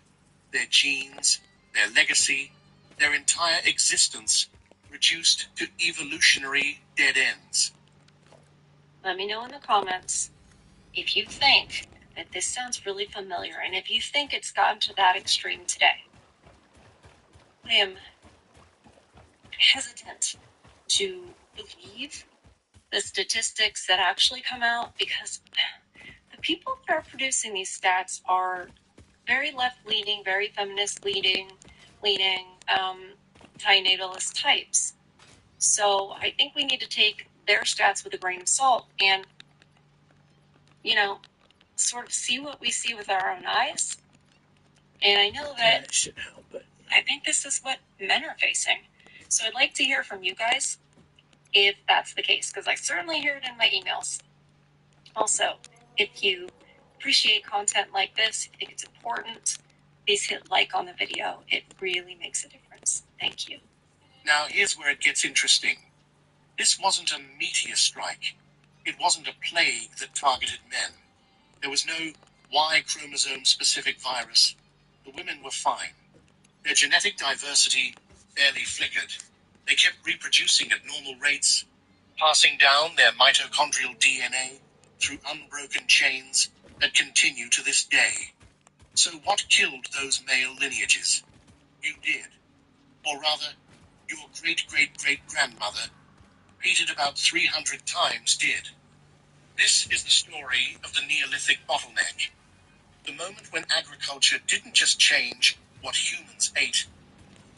Their genes, their legacy, their entire existence reduced to evolutionary dead ends. Let me know in the comments if you think that this sounds really familiar and if you think it's gotten to that extreme today. I am hesitant to believe the statistics that actually come out because the people that are producing these stats are very left-leaning, very feminist-leaning, antinatalist types. So I think we need to take their stats with a grain of salt and, sort of see what we see with our own eyes. And I know that That should help it. I think this is what men are facing. So I'd like to hear from you guys if that's the case, because I certainly hear it in my emails. Also, if you appreciate content like this, if you think it's important, please hit like on the video. It really makes a difference. Thank you. Now here's where it gets interesting. This wasn't a meteor strike. It wasn't a plague that targeted men. There was no Y chromosome specific virus. The women were fine. Their genetic diversity barely flickered. They kept reproducing at normal rates, passing down their mitochondrial DNA through unbroken chains that continue to this day. So what killed those male lineages? You did. Or rather, your great-great-great-grandmother, repeated about 300 times, did. This is the story of the Neolithic bottleneck. The moment when agriculture didn't just change what humans ate,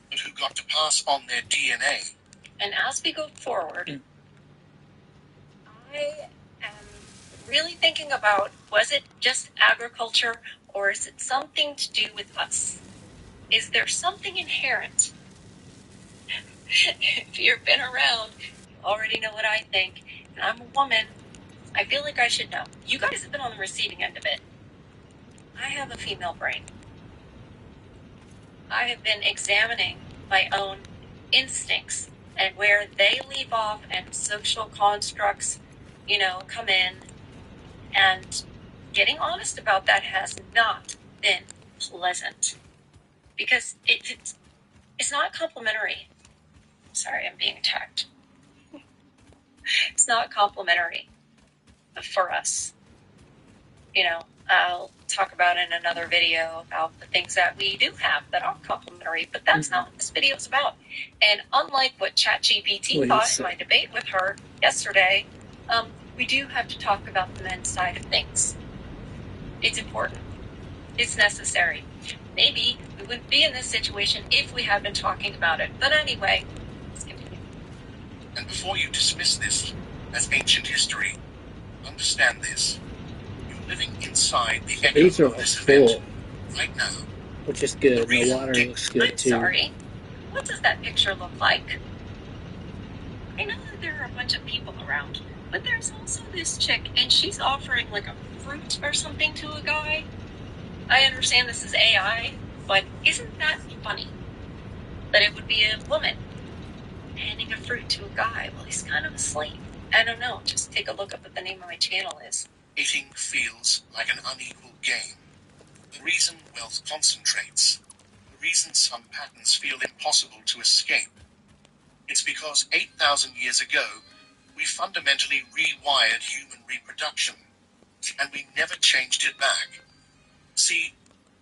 but who got to pass on their DNA. And as we go forward, I am really thinking about, was it just agriculture or is it something to do with us? Is there something inherent? If you've been around, you already know what I think. And I'm a woman. I feel like I should know. You guys have been on the receiving end of it. I have a female brain. I have been examining my own instincts and where they leave off and social constructs, come in. And getting honest about that has not been pleasant. Because it's not complimentary. Sorry, I'm being attacked. It's not complimentary for us. I'll talk about in another video about the things that we do have that are complimentary, but that's not what this video is about. And unlike what ChatGPT thought in my debate with her yesterday, we do have to talk about the men's side of things. It's important. It's necessary. Maybe we wouldn't be in this situation if we had been talking about it. But anyway, let's continue. And before you dismiss this as ancient history, understand this. You're living inside the echo of this event right now. Which is good. The water looks good too. I'm sorry. What does that picture look like? I know that there are a bunch of people around, but there's also this chick, and she's offering like a fruit or something to a guy. I understand this is AI, but isn't that funny? That it would be a woman handing a fruit to a guy while he's kind of asleep. I don't know. Just take a look up what the name of my channel is. mating feels like an unequal game. The reason wealth concentrates, the reason some patterns feel impossible to escape, it's because 8,000 years ago, we fundamentally rewired human reproduction, and we never changed it back. See,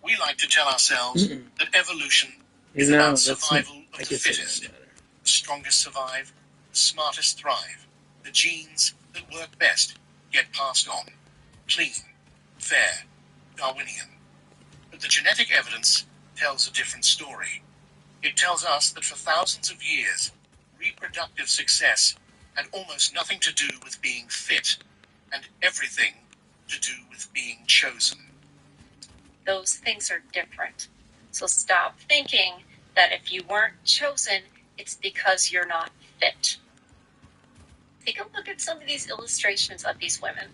we like to tell ourselves that evolution is about survival of the fittest. The strongest survive, the smartest thrive. The genes that work best get passed on. Clean, fair, Darwinian. But the genetic evidence tells a different story. It tells us that for thousands of years, reproductive success had almost nothing to do with being fit, and everything to do with being chosen. Those things are different. So stop thinking that if you weren't chosen, it's because you're not fit. Take a look at some of these illustrations of these women.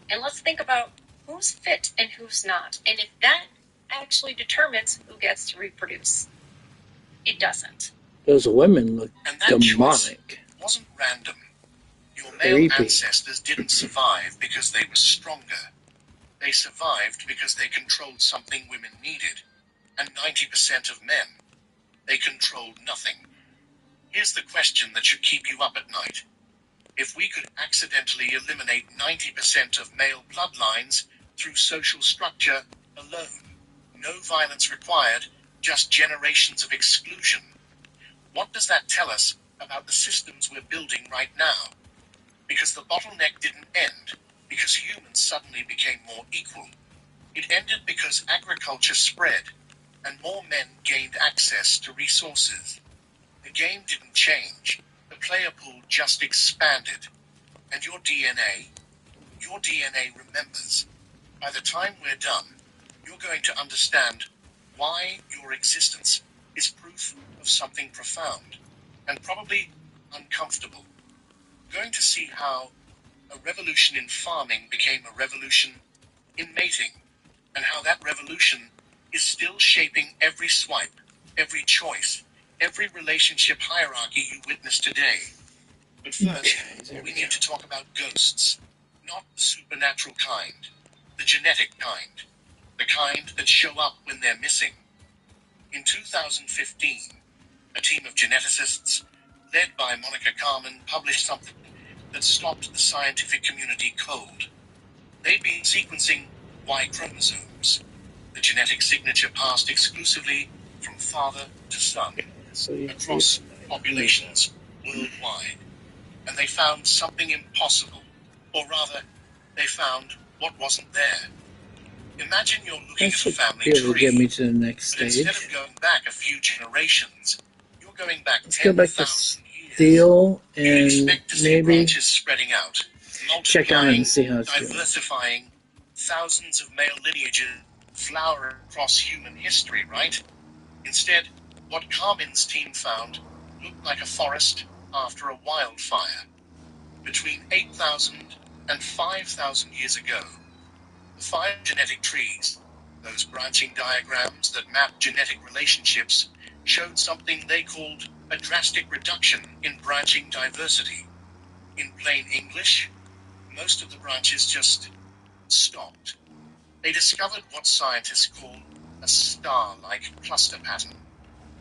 And let's think about who's fit and who's not. And if that actually determines who gets to reproduce. It doesn't. Those women look And that demonic. Choice wasn't random. Your male Creepy. ancestors didn't survive because they were stronger. They survived because they controlled something women needed. And 90% of men, they controlled nothing. Here's the question that should keep you up at night. If we could accidentally eliminate 90% of male bloodlines through social structure alone, no violence required, just generations of exclusion, what does that tell us about the systems we're building right now? Because the bottleneck didn't end because humans suddenly became more equal. It ended because agriculture spread and more men gained access to resources. The game didn't change. The player pool just expanded. And your DNA remembers. By the time we're done, you're going to understand why your existence is proof of something profound and probably uncomfortable. You're going to see how a revolution in farming became a revolution in mating, and how that revolution is still shaping every swipe, every choice, every relationship hierarchy you witness today. But first, we need to talk about ghosts. Not the supernatural kind, the genetic kind. The kind that show up when they're missing. In 2015, a team of geneticists, led by Monica Carmen, published something that stopped the scientific community cold. They'd been sequencing Y chromosomes, the genetic signature passed exclusively from father to son, across populations worldwide. And they found something impossible. Or rather, they found what wasn't there. Imagine you're looking at a family tree, get me to the next but stage. instead of going back a few generations, you're going back Let's go back to 10,000 years. steel You'd and expect to see maybe branches spreading out, check on it multiplying, and see how it's doing. diversifying, thousands of male lineages flower across human history, right? Instead, what Carmen's team found looked like a forest after a wildfire. Between 8,000 and 5,000 years ago, the 5 genetic trees, those branching diagrams that map genetic relationships, showed something they called a drastic reduction in branching diversity. In plain English, most of the branches just stopped. They discovered what scientists call a star-like cluster pattern,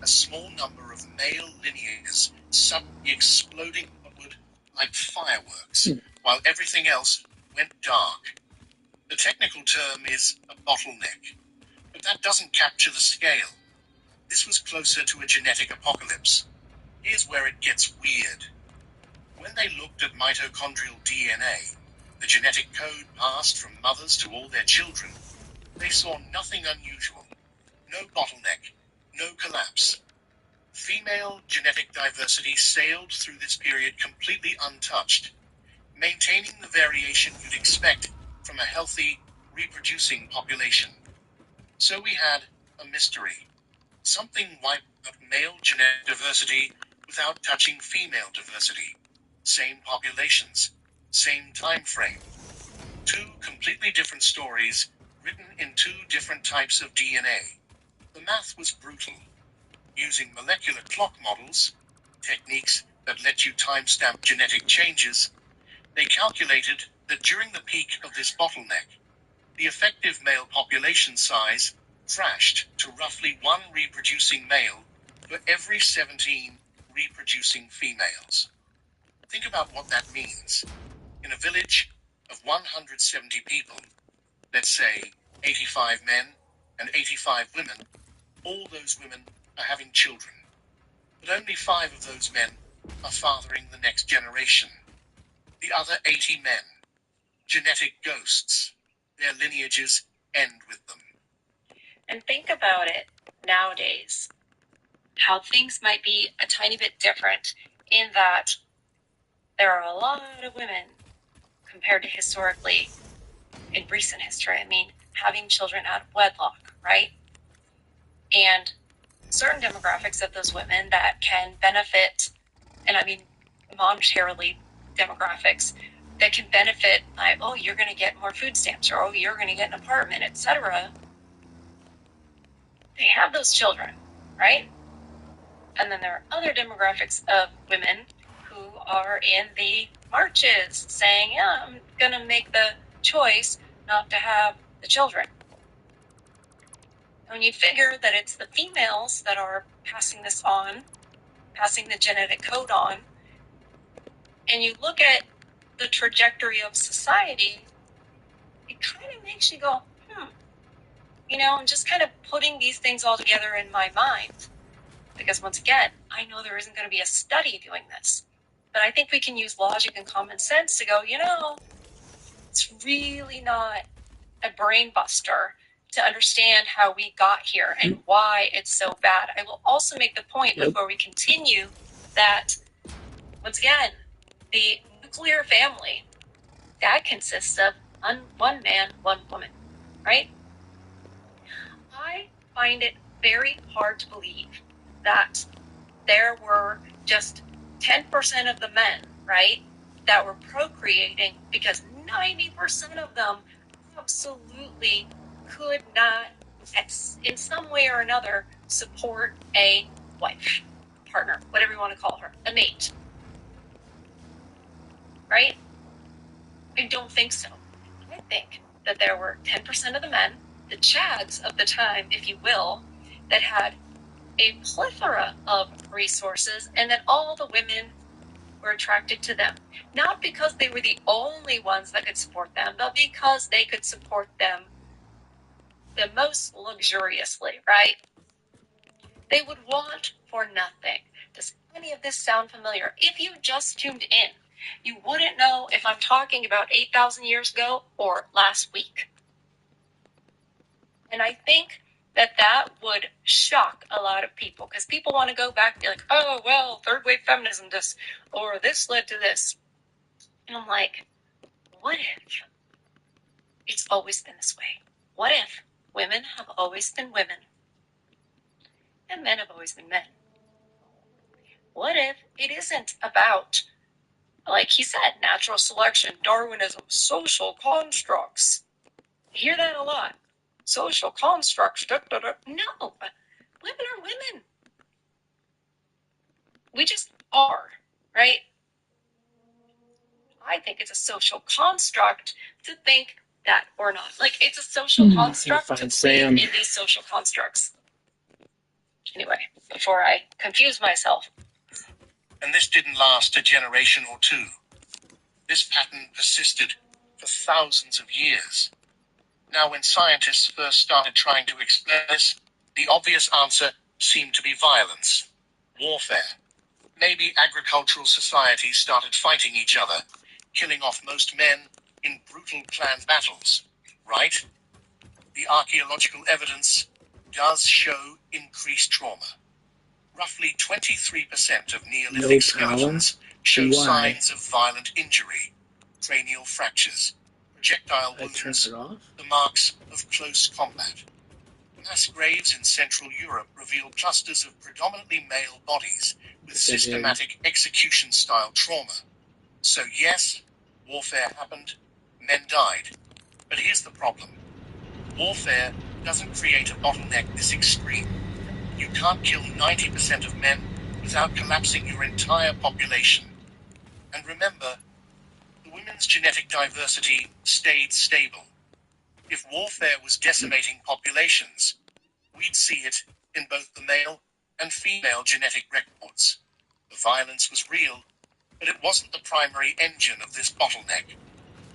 a small number of male lineages suddenly exploding upward like fireworks, while everything else went dark. The technical term is a bottleneck, but that doesn't capture the scale. This was closer to a genetic apocalypse. Here's where it gets weird. When they looked at mitochondrial DNA, the genetic code passed from mothers to all their children, they saw nothing unusual. No bottleneck, no collapse. Female genetic diversity sailed through this period completely untouched, maintaining the variation you'd expect from a healthy, reproducing population. So we had a mystery. Something wiped out male genetic diversity without touching female diversity. Same populations, same time frame. 2 completely different stories written in 2 different types of DNA. The math was brutal. Using molecular clock models, techniques that let you timestamp genetic changes, They calculated that during the peak of this bottleneck, the effective male population size crashed to roughly 1 reproducing male for every 17 reproducing females. Think about what that means. In a village of 170 people, let's say 85 men and 85 women, all those women are having children. But only 5 of those men are fathering the next generation. The other 80 men, genetic ghosts, their lineages end with them. And think about it nowadays, how things might be a tiny bit different in that there are a lot of women compared to historically in recent history. I mean, having children out of wedlock, right? And certain demographics of those women that can benefit, and I mean monetarily demographics that can benefit, like, oh, you're going to get more food stamps, or oh, you're going to get an apartment, etc. They have those children, right? And then there are other demographics of women who are in the marches saying, yeah, I'm going to make the choice not to have the children. When you figure that it's the females that are passing this on, passing the genetic code on, and you look at the trajectory of society, it kind of makes you go, I'm just kind of putting these things all together in my mind. Because once again, I know there isn't going to be a study doing this. But I think we can use logic and common sense to go, it's really not a brain buster to understand how we got here and why it's so bad. I will also make the point before we continue that, once again, the nuclear family, that consists of one man, one woman, right? I find it very hard to believe that there were just 10% of the men, right, that were procreating, because 90% of them absolutely could not, in some way or another, support a wife, partner, whatever you want to call her, a mate. Right? I don't think so. I think that there were 10% of the men, the Chads of the time, if you will, that had a plethora of resources, and that all the women were attracted to them. Not because they were the only ones that could support them, but because they could support them the most luxuriously, right? They would want for nothing. Does any of this sound familiar? If you just tuned in, you wouldn't know if I'm talking about 8,000 years ago or last week. And I think that would shock a lot of people, because people want to go back and be like, oh, well, third wave feminism, or this led to this. And I'm like, what if it's always been this way? What if women have always been women and men have always been men? What if it isn't about, like he said, natural selection, Darwinism, social constructs? You hear that a lot. Social constructs. No, women are women. We just are, right? I think it's a social construct to think that or not. Like, it's a social construct to believe in these social constructs. Anyway, before I confuse myself. And this didn't last a generation or two. This pattern persisted for thousands of years. Now, when scientists first started trying to explain this, the obvious answer seemed to be violence, warfare. Maybe agricultural societies started fighting each other, killing off most men in brutal clan battles, right? The archaeological evidence does show increased trauma. Roughly 23% of Neolithic skeletons show signs of violent injury, cranial fractures, projectile wounds, the marks of close combat. Mass graves in Central Europe reveal clusters of predominantly male bodies with systematic execution-style trauma. So yes, warfare happened, men died. But here's the problem. Warfare doesn't create a bottleneck this extreme. You can't kill 90% of men without collapsing your entire population. And remember, the women's genetic diversity stayed stable. If warfare was decimating populations, we'd see it in both the male and female genetic records. The violence was real, but it wasn't the primary engine of this bottleneck,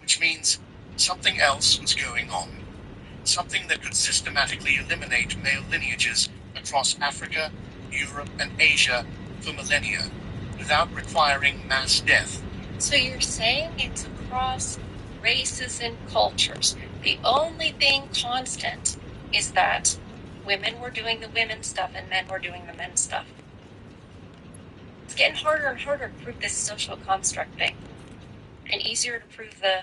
which means something else was going on. Something that could systematically eliminate male lineages across Africa, Europe, and Asia for millennia, without requiring mass death. So you're saying it's across races and cultures. The only thing constant is that women were doing the women stuff and men were doing the men stuff. It's getting harder and harder to prove this social construct thing, and easier to prove the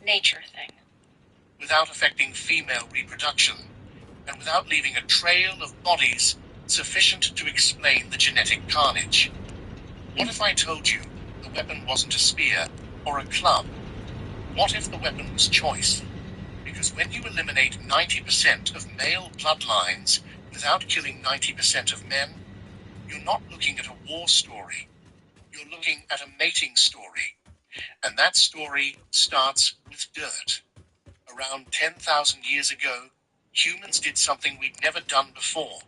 nature thing. Without affecting female reproduction, and without leaving a trail of bodies sufficient to explain the genetic carnage. What if I told you the weapon wasn't a spear or a club? What if the weapon was choice? Because when you eliminate 90% of male bloodlines without killing 90% of men, you're not looking at a war story. You're looking at a mating story. And that story starts with dirt. Around 10,000 years ago, humans did something we'd never done before.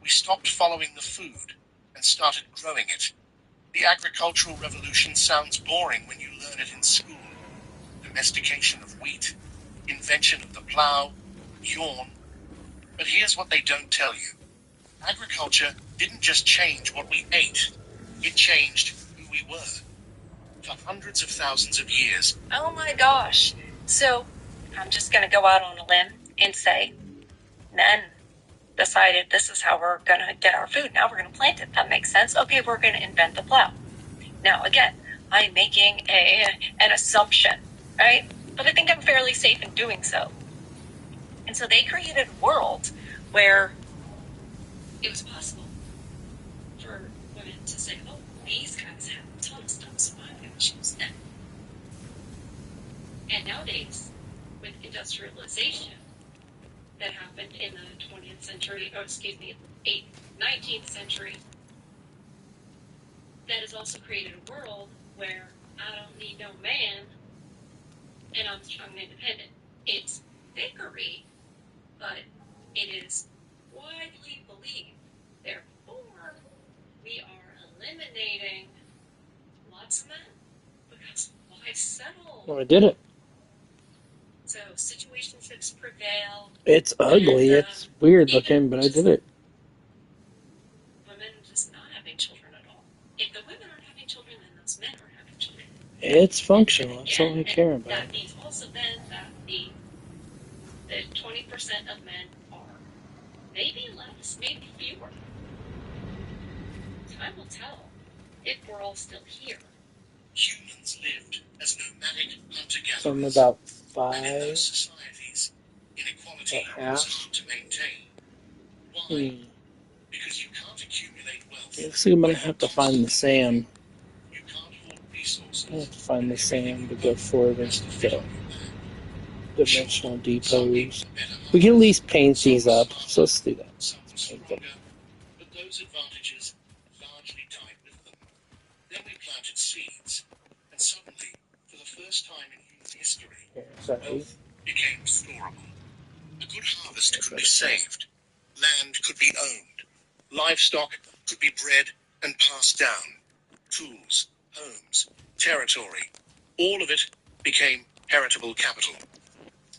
We stopped following the food and started growing it. The agricultural revolution sounds boring when you learn it in school. Domestication of wheat, invention of the plow, yawn. But here's what they don't tell you. Agriculture didn't just change what we ate, it changed who we were. For hundreds of thousands of years. Oh my gosh. So I'm just going to go out on a limb and say, men decided this is how we're going to get our food. Now we're going to plant it. That makes sense. Okay, we're going to invent the plow. Now, again, I'm making an assumption, right? But I think I'm fairly safe in doing so. And so they created a world where it was possible for women to say, oh, these guys have a ton of stuff, so I'm going to choose them. And nowadays, with industrialization that happened in the 20th century, 19th century, that has also created a world where I don't need no man and I'm strong and independent. It's vickery, but it is widely believed. Therefore, we are eliminating lots of men because why settle? Well, I did it. So situationships prevail. It's ugly. It's weird looking, but I did it. Women just not having children at all. If the women aren't having children, then those men aren't having children. It's functional. That's all I care about. That means also then that the 20% of men are maybe less, maybe fewer. Time will tell if we're all still here. Humans lived as nomadic hunter-gatherers. From about And in 5 those societies, inequality and a half. was hard to maintain. Why? Because you can't accumulate wealth. Looks like I'm gonna have to find the sand. You can't hoard resources. I have to find the sand to go forward into the dimensional depots. We can at least paint these up, so let's do that. Some were stronger, but those advantages largely died with them. Then we planted seeds, and suddenly, for the first time in human history, wealth became storable. A good harvest could be saved. Land could be owned. Livestock could be bred and passed down. Tools, homes, territory, all of it became heritable capital.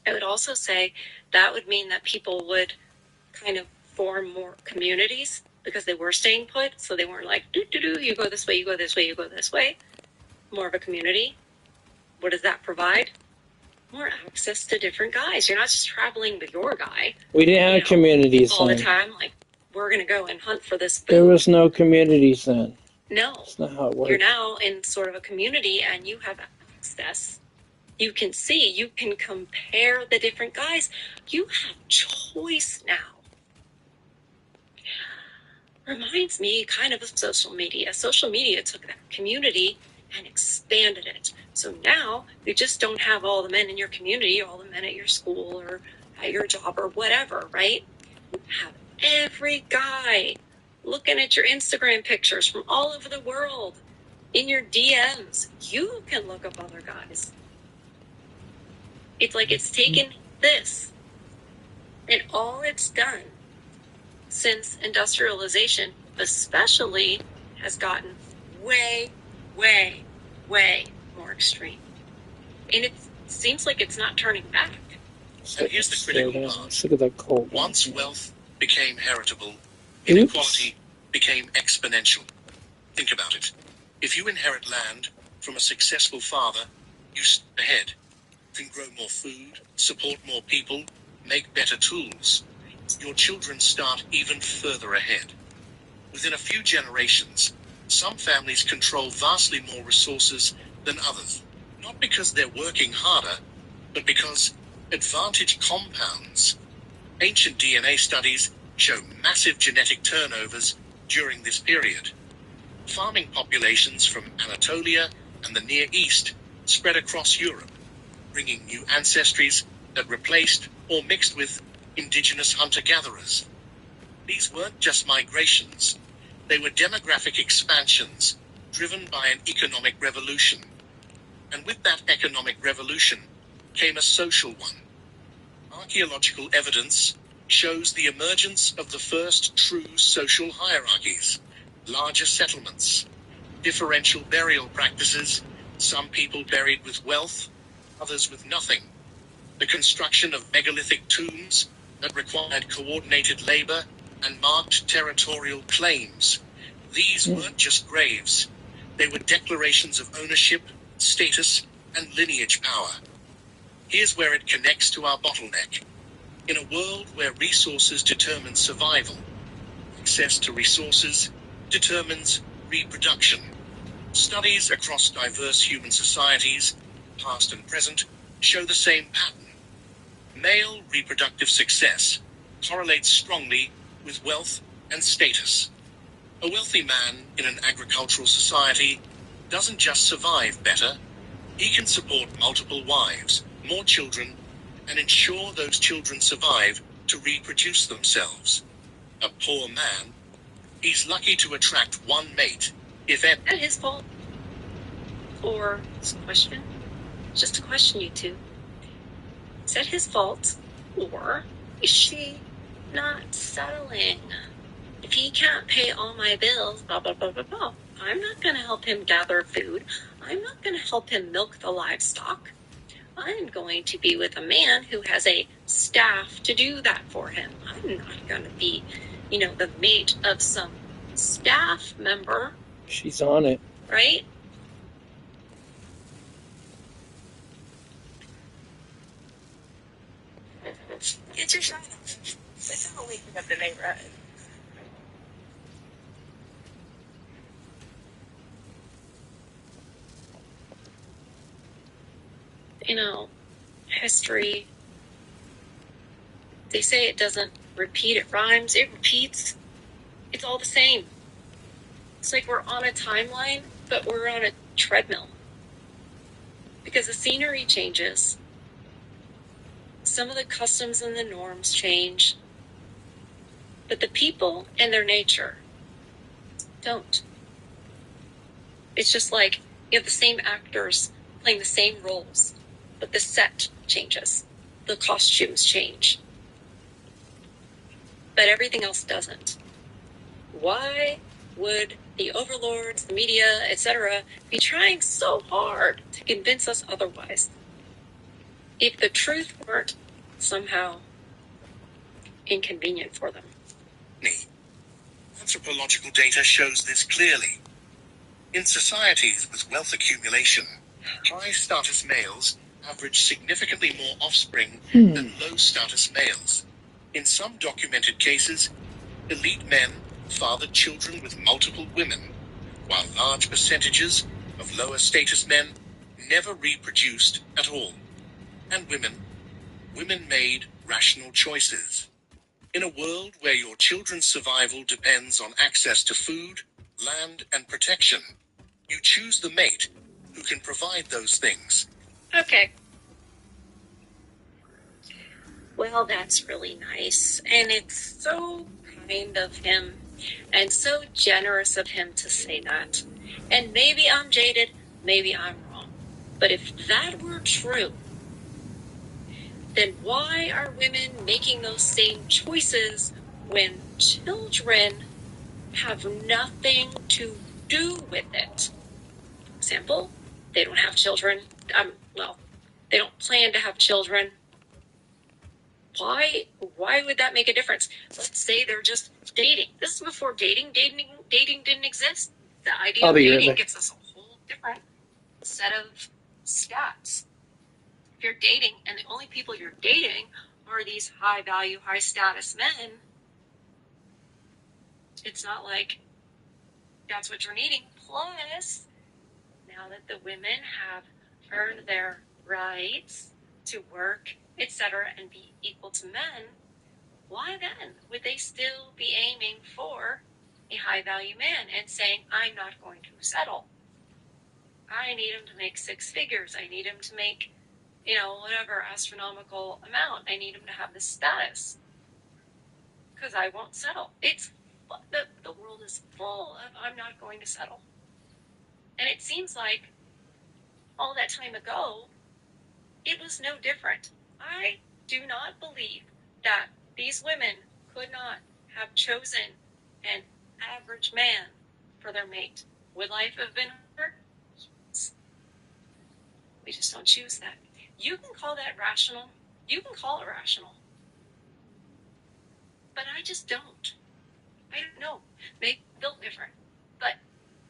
I would also say that would mean that people would kind of form more communities because they were staying put, so they weren't like, you go this way, you go this way, you go this way. More of a community. What does that provide? More access to different guys. You're not just traveling with your guy. We didn't have communities all the then. time. Like, we're going to go and hunt for this food. There was no communities then. No. That's not how it works. You're now in sort of a community and you have access. You can see, you can compare the different guys. You have choice now. Reminds me kind of social media. Social media took that community and expanded it. So now you just don't have all the men in your community, all the men at your school or at your job or whatever, right? You have every guy looking at your Instagram pictures from all over the world. In your DMs, you can look up other guys. It's like it's taken this, and all it's done since industrialization, especially, has gotten way, way, way more extreme. And it seems like it's not turning back. And here's the critical part. Look at that cold. Once wealth became heritable, inequality became exponential. Think about it. If you inherit land from a successful father, you step ahead. You can grow more food, support more people, make better tools. Your children start even further ahead. Within a few generations, some families control vastly more resources than others. Not because they're working harder, but because advantage compounds. Ancient DNA studies show massive genetic turnovers during this period. Farming populations from Anatolia and the Near East spread across Europe, bringing new ancestries that replaced or mixed with indigenous hunter-gatherers. These weren't just migrations. They were demographic expansions driven by an economic revolution. And with that economic revolution came a social one. Archaeological evidence shows the emergence of the first true social hierarchies, larger settlements, differential burial practices, some people buried with wealth, others with nothing, the construction of megalithic tombs that required coordinated labor and marked territorial claims. These weren't just graves. They were declarations of ownership, status, and lineage power. Here's where it connects to our bottleneck. In a world where resources determine survival, access to resources determines reproduction. Studies across diverse human societies, past and present, show the same pattern. Male reproductive success correlates strongly with wealth and status. A wealthy man in an agricultural society doesn't just survive better, he can support multiple wives, more children, and ensure those children survive to reproduce themselves. A poor man, he's lucky to attract one mate, if ever. Is that his fault? Or it's a question? Just a question, you two. Is that his fault? Or is she not settling? If he can't pay all my bills, blah, blah, blah, blah, blah, I'm not going to help him gather food. I'm not going to help him milk the livestock. I'm going to be with a man who has a staff to do that for him. I'm not going to be, the mate of some staff member. She's on it. Right? Get your shot off. Without waking up the neighborhood. History, they say it doesn't repeat, it rhymes, it repeats. It's all the same. It's like we're on a timeline, but we're on a treadmill. Because the scenery changes. Some of the customs and the norms change. But the people and their nature don't. It's just like you have the same actors playing the same roles, but the set changes. The costumes change. But everything else doesn't. Why would the overlords, the media, etc., be trying so hard to convince us otherwise? If the truth weren't somehow inconvenient for them. Anthropological data shows this clearly. In societies with wealth accumulation, high-status males average significantly more offspring than low-status males. In some documented cases, elite men fathered children with multiple women, while large percentages of lower-status men never reproduced at all. And women made rational choices. In a world where your children's survival depends on access to food, land, and protection, you choose the mate who can provide those things. Okay. Well, that's really nice. And it's so kind of him And so generous of him to say that. And maybe I'm jaded, maybe I'm wrong. But if that were true, then why are women making those same choices when children have nothing to do with it? For example, they don't have children. Well, they don't plan to have children. Why would that make a difference? Let's say they're just dating. This is before dating. Dating didn't exist. The idea of dating gives us a whole different set of stats. If you're dating and the only people you're dating are these high value, high status men, it's not like that's what you're needing. Plus, now that the women have earned their rights to work, etc., and be equal to men, why then would they still be aiming for a high value man and saying, I'm not going to settle? I need him to make six figures. I need him to make, whatever astronomical amount. I need him to have this status because I won't settle. The world is full of I'm not going to settle. And it seems like all that time ago, it was no different. I do not believe that these women could not have chosen an average man for their mate. Would life have been harder? Yes. We just don't choose that. You can call that rational. You can call it rational. But I just don't. I don't know. Maybe I'm built different.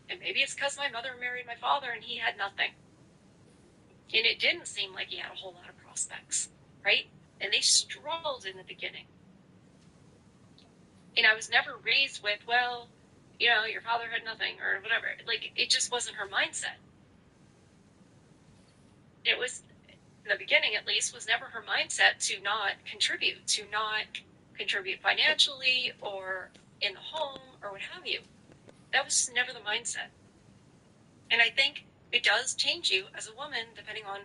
And maybe it's because my mother married my father and he had nothing. And it didn't seem like he had a whole lot of prospects, right? And they struggled in the beginning. And I was never raised with, well, your father had nothing or whatever. Like, it just wasn't her mindset. It was, in the beginning at least, was never her mindset to not contribute financially or in the home or what have you. That was never the mindset. And I think it does change you as a woman depending on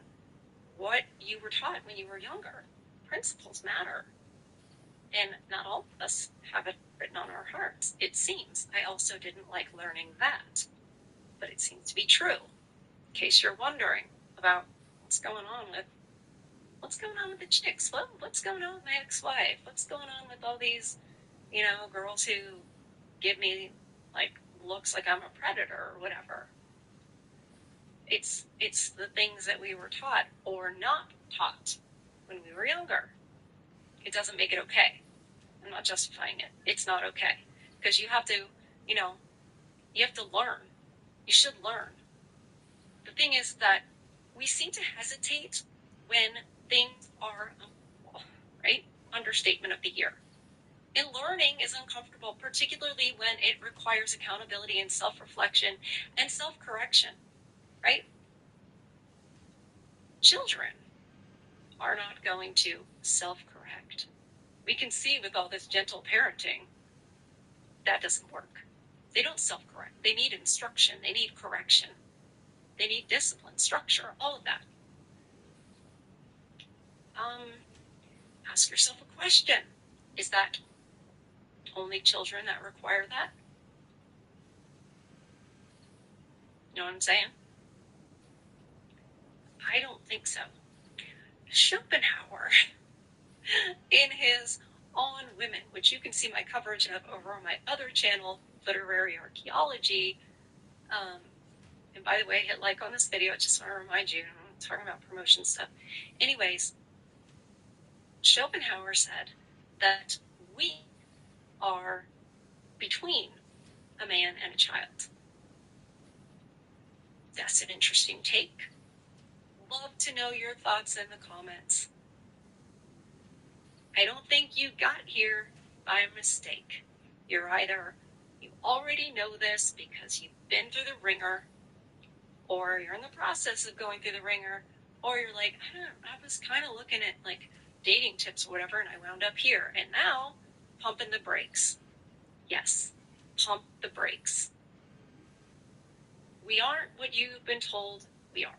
what you were taught when you were younger. Principles matter. And not all of us have it written on our hearts, it seems. I also didn't like learning that. But it seems to be true. In case you're wondering about what's going on with the chicks. What's going on with my ex-wife? What's going on with all these, girls who give me, looks like I'm a predator or whatever. It's the things that we were taught or not taught when we were younger. It doesn't make it okay. I'm not justifying it. It's not okay. Because you have to, you have to learn. You should learn. The thing is that we seem to hesitate when things are uncomfortable, right? Understatement of the year. And learning is uncomfortable, particularly when it requires accountability and self-reflection and self-correction, right? Children are not going to self-correct. We can see with all this gentle parenting, that doesn't work. They don't self-correct. They need instruction. They need correction. They need discipline, structure, all of that. Ask yourself a question. Is that only children that require that? You know what I'm saying? I don't think so. Schopenhauer, in his On Women, which you can see my coverage of over on my other channel, Literary Archeology, and by the way, hit like on this video. I just want to remind you, I'm talking about promotion stuff. Anyways, Schopenhauer said that we are between a man and a child. That's an interesting take. Love to know your thoughts in the comments. I don't think you got here by mistake. You already know this because you've been through the ringer, or you're in the process of going through the ringer, or you're like, I was kind of looking at dating tips or whatever, and I wound up here, and now pumping the brakes. Yes, pump the brakes. We aren't what you've been told we are.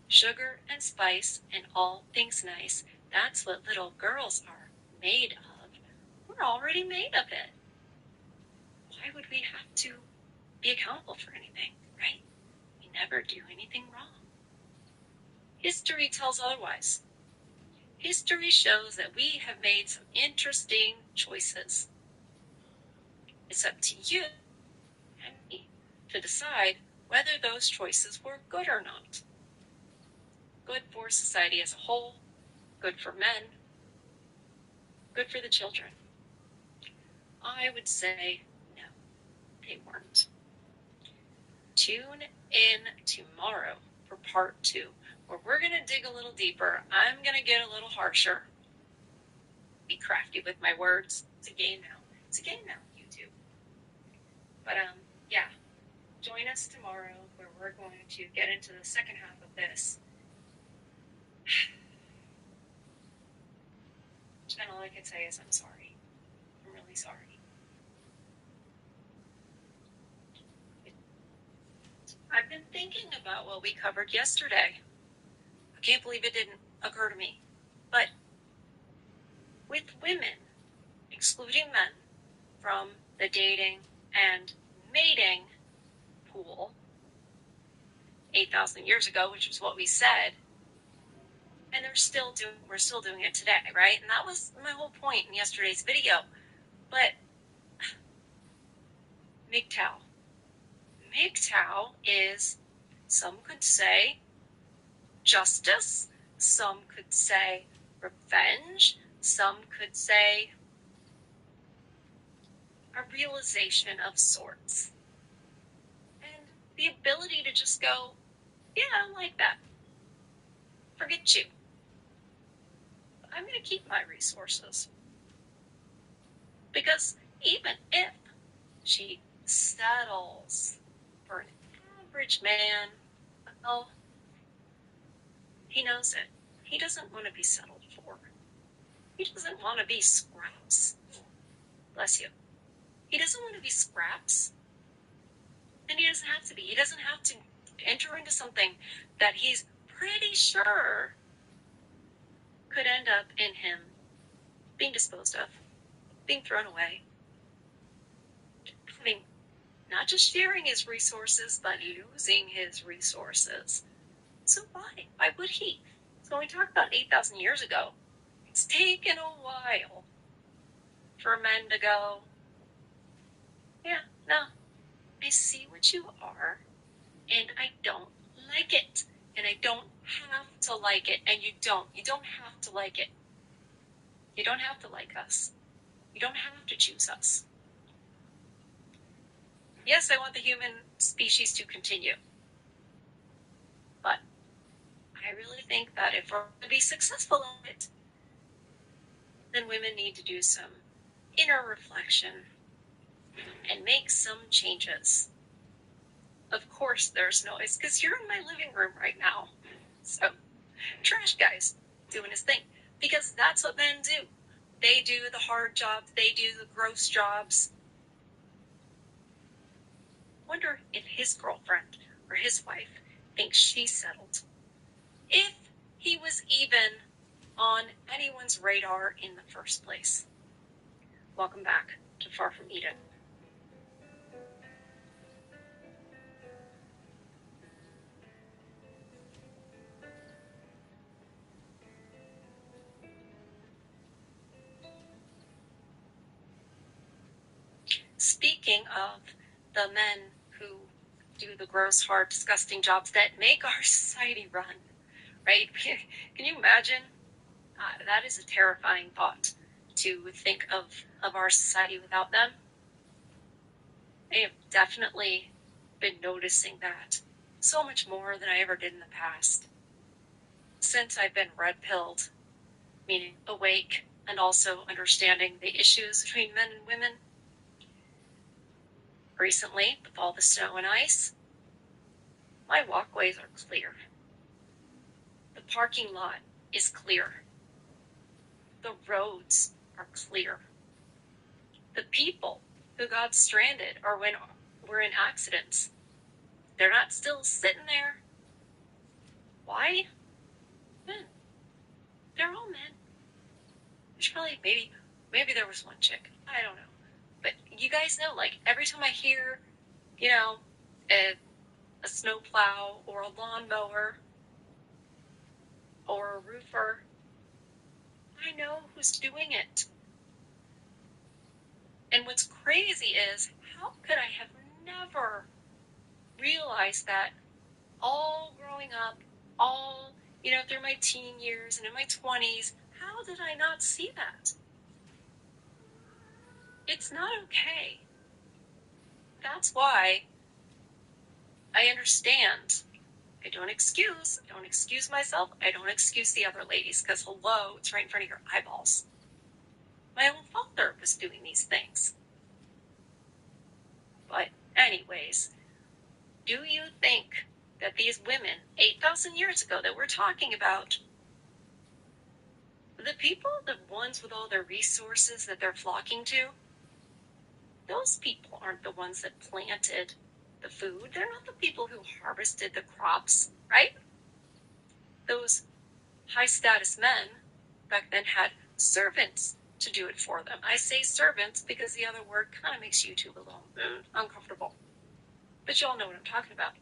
Sugar and spice and all things nice, that's what little girls are made of. We're already made of it. why would we have to be accountable for anything, right? We never do anything wrong. History tells otherwise. History shows that we have made some interesting choices. It's up to you and me to decide whether those choices were good or not. Good for society as a whole, good for men, good for the children. I would say no, they weren't. Tune in tomorrow for part 2, where we're going to dig a little deeper. I'm going to get a little harsher. Be crafty with my words. It's a game now. It's a game now, YouTube. But, yeah. Join us tomorrow where we're going to get into the second half of this. And all I can say is I'm sorry. I'm really sorry. I've been thinking about what we covered yesterday. I can't believe it didn't occur to me. But with women, excluding men from the dating and mating pool 8,000 years ago, which was what we said, and we're still doing it today, right? And that was my whole point in yesterday's video. But MGTOW is, some could say, justice, some could say revenge, some could say a realization of sorts. And the ability to just go, yeah, I like that. Forget you. I'm going to keep my resources. Because even if she settles for an average man, well, he knows it. He doesn't want to be settled for. He doesn't want to be scraps. Bless you. He doesn't want to be scraps. And he doesn't have to be. He doesn't have to enter into something that he's pretty sure could end up in him being disposed of, being thrown away, having not just sharing his resources, but losing his resources. So why? Why would he? So when we talk about 8,000 years ago, it's taken a while for men to go, yeah, no, I see what you are, and I don't like it. And I don't have to like it, and you don't. You don't have to like it. You don't have to like us. You don't have to choose us. Yes, I want the human species to continue. But I really think that if we're going to be successful in it, then women need to do some inner reflection and make some changes. Of course, there's noise because you're in my living room right now. So, trash guy's doing his thing because that's what men do. They do the hard jobs. They do the gross jobs. Wonder if his girlfriend or his wife thinks she's settled. If he was even on anyone's radar in the first place. Welcome back to Far From Eden. Speaking of the men who do the gross, hard, disgusting jobs that make our society run, right? Can you imagine? That is a terrifying thought to think of our society without them. I have definitely been noticing that so much more than I ever did in the past. Since I've been red-pilled, meaning awake and also understanding the issues between men and women. Recently, with all the snow and ice, my walkways are clear. The parking lot is clear. The roads are clear. The people who got stranded or were in accidents, they're not still sitting there. Why? Men. They're all men. There's probably, maybe there was one chick. I don't know. But you guys know, like, every time I hear, you know, a snowplow or a lawnmower or a roofer, I know who's doing it. And what's crazy is, how could I have never realized that all growing up, all, you know, through my teen years and in my 20s? How did I not see that? It's not okay. That's why I understand. I don't excuse myself. I don't excuse the other ladies, because hello, it's right in front of your eyeballs. My own father was doing these things. But anyways, do you think that these women 8,000 years ago that we're talking about, the people, the ones with all their resources that they're flocking to, those people aren't the ones that planted the food. They're not the people who harvested the crops, right? Those high status men back then had servants to do it for them. I say servants because the other word kind of makes YouTube a little uncomfortable. But y'all know what I'm talking about.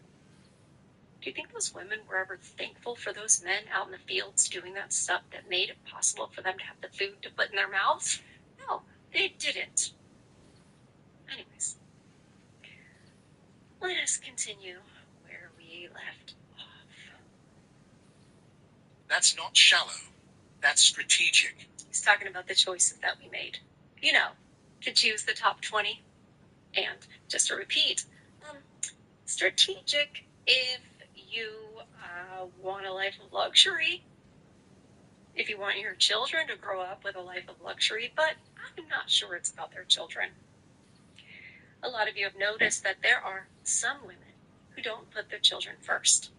Do you think those women were ever thankful for those men out in the fields doing that stuff that made it possible for them to have the food to put in their mouths? No, they didn't. Anyways, let us continue where we left off. That's not shallow. That's strategic. He's talking about the choices that we made. You know, to choose the top 20. And just to repeat, strategic if you want a life of luxury, if you want your children to grow up with a life of luxury, but I'm not sure it's about their children. A lot of you have noticed that there are some women who don't put their children first.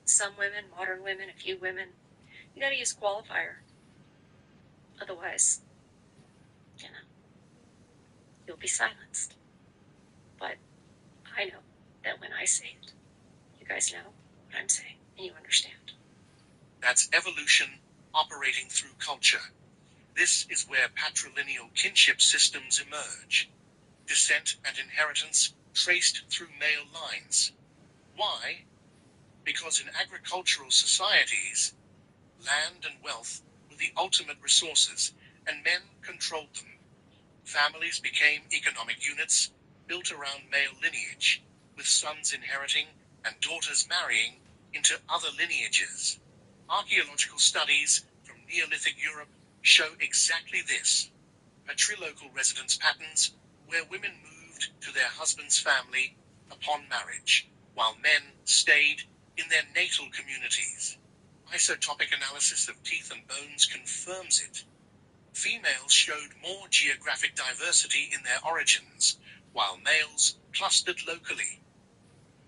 Some women, modern women, a few women, you gotta use qualifier. Otherwise, you know, you'll be silenced. But I know that when I say it, you guys know what I'm saying, and you understand. That's evolution operating through culture. This is where patrilineal kinship systems emerge. Descent and inheritance traced through male lines. Why? Because in agricultural societies, land and wealth were the ultimate resources, and men controlled them. Families became economic units built around male lineage, with sons inheriting and daughters marrying into other lineages. Archaeological studies from Neolithic Europe show exactly this. Patrilocal residence patterns where women moved to their husband's family upon marriage, while men stayed in their natal communities. Isotopic analysis of teeth and bones confirms it. Females showed more geographic diversity in their origins, while males clustered locally.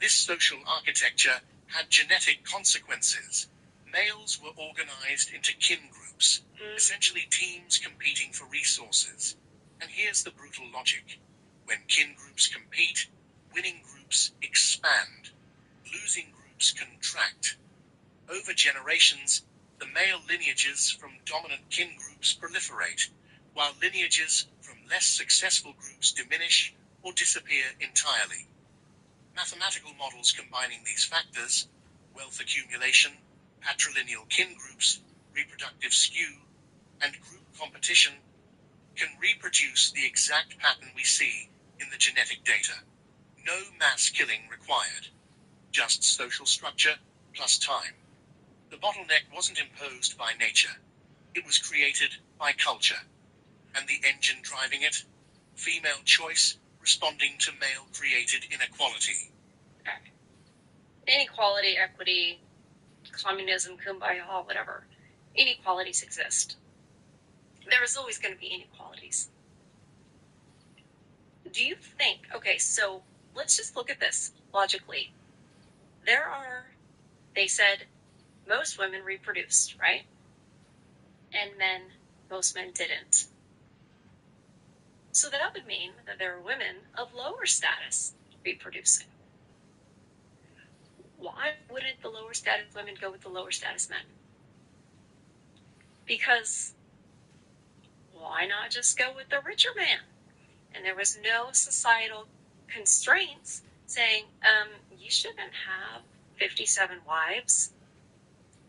This social architecture had genetic consequences. Males were organized into kin groups, essentially teams competing for resources. And here's the brutal logic. When kin groups compete, winning groups expand. Losing groups contract. Over generations, the male lineages from dominant kin groups proliferate, while lineages from less successful groups diminish or disappear entirely. Mathematical models combining these factors, wealth accumulation, patrilineal kin groups, reproductive skew, and group competition, can reproduce the exact pattern we see in the genetic data. No mass killing required. Just social structure plus time. The bottleneck wasn't imposed by nature. It was created by culture. And the engine driving it? Female choice responding to male-created inequality. Inequality, equity, communism, kumbaya, whatever. Inequalities exist. There is always going to be inequalities. Do you think, okay, so let's just look at this logically. They said most women reproduced, right? And most men didn't. So that would mean that there are women of lower status reproducing. Why wouldn't the lower status women go with the lower status men? Because why not just go with the richer man? And there was no societal constraints saying, you shouldn't have 57 wives.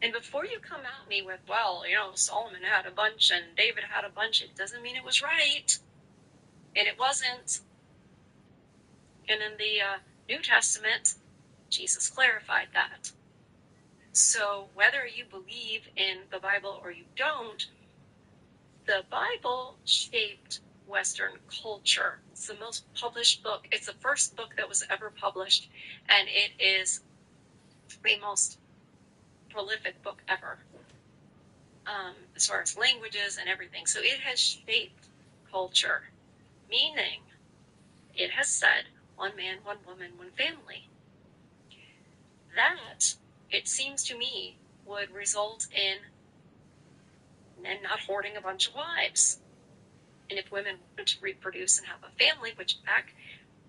And before you come at me with, well, Solomon had a bunch and David had a bunch, it doesn't mean it was right. And it wasn't. And in the New Testament, Jesus clarified that. So whether you believe in the Bible or you don't, the Bible shaped Western culture. It's the most published book. It's the first book that was ever published, and it is the most prolific book ever, as far as languages and everything. So it has shaped culture, meaning it has said one man, one woman, one family. That, it seems to me, would result in men not hoarding a bunch of wives. And if women wanted to reproduce and have a family, which back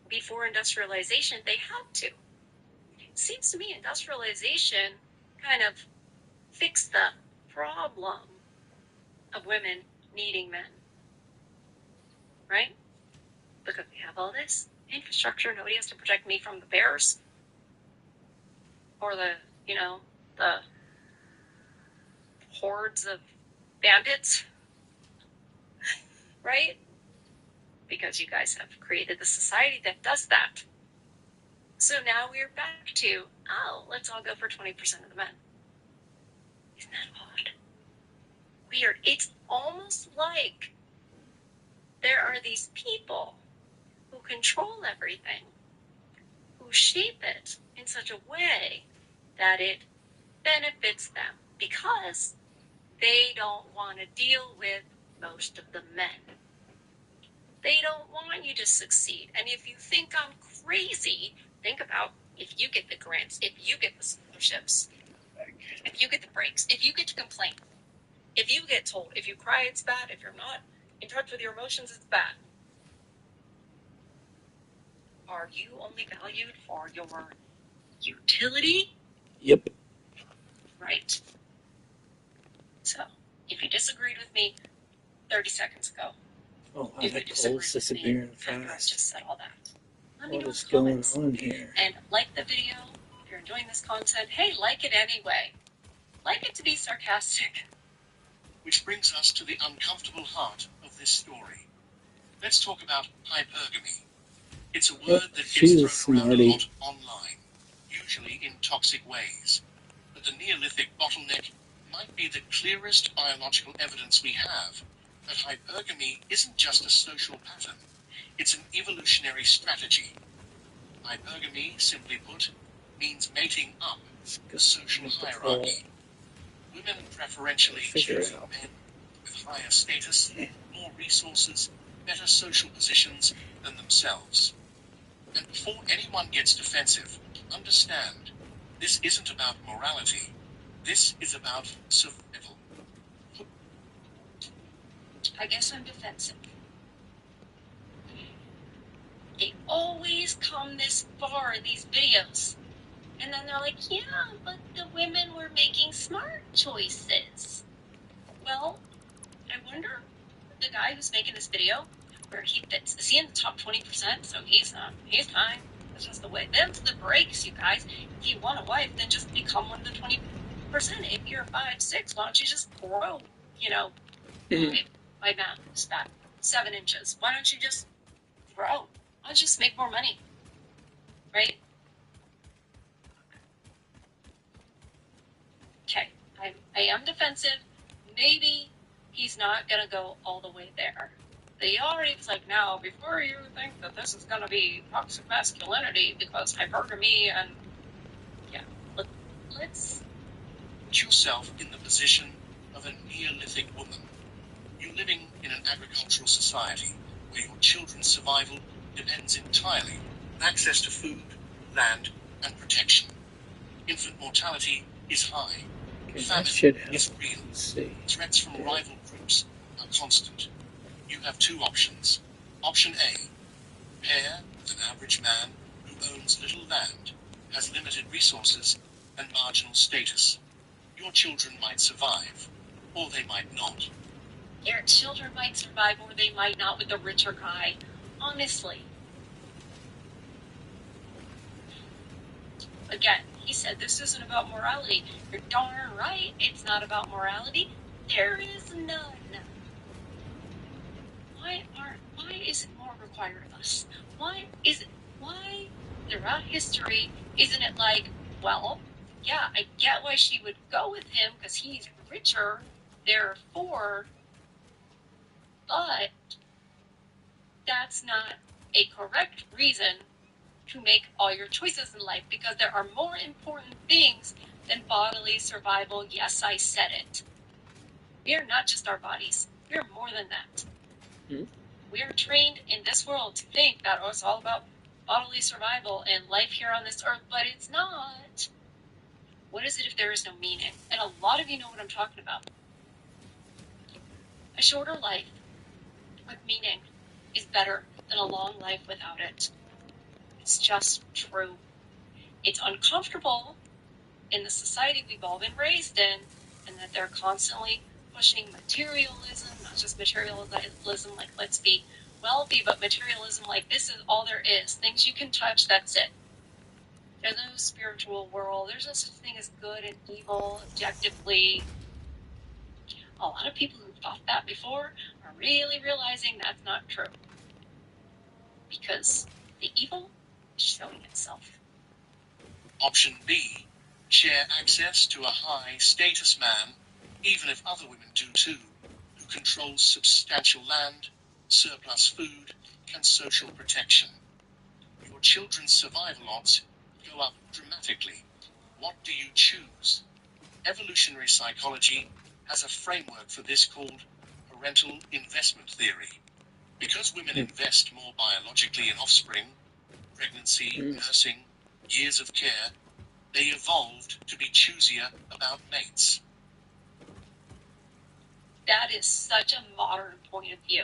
before industrialization, they had to. It seems to me industrialization kind of fixed the problem of women needing men. Right? Because we have all this infrastructure, nobody has to protect me from the bears. Or the hordes of bandits. Right? Because you guys have created the society that does that. So now we're back to, let's all go for 20% of the men. Isn't that odd? Weird. It's almost like there are these people who control everything, who shape it in such a way that it benefits them because they don't want to deal with most of the men. They don't want you to succeed. And if you think I'm crazy, think about if you get the grants, if you get the scholarships, if you get the breaks, if you get to complain, if you get told, if you cry, it's bad, if you're not in touch with your emotions, it's bad. Are you only valued for your utility? Yep. Right. So, if you disagreed with me 30 seconds ago, Oh, wow, if you that disagreed coal's with me disappearing after I fast. just said all that, let me What know is in the going comments. on here? And like the video, if you're enjoying this content, hey, like it anyway. Like it to be sarcastic. Which brings us to the uncomfortable heart of this story. Let's talk about hypergamy. It's a word that She's gets a thrown around a smarty. lot online, usually in toxic ways. But the Neolithic bottleneck might be the clearest biological evidence we have that hypergamy isn't just a social pattern, it's an evolutionary strategy. Hypergamy, simply put, means mating up, a social hierarchy. Women preferentially choose men with higher status, more resources, better social positions than themselves. And before anyone gets defensive, understand, this isn't about morality. This is about survival. I guess I'm defensive. They always come this far in these videos. And then they're like, yeah, but the women were making smart choices. Well, I wonder the guy who's making this video, where he fits. Is he in the top 20%? So he's not. He's fine. That's just the way. Them's the breaks, you guys. If you want a wife, then just become one of the 20%. If you're 5'6", why don't you just grow, my math is bad, 7 inches. Why don't you just grow? Why don't you just make more money? Right? Okay. I am defensive. Maybe he's not going to go all the way there. They already was like, now, before you think that this is going to be toxic masculinity because hypergamy and, let's Put yourself in the position of a Neolithic woman. You're living in an agricultural society where your children's survival depends entirely on access to food, land, and protection. Infant mortality is high. Okay, that Famine should help. is real. Let's see. Threats from rival groups are constant. You have two options. Option A, pair with an average man who owns little land, has limited resources, and marginal status. Your children might survive, or they might not. Your children might survive or they might not with the richer guy. Honestly. Again, he said this isn't about morality. You're darn right it's not about morality. There is none. Why isn't more required of us? Why throughout history isn't it like, well, yeah, I get why she would go with him because he's richer, therefore, but that's not a correct reason to make all your choices in life, because there are more important things than bodily survival. Yes, I said it. We are not just our bodies. We are more than that. We are trained in this world to think that it's all about bodily survival and life here on this earth, but it's not. What is it if there is no meaning? And a lot of you know what I'm talking about. A shorter life with meaning is better than a long life without it. It's just true. It's uncomfortable in the society we've all been raised in, and that they're constantly pushing materialism, not just materialism like let's be wealthy, but materialism like this is all there is. Things you can touch, that's it. There's no spiritual world. There's no such thing as good and evil objectively. A lot of people who've thought that before are really realizing that's not true. Because the evil is showing itself. Option B, share access to a high-status man, even if other women do too, who controls substantial land, surplus food, and social protection. Your children's survival odds go up dramatically. What do you choose? Evolutionary psychology has a framework for this called parental investment theory. Because women invest more biologically in offspring, pregnancy, nursing, years of care, they evolved to be choosier about mates. That is such a modern point of view.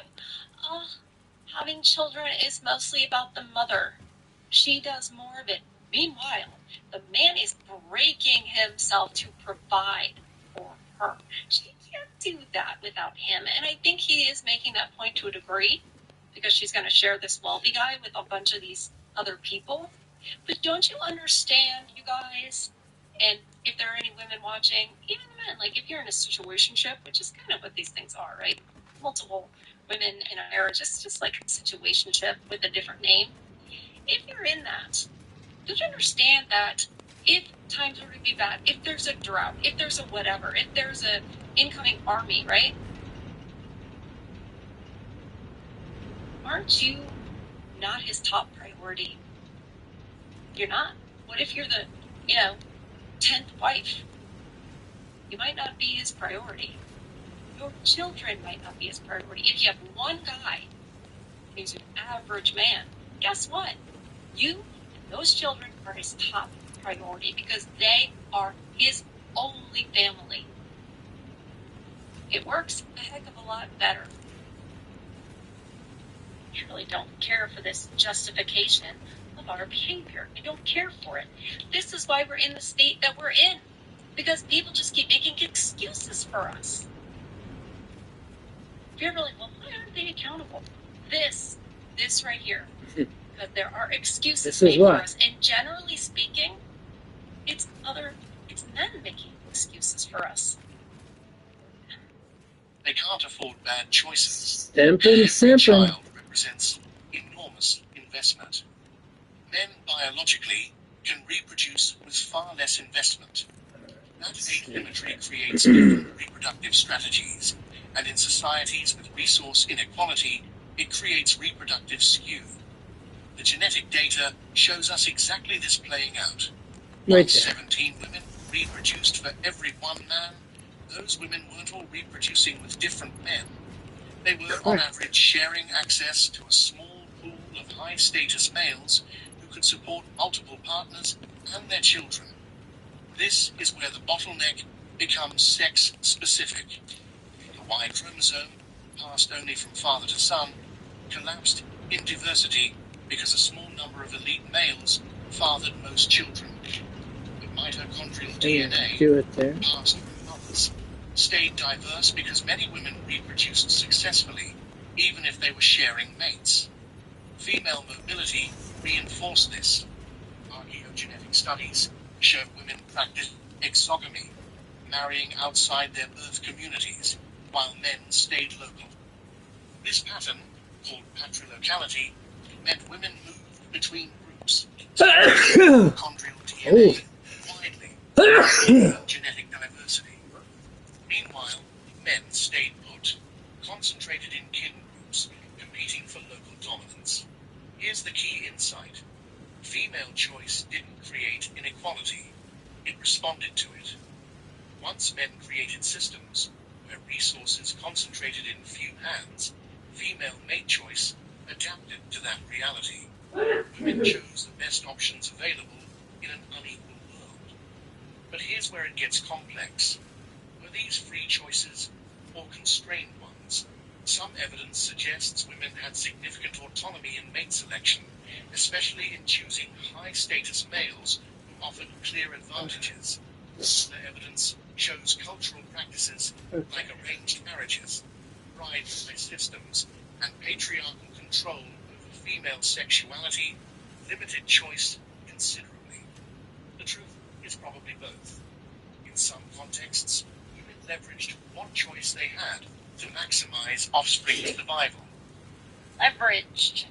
Having children is mostly about the mother. She does more of it. Meanwhile, the man is breaking himself to provide for her. She can't do that without him. And I think he is making that point to a degree, because she's going to share this wealthy guy with a bunch of these other people. But don't you understand, you guys? And if there are any women watching, even men, like if you're in a situationship, which is kind of what these things are, right? Multiple women in a marriage, just like a situationship with a different name. If you're in that, don't you understand that if times were to be bad, if there's a drought, if there's a whatever, if there's an incoming army, right? Aren't you not his top priority? You're not. What if you're the, 10th wife? You might not be his priority. Your children might not be his priority. If you have one guy who's an average man, guess what? You and those children are his top priority, because they are his only family. It works a heck of a lot better. I really don't care for this justification of our behavior. I don't care for it. This is why we're in the state that we're in, because people just keep making excuses for us. If you're really, well, why aren't they accountable? This right here. Because there are excuses made for us. And generally speaking, it's men making excuses for us. They can't afford bad choices. Every child represents enormous investment. Men biologically can reproduce with far less investment. That asymmetry creates different reproductive strategies, and in societies with resource inequality, it creates reproductive skew. The genetic data shows us exactly this playing out. Once 17 women reproduced for every one man, those women weren't all reproducing with different men. They were, on average, sharing access to a small pool of high-status males who could support multiple partners and their children. This is where the bottleneck becomes sex-specific. The Y chromosome, passed only from father to son, collapsed in diversity because a small number of elite males fathered most children. The mitochondrial DNA, passed from mothers, stayed diverse because many women reproduced successfully, even if they were sharing mates. Female mobility reinforced this. Archaeogenetic studies show women practiced exogamy, marrying outside their birth communities, while men stayed local. This pattern, called patrilocality, meant women moved between groups, mitochondrial DNA widely, genetic diversity. Meanwhile, men stayed put, concentrated in kin groups, competing for local dominance. Here's the key insight. Female choice didn't create inequality. It responded to it. Once men created systems where resources concentrated in few hands, female mate choice adapted to that reality. Women chose the best options available in an unequal world. But here's where it gets complex. Were these free choices or constrained ones? Some evidence suggests women had significant autonomy in mate selection, especially in choosing high-status males who offered clear advantages. Other evidence shows cultural practices like arranged marriages, bride-price systems, and patriarchal control over female sexuality limited choice considerably. The truth is probably both. In some contexts, women leveraged what choice they had to maximize offspring survival. Leveraged.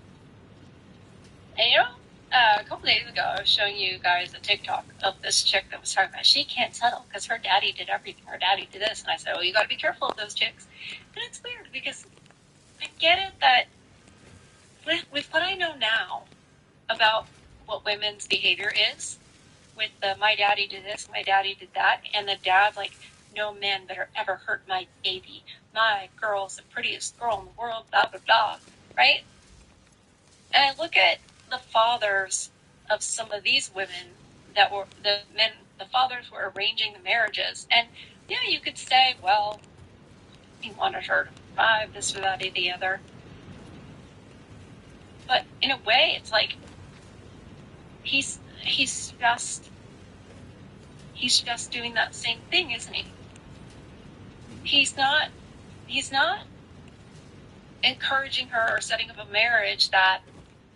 And you know, a couple days ago, I was showing you guys a TikTok of this chick that was talking about she can't settle because her daddy did everything. Her daddy did this. And I said, well, you got to be careful of those chicks. And it's weird because I get it that with what I know now about what women's behavior is, with the my daddy did this, my daddy did that, and the dad, like, no man better ever hurt my baby. My girl's the prettiest girl in the world, blah, blah, blah, right? And I look at the fathers of some of these women that were the fathers were arranging the marriages. And yeah, you could say, well, he wanted her to survive, this or that or the other. But in a way, it's like he's just doing that same thing, isn't he? He's not encouraging her or setting up a marriage that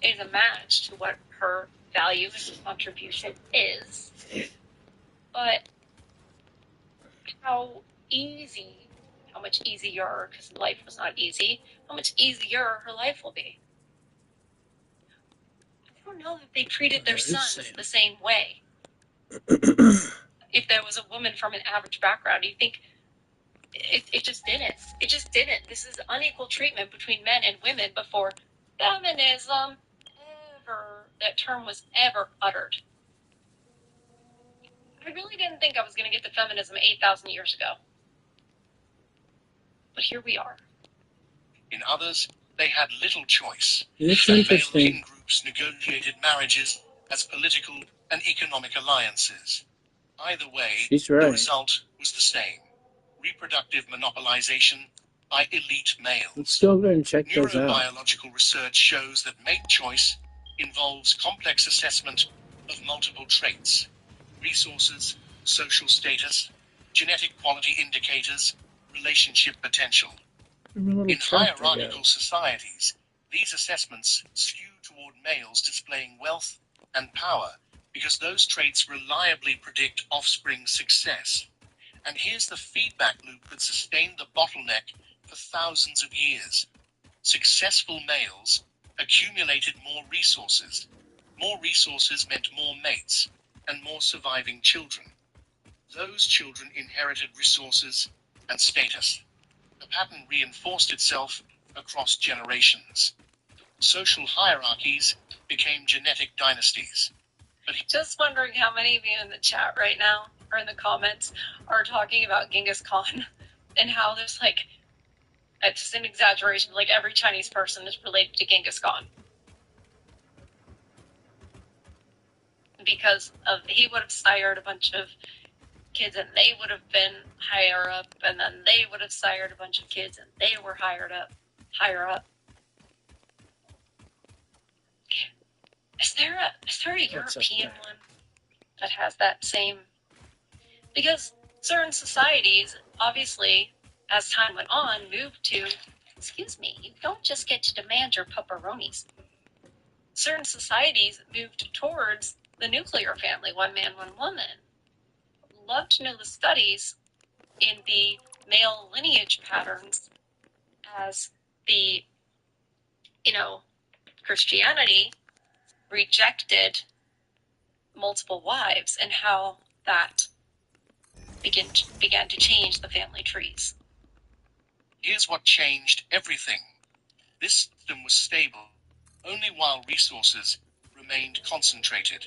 is a match to what her value and contribution is. But how much easier, because life was not easy, how much easier her life will be. I don't know that they treated their sons the same way. If there was a woman from an average background, you think it just didn't. It just didn't. This is unequal treatment between men and women before feminism that term was ever uttered. I really didn't think I was going to get to feminism 8,000 years ago. But here we are. In others, they had little choice. It's Male interesting. kin groups negotiated marriages as political and economic alliances. Either way, She's the right. result was the same. Reproductive monopolization by elite males. Let's go over and check those out. Neurobiological research shows that mate choice involves complex assessment of multiple traits, resources, social status, genetic quality indicators, relationship potential. In hierarchical societies, these assessments skew toward males displaying wealth and power because those traits reliably predict offspring success. And here's the feedback loop that sustained the bottleneck for thousands of years. Successful males accumulated more resources. More resources meant more mates and more surviving children. Those children inherited resources and status. The pattern reinforced itself across generations. Social hierarchies became genetic dynasties. Just wondering how many of you in the chat right now or in the comments are talking about Genghis Khan and how there's like, it's just an exaggeration, like every Chinese person is related to Genghis Khan. Because he would have sired a bunch of kids and they would have been higher up, and then they would have sired a bunch of kids and they were higher up. Is there a European one that has that same? Because certain societies, obviously, as time went on, moved to, excuse me, you don't just get to demand your pepperonis. certain societies moved towards the nuclear family, one man, one woman. Love to know the studies in the male lineage patterns as the, Christianity rejected multiple wives and how that began to change the family trees. Here's what changed everything. This system was stable only while resources remained concentrated.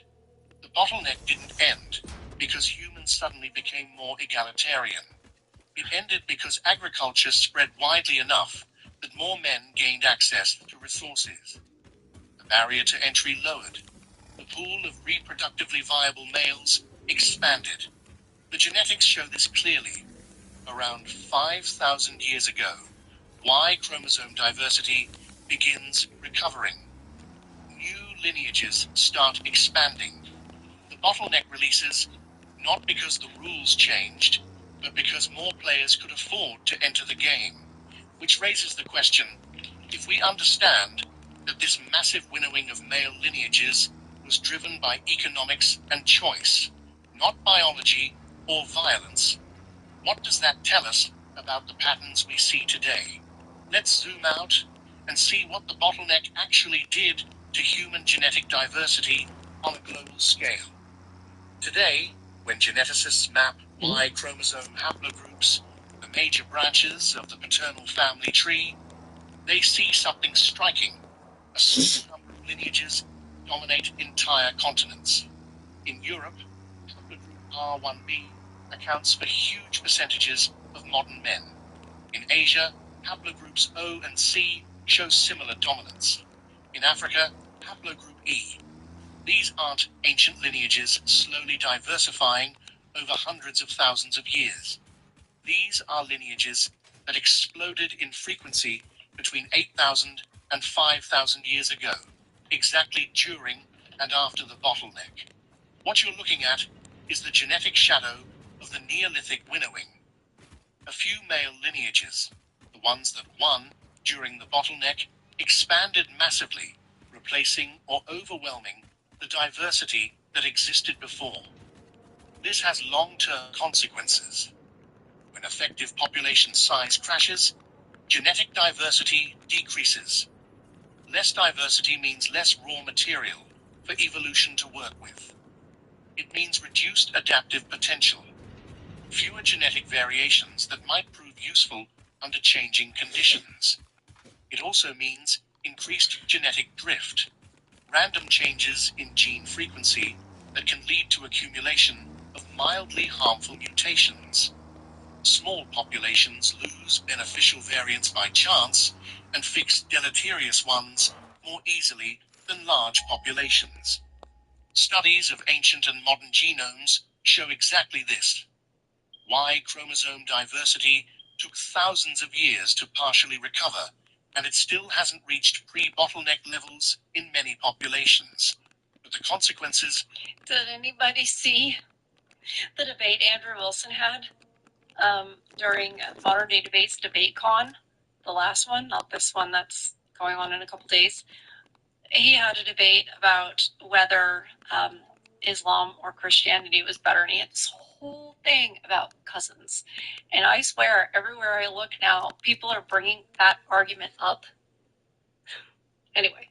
The bottleneck didn't end because humans suddenly became more egalitarian. It ended because agriculture spread widely enough that more men gained access to resources. The barrier to entry lowered. The pool of reproductively viable males expanded. The genetics show this clearly. Around 5,000 years ago, Y chromosome diversity begins recovering. New lineages start expanding. The bottleneck releases not because the rules changed, but because more players could afford to enter the game. Which raises the question, if we understand that this massive winnowing of male lineages was driven by economics and choice, not biology or violence, what does that tell us about the patterns we see today? Let's zoom out and see what the bottleneck actually did to human genetic diversity on a global scale. Today, when geneticists map Y chromosome haplogroups, the major branches of the paternal family tree, they see something striking. A certain number of lineages dominate entire continents. In Europe, haplogroup R1b accounts for huge percentages of modern men. In Asia, haplogroups O and C show similar dominance. In Africa, haplogroup E. These aren't ancient lineages slowly diversifying over hundreds of thousands of years. These are lineages that exploded in frequency between 8,000 and 5,000 years ago, exactly during and after the bottleneck. What you're looking at is the genetic shadow of the Neolithic winnowing. A few male lineages, the ones that won during the bottleneck, expanded massively, replacing or overwhelming the diversity that existed before. This has long-term consequences. When effective population size crashes, genetic diversity decreases. Less diversity means less raw material for evolution to work with. It means reduced adaptive potential, fewer genetic variations that might prove useful under changing conditions. It also means increased genetic drift, random changes in gene frequency that can lead to accumulation of mildly harmful mutations. Small populations lose beneficial variants by chance and fix deleterious ones more easily than large populations. Studies of ancient and modern genomes show exactly this. Y chromosome diversity took thousands of years to partially recover, and it still hasn't reached pre-bottleneck levels in many populations. But the consequences... Did anybody see the debate Andrew Wilson had during Modern Day Debates DebateCon? The last one, not this one that's going on in a couple days. He had a debate about whether Islam or Christianity was better, and he had this whole thing about cousins. And I swear, everywhere I look now, people are bringing that argument up. Anyway,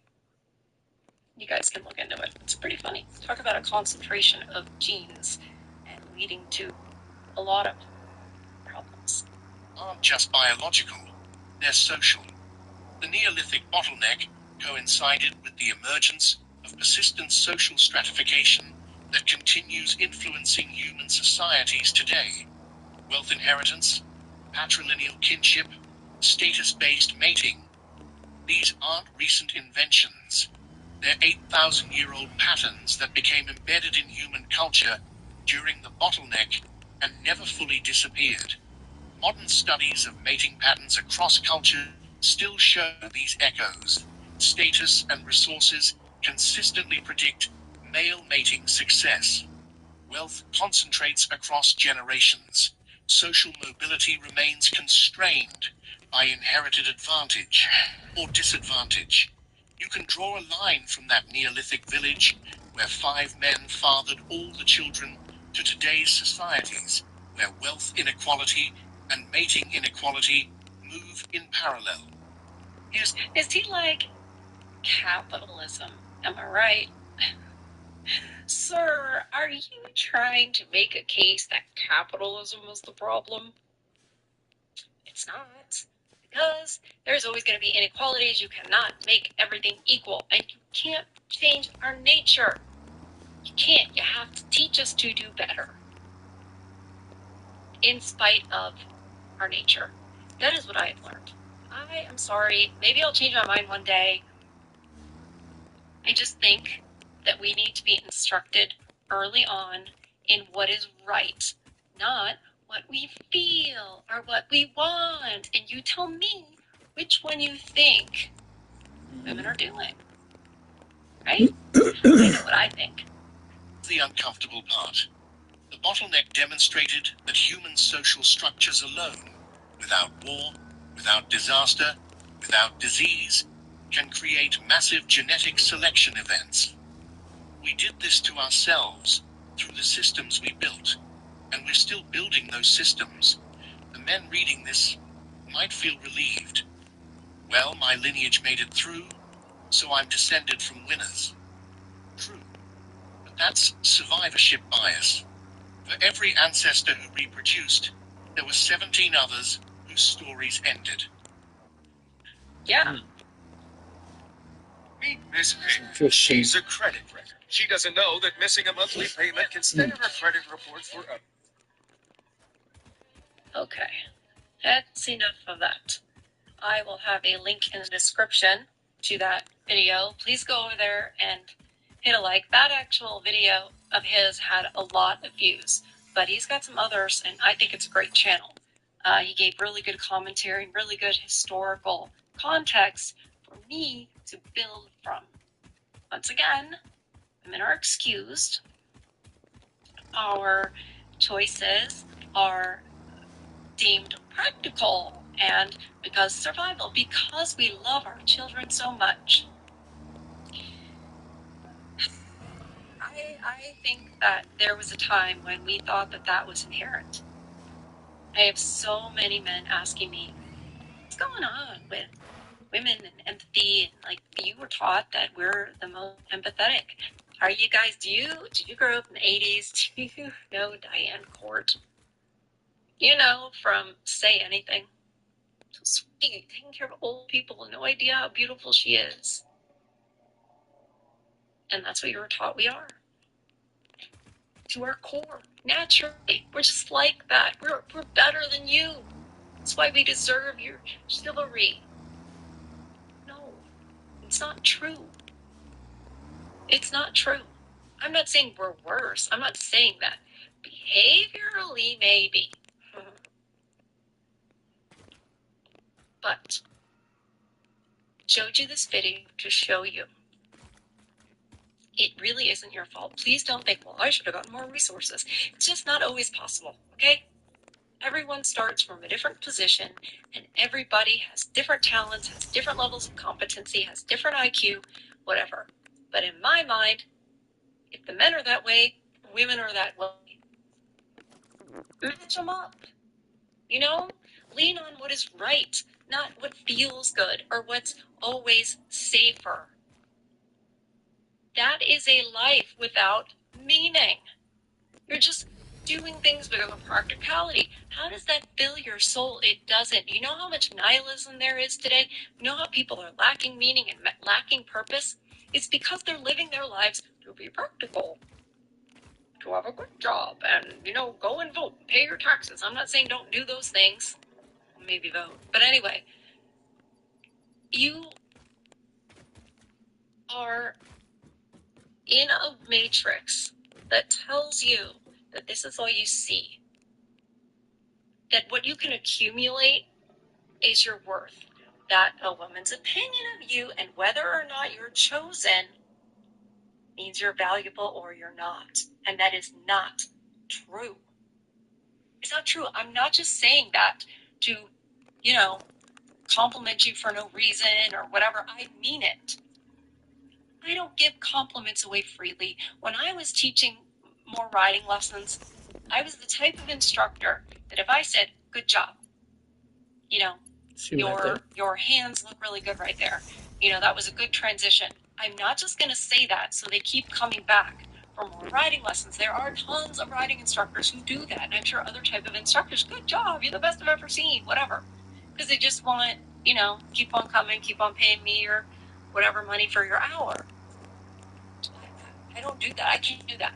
you guys can look into it. It's pretty funny. Talk about a concentration of genes and leading to a lot of problems. Aren't just biological, they're social. The Neolithic bottleneck coincided with the emergence of persistent social stratification that continues influencing human societies today. Wealth inheritance, patrilineal kinship, status-based mating. These aren't recent inventions. They're 8,000-year-old patterns that became embedded in human culture during the bottleneck and never fully disappeared. Modern studies of mating patterns across culture still show these echoes. Status and resources consistently predict male mating success. Wealth concentrates across generations. Social mobility remains constrained by inherited advantage or disadvantage. You can draw a line from that Neolithic village where 5 men fathered all the children to today's societies where wealth inequality and mating inequality move in parallel. Is he like capitalism? Am I right? Sir, are you trying to make a case that capitalism is the problem? It's not. Because there's always going to be inequalities. You cannot make everything equal. And you can't change our nature. You can't. You have to teach us to do better. In spite of our nature. That is what I have learned. I am sorry. Maybe I'll change my mind one day. I just think that we need to be instructed early on in what is right, not what we feel or what we want. And you tell me which one you think women are doing. Right? I know what I think. The uncomfortable part. The bottleneck demonstrated that human social structures alone, without war, without disaster, without disease, can create massive genetic selection events. We did this to ourselves through the systems we built, and we're still building those systems. The men reading this might feel relieved. Well, my lineage made it through, so I'm descended from winners. True, but that's survivorship bias. For every ancestor who reproduced, there were 17 others whose stories ended. Yeah. Meet Miss Payne. Interesting. She's a credit wrecker. She doesn't know that missing a monthly payment can stay on her credit report for a... Okay. That's enough of that. I will have a link in the description to that video. Please go over there and hit a like. That actual video of his had a lot of views, but he's got some others, and I think it's a great channel. He gave really good commentary, really good historical context for me to build from. Once again, women are excused. Our choices are deemed practical and because survival, because we love our children so much. I think that there was a time when we thought that that was inherent. I have so many men asking me, what's going on with women and empathy? And like, you were taught that we're the most empathetic. Are you guys, did you grow up in the 80s? Do you know Diane Court? You know, from Say Anything. So sweet, taking care of old people, no idea how beautiful she is. And that's what you were taught we are. To our core, naturally. We're just like that. We're better than you. That's why we deserve your chivalry. No, it's not true. It's not true. I'm not saying we're worse. I'm not saying that. Behaviorally, maybe. But showed you this video to show you it really isn't your fault. Please don't think, well, I should have gotten more resources. It's just not always possible, okay? Everyone starts from a different position, and everybody has different talents, has different levels of competency, has different IQ, whatever. But in my mind, if the men are that way, women are that way. Match them up. You know? Lean on what is right, not what feels good or what's always safer. That is a life without meaning. You're just doing things because of practicality. How does that fill your soul? It doesn't. You know how much nihilism there is today? You know how people are lacking meaning and lacking purpose? It's because they're living their lives to be practical, to have a good job, and, you know, go and vote, pay your taxes. I'm not saying don't do those things. Maybe vote. But anyway, you are in a matrix that tells you that this is all you see. That what you can accumulate is your worth. That a woman's opinion of you and whether or not you're chosen means you're valuable or you're not. And that is not true. It's not true. I'm not just saying that to, you know, compliment you for no reason or whatever. I mean it. I don't give compliments away freely. When I was teaching more riding lessons, I was the type of instructor that if I said, good job, you know, your hands look really good right there. You know, that was a good transition. I'm not just going to say that so they keep coming back for more riding lessons. There are tons of riding instructors who do that, and I'm sure other type of instructors, good job, you're the best I've ever seen, whatever. Because they just want, you know, keep on coming, keep on paying me your whatever money for your hour. I don't do that. I can't do that.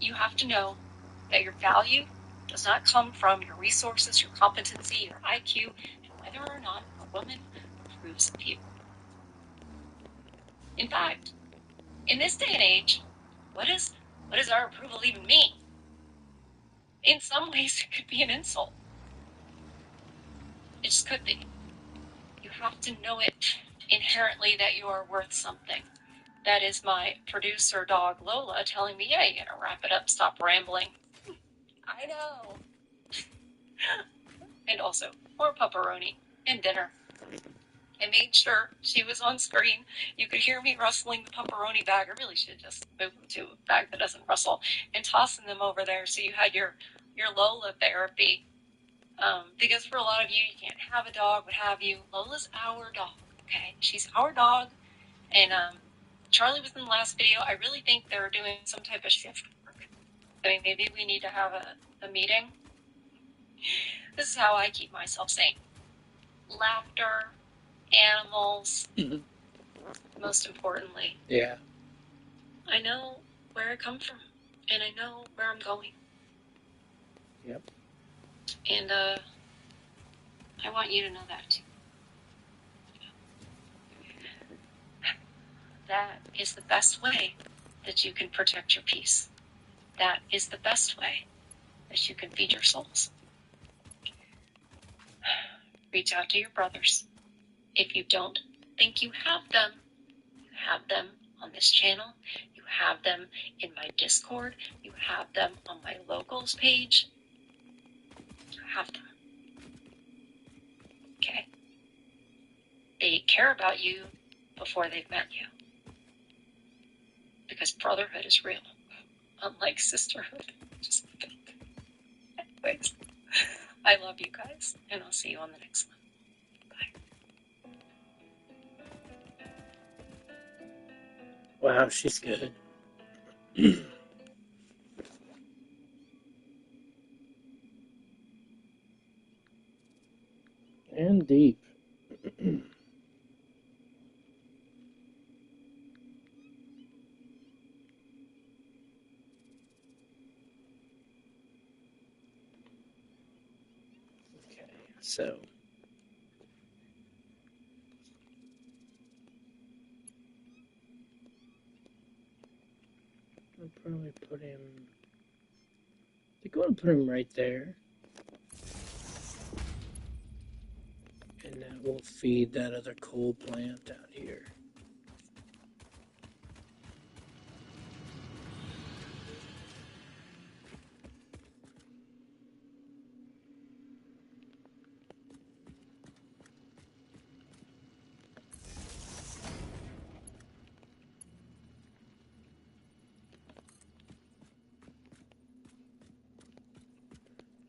You have to know that your value does not come from your resources, your competency, your IQ, and whether or not a woman approves of you. In fact, in this day and age, what does our approval even mean? In some ways, it could be an insult. It just could be. You have to know it inherently that you are worth something. That is my producer dog Lola telling me, yeah, you gotta wrap it up, stop rambling. I know. And also, more pepperoni and dinner. I made sure she was on screen. You could hear me rustling the pepperoni bag. I really should just move them to a bag that doesn't rustle and tossing them over there so you had your Lola therapy. Because for a lot of you, you can't have a dog, what have you. Lola's our dog, okay? She's our dog. And Charlie was in the last video. I really think they're doing some type of shift work. I mean, maybe we need to have a meeting. This is how I keep myself sane. Laughter, animals, most importantly. Yeah. I know where I come from, and I know where I'm going. Yep. And I want you to know that too. That is the best way that you can protect your peace. That is the best way that you can feed your souls. Reach out to your brothers. If you don't think you have them on this channel. You have them in my Discord. You have them on my locals page. You have them. Okay? They care about you before they've met you. Because brotherhood is real. Unlike sisterhood. Just fake. Anyways, I love you guys, and I'll see you on the next one. Wow, she's good. And deep. Okay, so I'll probably put him. I think I want to put him right there. And that will feed that other coal plant out here.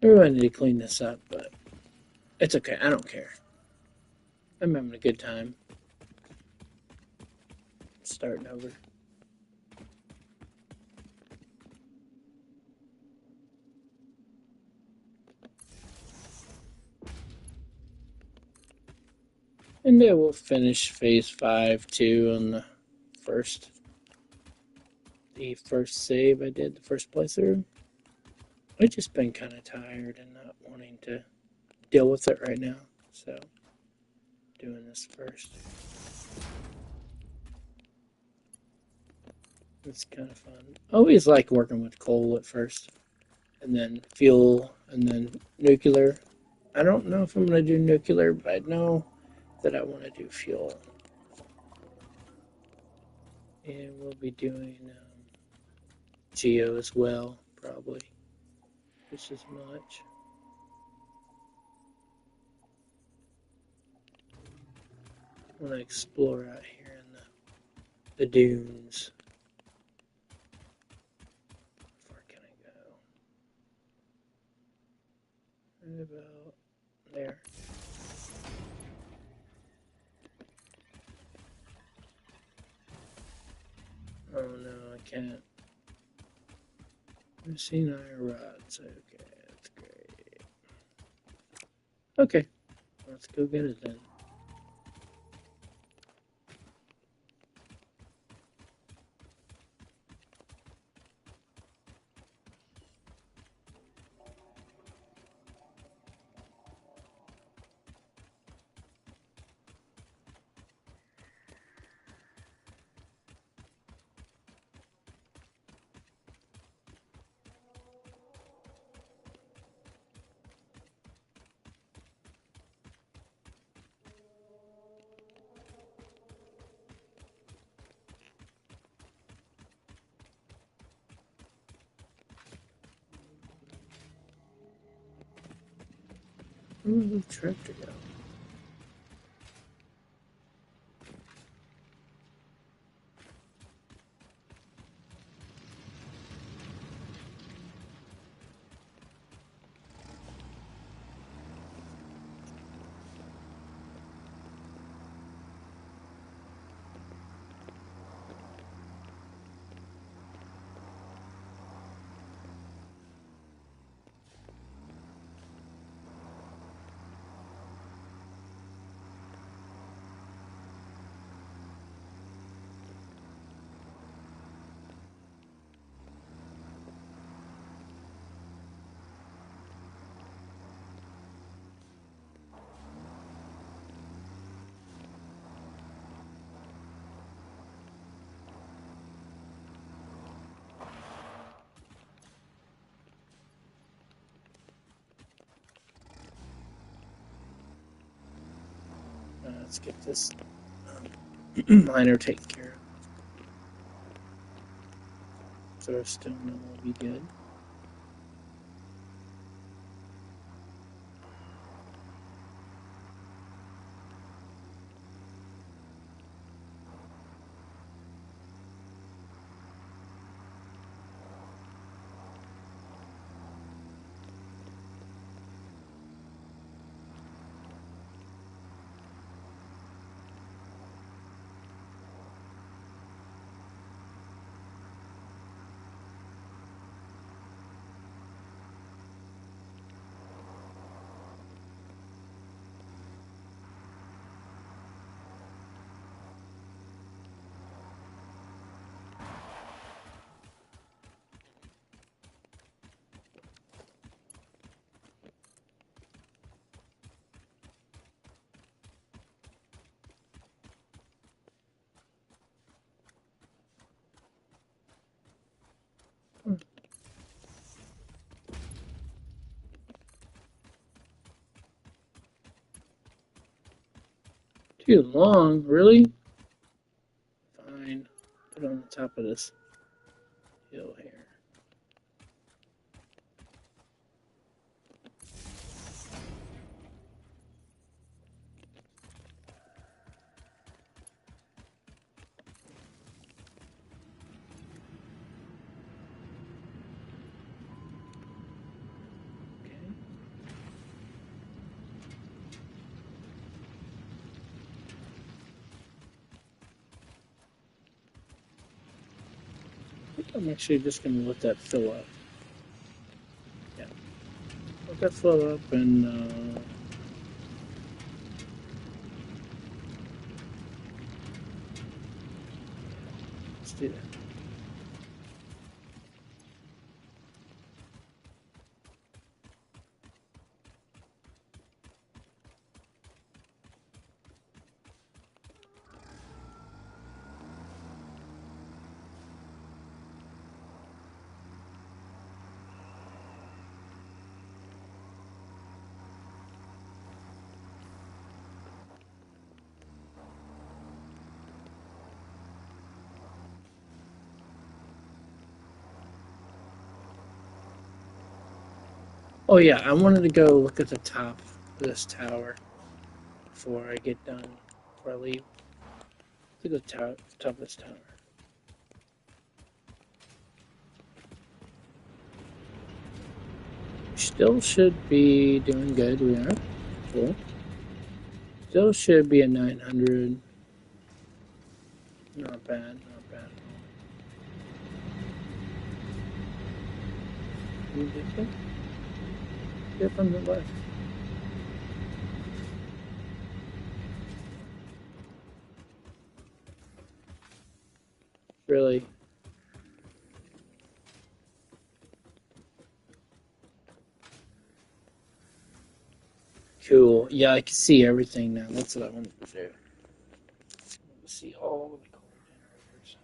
I really need to clean this up, but it's okay. I don't care. I'm having a good time. Starting over. And then we'll finish phase 5 too on the first save I did, the first playthrough. I've just been kind of tired and not wanting to deal with it right now, so doing this first. It's kind of fun. I always like working with coal at first, and then fuel, and then nuclear. I don't know if I'm going to do nuclear, but I know that I want to do fuel. And we'll be doing geo as well, probably. Just as much. want to explore out here in the dunes. How far can I go? Right about there. Oh no, I can't. I've seen iron rods. Okay, that's great. Okay, let's go get it then. Where did the tractor go? Let's get this miner taken care of. So our stone mill will be good. Too long, really? Fine. Put it on the top of this hill here. I'm actually just going to let that fill up. Yeah. Let that fill up and let's do that. Oh yeah, I wanted to go look at the top of this tower before I get done, before I leave. to the top of this tower. Still should be doing good. We are. Cool. Still should be a 900. Not bad, not bad at all. You get it? Get from the left. Really? Cool. Yeah, I can see everything now. That's what I wanted to do. I want to see all the coal generators.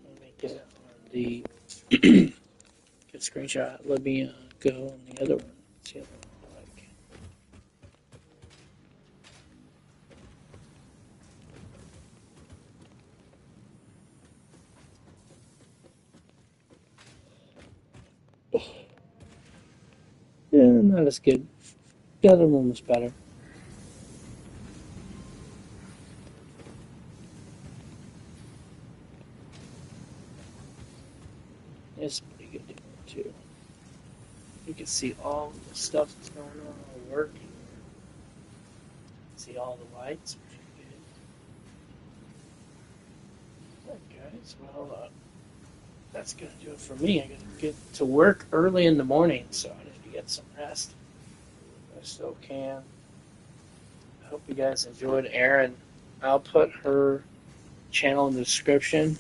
Let me get it on the good screenshot. Let me go on the other one. See what it looks like. Yeah, not as good. The other one was better. It's pretty good too. You can see all the stuff that's going on, all the work. See all the lights, which is good. Alright, guys, well, that's going to do it for me. I got to get to work early in the morning, so I need to get some rest. I still can. I hope you guys enjoyed Erin. I'll put her channel in the description,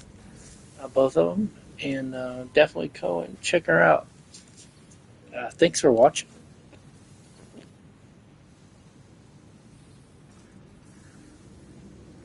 both of them, and definitely go and check her out. Thanks for watching.